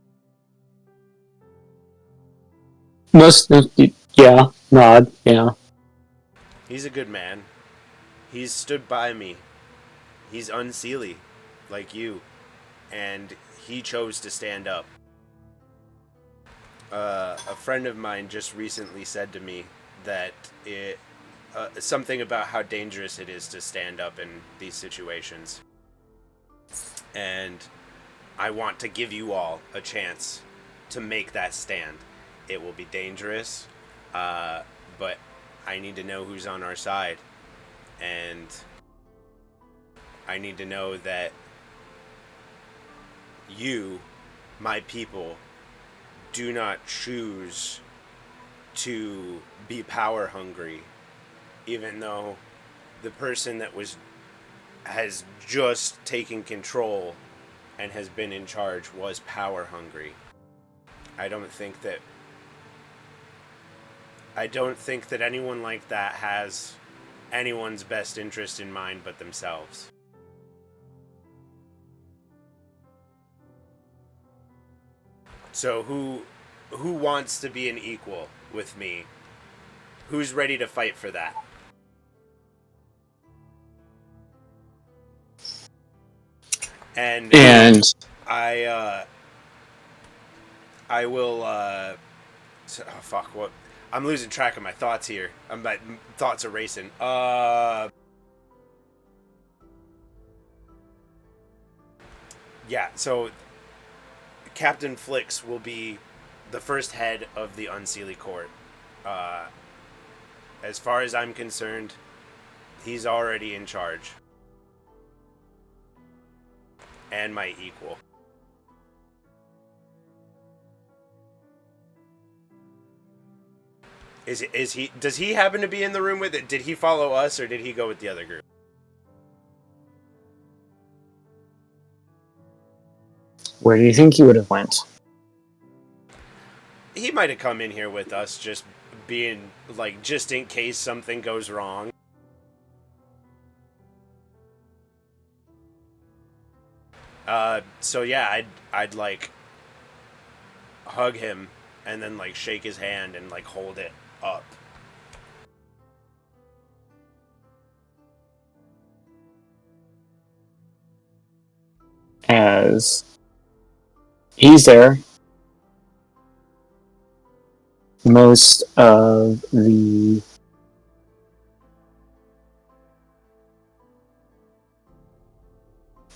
Most, yeah, nod, yeah. He's a good man. He's stood by me. He's unseelie, like you, and he chose to stand up. A friend of mine just recently said to me that something about how dangerous it is to stand up in these situations. And I want to give you all a chance to make that stand. It will be dangerous, but I need to know who's on our side. And I need to know that you, my people, do not choose to be power hungry, even though the person that has just taken control and has been in charge was power hungry. I don't think that anyone like that has anyone's best interest in mind but themselves. So who wants to be an equal with me? Who's ready to fight for that? And I will oh fuck, what? I'm losing track of my thoughts here. My thoughts are racing. Yeah, so Captain Flix will be the first head of the Unseelie Court. As far as I'm concerned, he's already in charge. And my equal. Does he happen to be in the room with it? Did he follow us or did he go with the other group? Where do you think he would have went? He might have come in here with us, just being like, just in case something goes wrong. So yeah, I'd like hug him and then like shake his hand and like hold it up. As he's there, most of the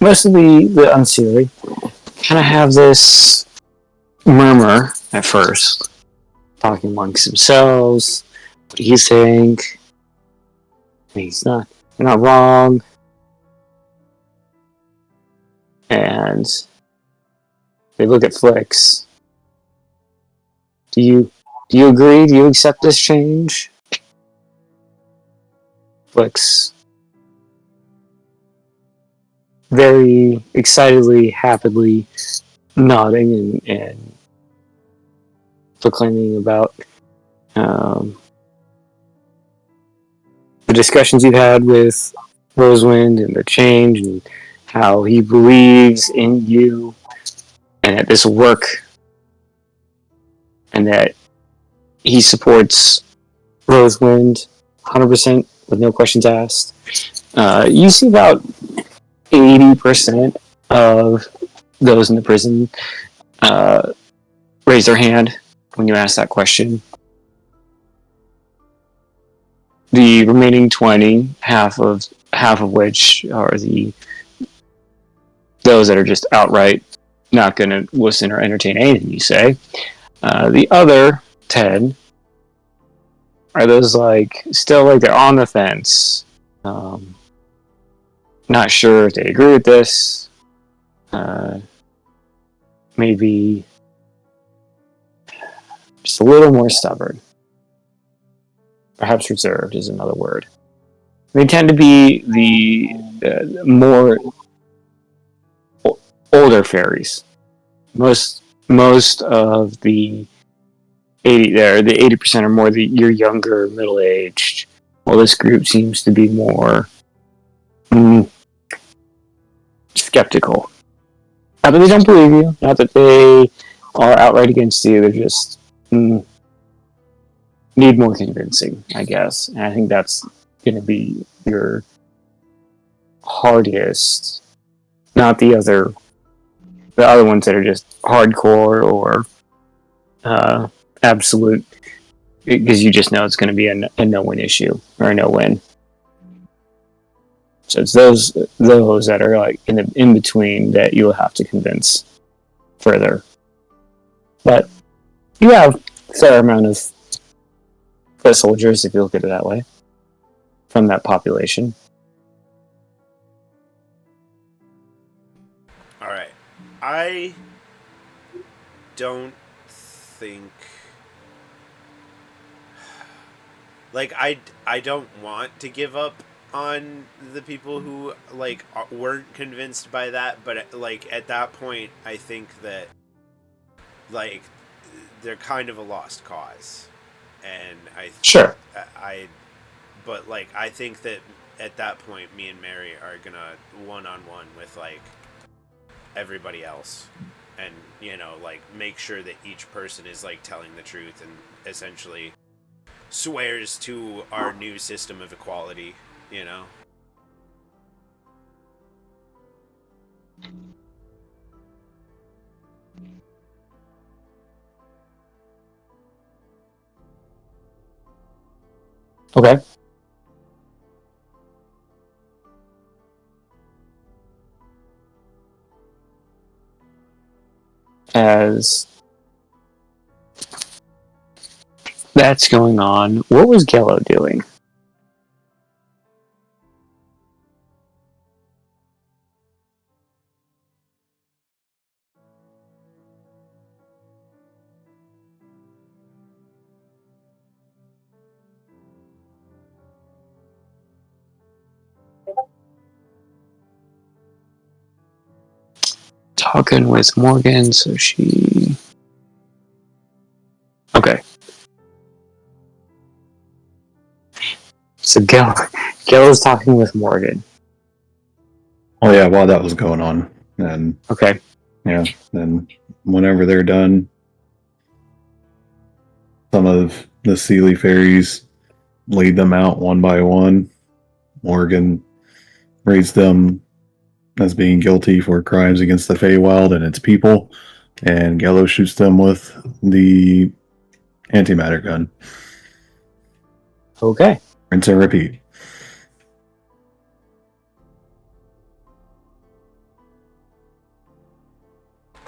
Unseelie kind of have this murmur at first, talking amongst themselves. What do you think? He's not. You're not wrong. And they look at Flix. Do you agree? Do you accept this change? Flix very excitedly, happily nodding and proclaiming about the discussions you've had with Rosewind and the change and how he believes in you and that this will work and that he supports Rosewind 100% with no questions asked. You see about 80% of those in the prison raise their hand when you ask that question. The remaining 20, half of which are those that are just outright not going to listen or entertain anything you say. The other 10 are those like still like they're on the fence? Not sure if they agree with this. Maybe just a little more stubborn. Perhaps reserved is another word. They tend to be the more older fairies. Most of the 80% or more you're younger, middle aged. Well, this group seems to be more skeptical. Not that they don't believe you, not that they are outright against you. They're just need more convincing, I guess. And I think that's going to be your hardest. Not the other ones that are just hardcore or absolute, because you just know it's going to be a no-win issue or a no-win. So it's those that are like in between that you'll have to convince further. But you have a fair amount of foot soldiers, if you look at it that way, from that population. All right, I don't think like I don't want to give up on the people who like weren't convinced by that, but like at that point I think that like they're kind of a lost cause, and Sure. but like I think that at that point me and Mary are gonna one-on-one with like everybody else, and you know, like make sure that each person is like telling the truth and essentially swears to our new system of equality, you know. Okay. As that's going on, what was Gello doing? Talking with Morgan, so she... Okay. So Gello's talking with Morgan. Oh yeah, while that was going on, and Okay. yeah, then whenever they're done, some of the Sealy fairies lead them out one by one. Morgan rates them as being guilty for crimes against the Feywild and its people, and Gallo shoots them with the antimatter gun. Okay. Rinse and repeat.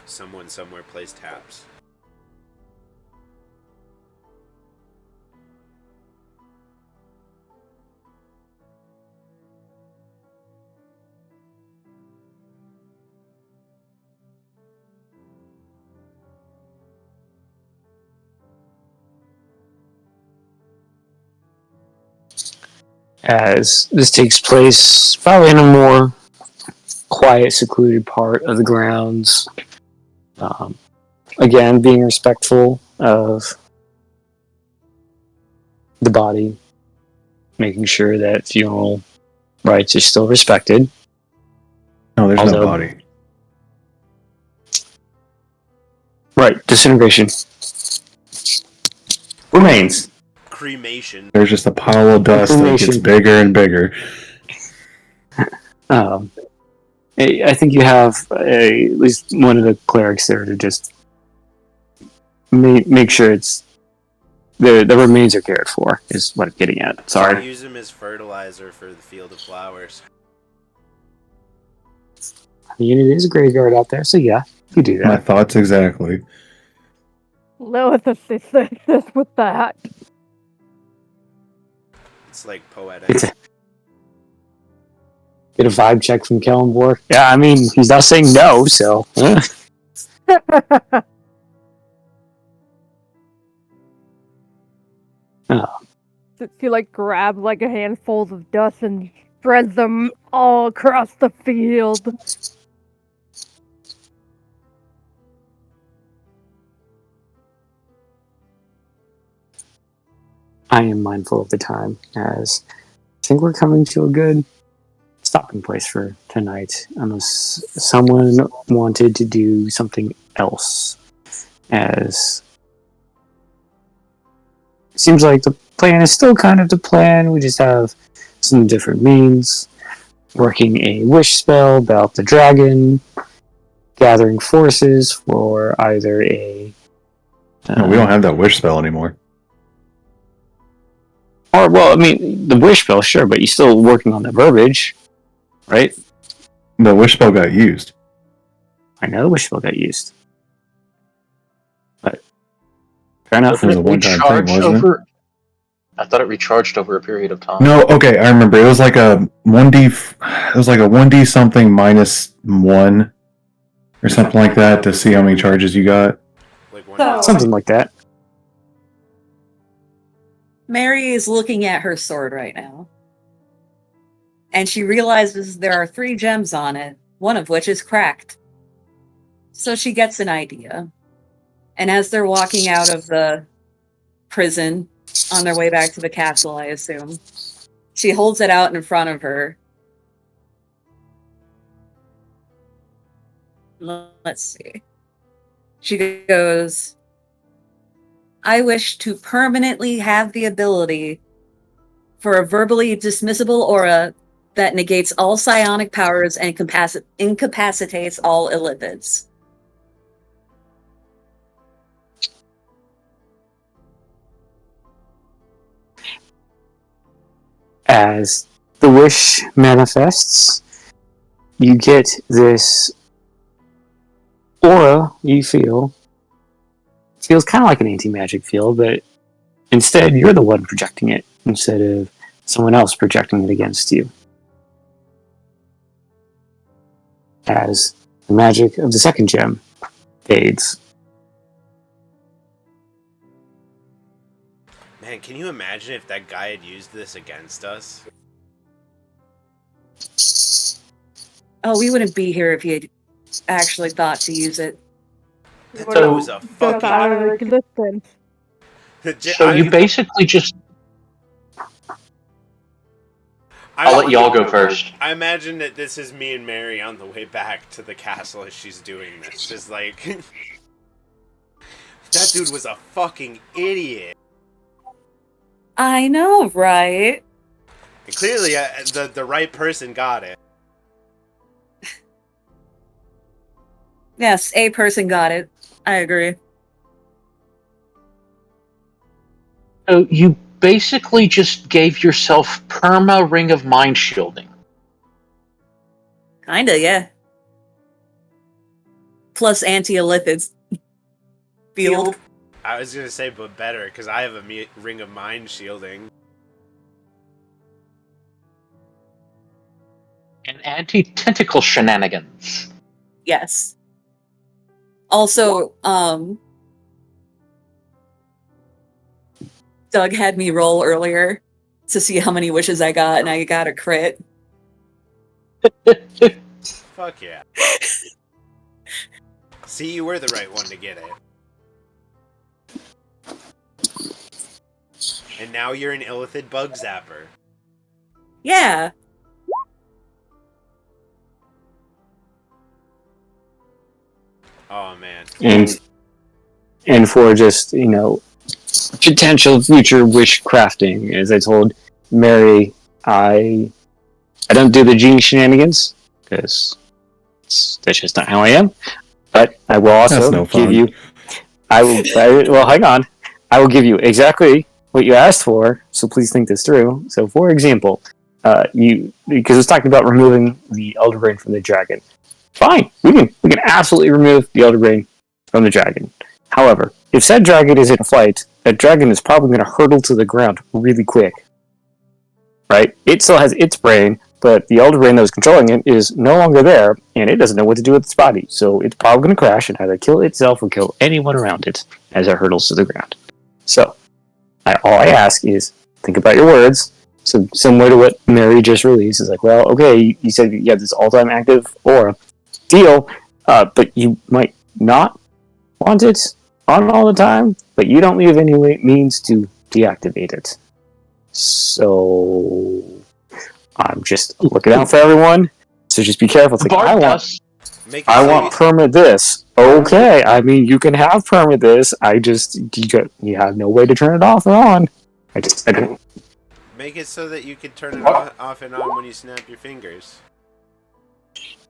Someone somewhere plays taps. As this takes place probably in a more quiet, secluded part of the grounds. Again, being respectful of the body, making sure that funeral rights are still respected. No, there's no body. Right, disintegration. Remains. Cremation. There's just a pile of dust that gets bigger and bigger. I think you have at least one of the clerics there to just make sure it's the remains are cared for, is what I'm getting at. Sorry. Use them as fertilizer for the field of flowers. I mean, it is a graveyard out there, so yeah, you do that. My thoughts exactly. Lilith assists with that. It's like poetic. Get a vibe check from Kellenborg. Yeah, I mean, he's not saying no, so. She like grabs like a handful of dust and spreads them all across the field. I am mindful of the time, as I think we're coming to a good stopping place for tonight, unless someone wanted to do something else, as it seems like the plan is still kind of the plan. We just have some different means. Working a wish spell about the dragon, gathering forces for either a... No, we don't have that wish spell anymore. Or, well, I mean, the wish spell, sure, but you're still working on the verbiage, right? The wish spell got used. I know the wish spell got used. But, fair enough. It was a one-time thing, wasn't it? I thought it recharged over a period of time. No, okay, I remember. It was like a 1d. It was like a 1d something minus 1 or something like that to see how many charges you got. Like Something like that. Mary is looking at her sword right now. And she realizes there are 3 gems on it, one of which is cracked. So she gets an idea. And as they're walking out of the prison, on their way back to the castle, I assume, she holds it out in front of her. Let's see. She goes, I wish to permanently have the ability for a verbally dismissible aura that negates all psionic powers and incapacitates all illithids. As the wish manifests, you get this aura you feel. Feels kind of like an anti-magic field, but instead you're the one projecting it instead of someone else projecting it against you. As the magic of the second gem fades. Man, can you imagine if that guy had used this against us? Oh, we wouldn't be here if he had actually thought to use it. That dude was a fucking... out of existence. So you basically just... I'll let y'all go first. I imagine that this is me and Mary on the way back to the castle as she's doing this. Just like... that dude was a fucking idiot. I know, right? And clearly, the right person got it. Yes, a person got it. I agree. So you basically just gave yourself perma ring of mind shielding. Kinda, yeah. Plus anti-illithids. Field. I was gonna say, but better, because I have a ring of mind shielding. And anti-tentacle shenanigans. Yes. Also, Doug had me roll earlier to see how many wishes I got, and I got a crit. Fuck yeah. See, you were the right one to get it. And now you're an illithid bug zapper. Yeah. Oh, man. And for just, potential future wish crafting, as I told Mary, I don't do the genie shenanigans, because that's just not how I am. But I will also give you... well, hang on. I will give you exactly what you asked for, so please think this through. So, for example, because it's talking about removing the Elder Brain from the dragon. Fine, we can absolutely remove the Elder Brain from the dragon. However, if said dragon is in flight, that dragon is probably going to hurtle to the ground really quick. right? It still has its brain, but the elder brain that was controlling it is no longer there, and it doesn't know what to do with its body. So it's probably going to crash and either kill itself or kill anyone around it as it hurtles to the ground. So all I ask is think about your words. So similar to what Mary just released, is like, well, okay, you said you have this all-time active aura deal, but you might not want it on all the time, but you don't leave any means to deactivate it. So I'm just looking out for everyone. So just be careful. It's like, I want permit this. Okay, I mean, you can have permit this. You have no way to turn it off or on. I don't. Make it so that you can turn it off and on when you snap your fingers.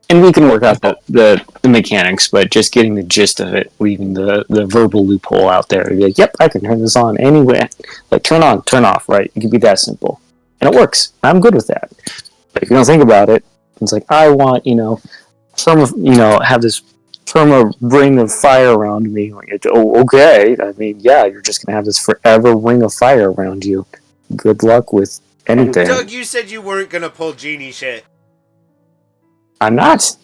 And we can work out the mechanics, but just getting the gist of it, leaving the verbal loophole out there. Be like, yep, I can turn this on anyway. Like, turn on, turn off, right? It can be that simple. And it works. I'm good with that. But if you don't think about it, it's like, I want, have this thermal ring of fire around me. Like, okay. I mean, yeah, you're just going to have this forever ring of fire around you. Good luck with anything. Doug, you said you weren't going to pull genie shit. I'm not.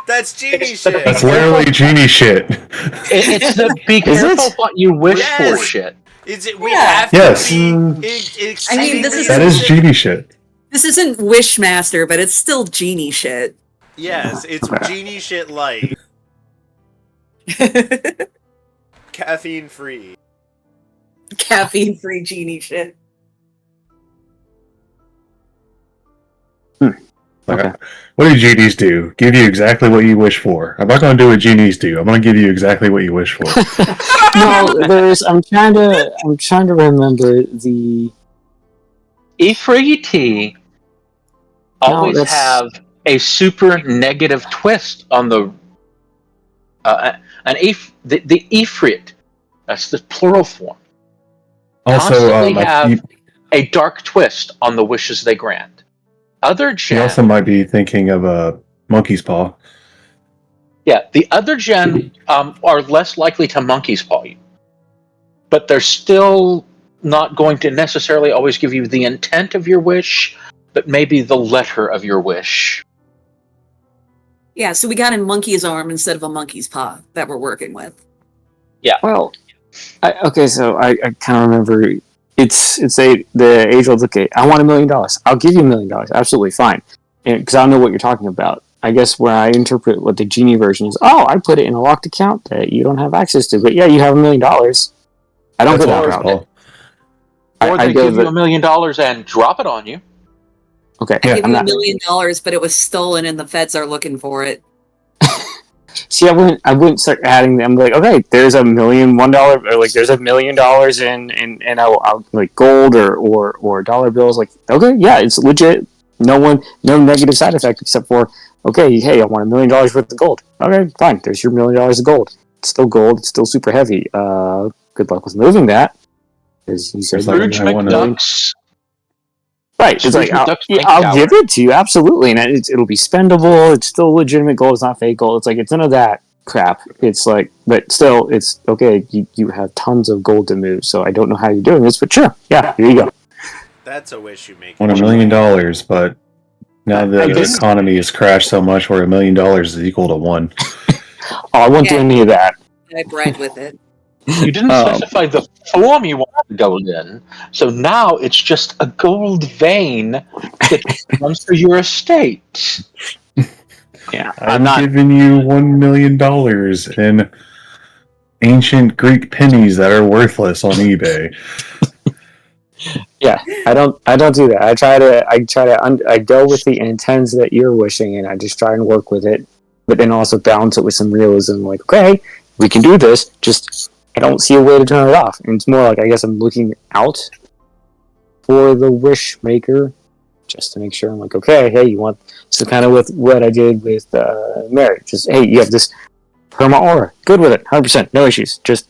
That's genie shit. That's literally genie shit. It's the be careful what you wish for shit. Is it? We have to be. I mean, that is genie shit. This isn't Wishmaster, but it's still genie shit. Yes, it's genie shit light. Caffeine free. Caffeine free genie shit. Okay. What do genies do? Give you exactly what you wish for. I'm not going to do what genies do. I'm going to give you exactly what you wish for. No, I'm trying to remember the Ifrit always have a super negative twist on the the Ifrit. That's the plural form. Also, have a dark twist on the wishes they grant. Other gen, you also might be thinking of a monkey's paw. Yeah, the other gen are less likely to monkey's paw you, but they're still not going to necessarily always give you the intent of your wish, but maybe the letter of your wish. Yeah, so we got a monkey's arm instead of a monkey's paw that we're working with. Yeah. Well, so I kind of remember the age old, okay, I want $1 million. I'll give you $1 million. Absolutely fine. Because I don't know what you're talking about. I guess where I interpret what the genie version is, I put it in a locked account that you don't have access to. But yeah, you have $1 million. I don't go that route. Or they give you $1 million and drop it on you. Okay. I give you $1 million, but it was stolen and the feds are looking for it. See, I wouldn't start adding them. Like, okay, there's $1 million, $1, or like there's $1 million in I'll like gold or dollar bills. Like, okay, yeah, it's legit. No negative side effect except for, okay, hey, I want $1 million worth of gold. Okay, fine. There's your $1 million of gold. It's still gold. It's still super heavy. Good luck with moving that. As you said, Scrooge McDuck's. Right, it's like, I'll give it to you, absolutely, and it'll be spendable, it's still legitimate gold, it's not fake gold, it's like, it's none of that crap, it's like, but still, it's, okay, you have tons of gold to move, so I don't know how you're doing this, but sure, yeah, here you go. That's a wish you make. I want $1 million, but now the economy has crashed so much where $1 million is equal to 1. I won't do any of that. I bribed with it. You didn't specify the form you wanted gold in, so now it's just a gold vein that runs through your estate. Yeah, I'm not giving you $1 million in ancient Greek pennies that are worthless on eBay. Yeah, I don't do that. I go with the intents that you're wishing, and I just try and work with it, but then also balance it with some realism. Like, okay, we can do this. Just I don't see a way to turn it off. And it's more like, I guess I'm looking out for the wish maker just to make sure. I'm like, okay, hey, you want... So kind of with what I did with Mary. Just, hey, you have this perma aura. Good with it. 100%. No issues. Just,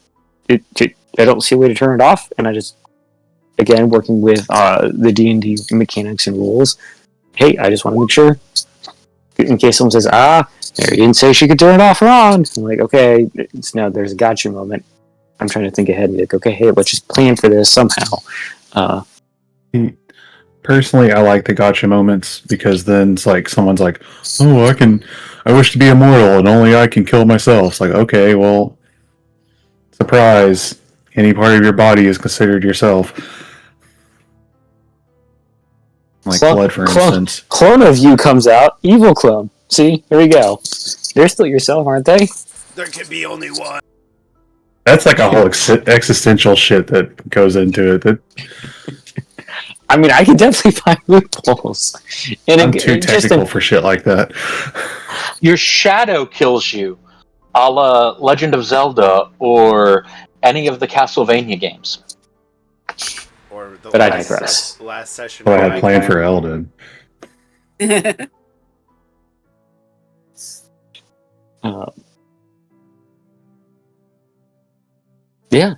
I don't see a way to turn it off. And I just, again, working with the D&D mechanics and rules. Hey, I just want to make sure. In case someone says, Mary didn't say she could turn it off or on. I'm like, okay, now there's a gotcha moment. I'm trying to think ahead and be like, okay, hey, let's just plan for this somehow. Personally, I like the gotcha moments because then it's like someone's like, "Oh, I wish to be immortal, and only I can kill myself." It's like, okay, well, surprise! Any part of your body is considered yourself. Like blood, for instance. Clone of you comes out. Evil clone. See, here we go. They're still yourself, aren't they? There can be only one. That's like a whole existential shit that goes into it. That I mean, I can definitely find loopholes. And I'm too technical for shit like that. Your shadow kills you, a la Legend of Zelda or any of the Castlevania games. Or the But I digress. last session. What I had planned for Elden. Yeah.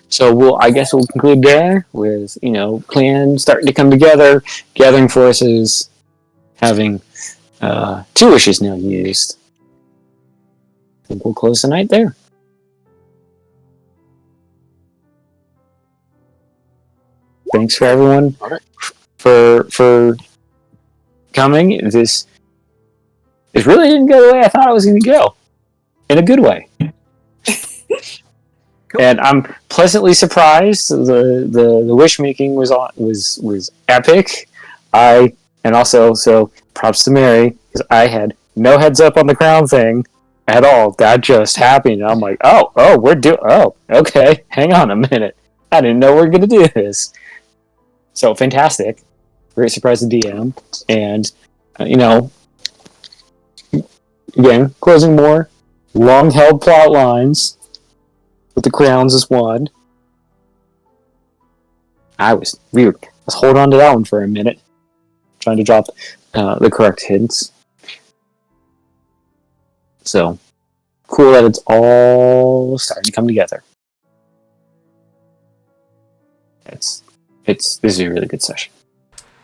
So I guess we'll conclude there with, plans starting to come together, gathering forces, having 2 wishes now used. I think we'll close the night there. Thanks for everyone for coming. This really didn't go the way I thought it was going to go, in a good way. Cool. And I'm pleasantly surprised. The wish making was epic. So props to Mary, because I had no heads up on the crown thing at all. That just happened. And I'm like, okay, hang on a minute. I didn't know we were gonna do this. So fantastic. Great surprise to DM. And again, closing more long held plot lines with the crowns as one. Let's hold on to that one for a minute. Trying to drop the correct hints. So cool that it's all starting to come together. This is a really good session.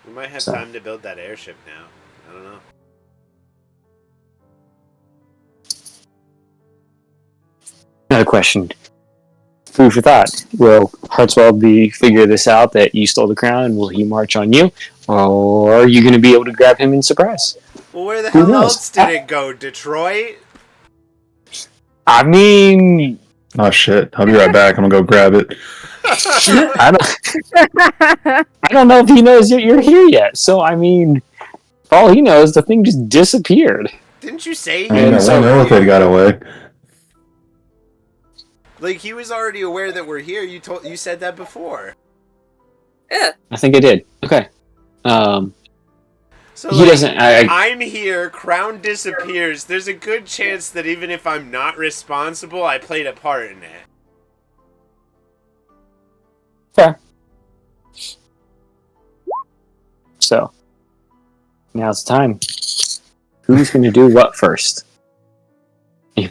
We might have time to build that airship now. I don't know. Another question. Food for thought. Will Hartswell figure this out that you stole the crown, and will he march on you? Or are you going to be able to grab him in surprise? Well, where the hell else did it go? Detroit? I mean... Oh shit, I'll be right back. I'm gonna go grab it. I don't know if he knows you're here yet. So, I mean, all he knows, the thing just disappeared. Didn't you say he I know if it got away. Like, he was already aware that we're here. You said that before. Yeah. I think I did. Okay. So he doesn't. I'm here. Crown disappears. There's a good chance that even if I'm not responsible, I played a part in it. Fair. So now's the time. Who's going to do what first? Was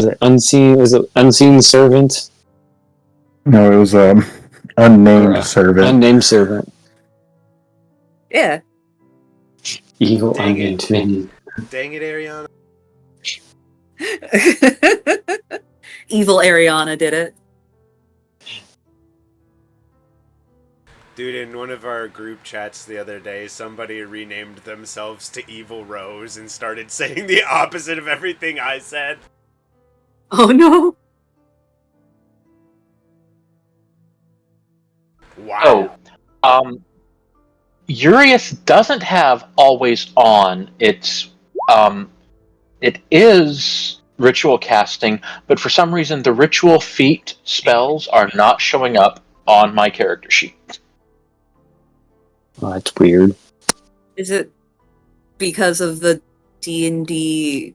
it unseen? Was it unseen servant? No, it was unnamed servant. Unnamed servant. Yeah. Evil Dang unnamed it. thing. Dang it, Ariana. Evil Ariana did it. Dude, in one of our group chats the other day, somebody renamed themselves to Evil Rose and started saying the opposite of everything I said. Oh no. Wow. Urias doesn't have always on. It is ritual casting, but for some reason the ritual feat spells are not showing up on my character sheet. Oh, that's weird. Is it because of the D&D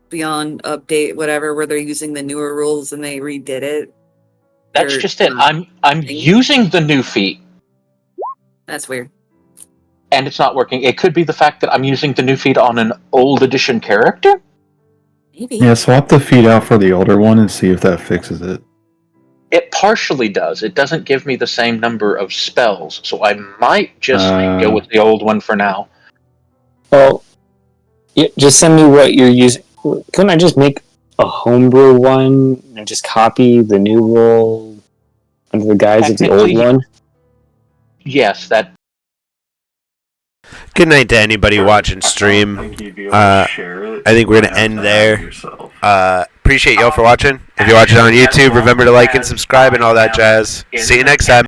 Beyond update, whatever, where they're using the newer rules and they redid it? That's just it. I'm using the new feat. That's weird. And it's not working. It could be the fact that I'm using the new feat on an old edition character. Maybe. Yeah, swap the feed out for the older one and see if that fixes it. It partially does. It doesn't give me the same number of spells, so I might just go with the old one for now. Well, just send me what you're using. Couldn't I just make a homebrew one and just copy the new rule under the guise of the old Technically, one. Yes, that. Good night to anybody watching stream. I think we're gonna end there. Appreciate y'all for watching. If you're watching on YouTube, remember to like and subscribe and all that jazz. See you next time.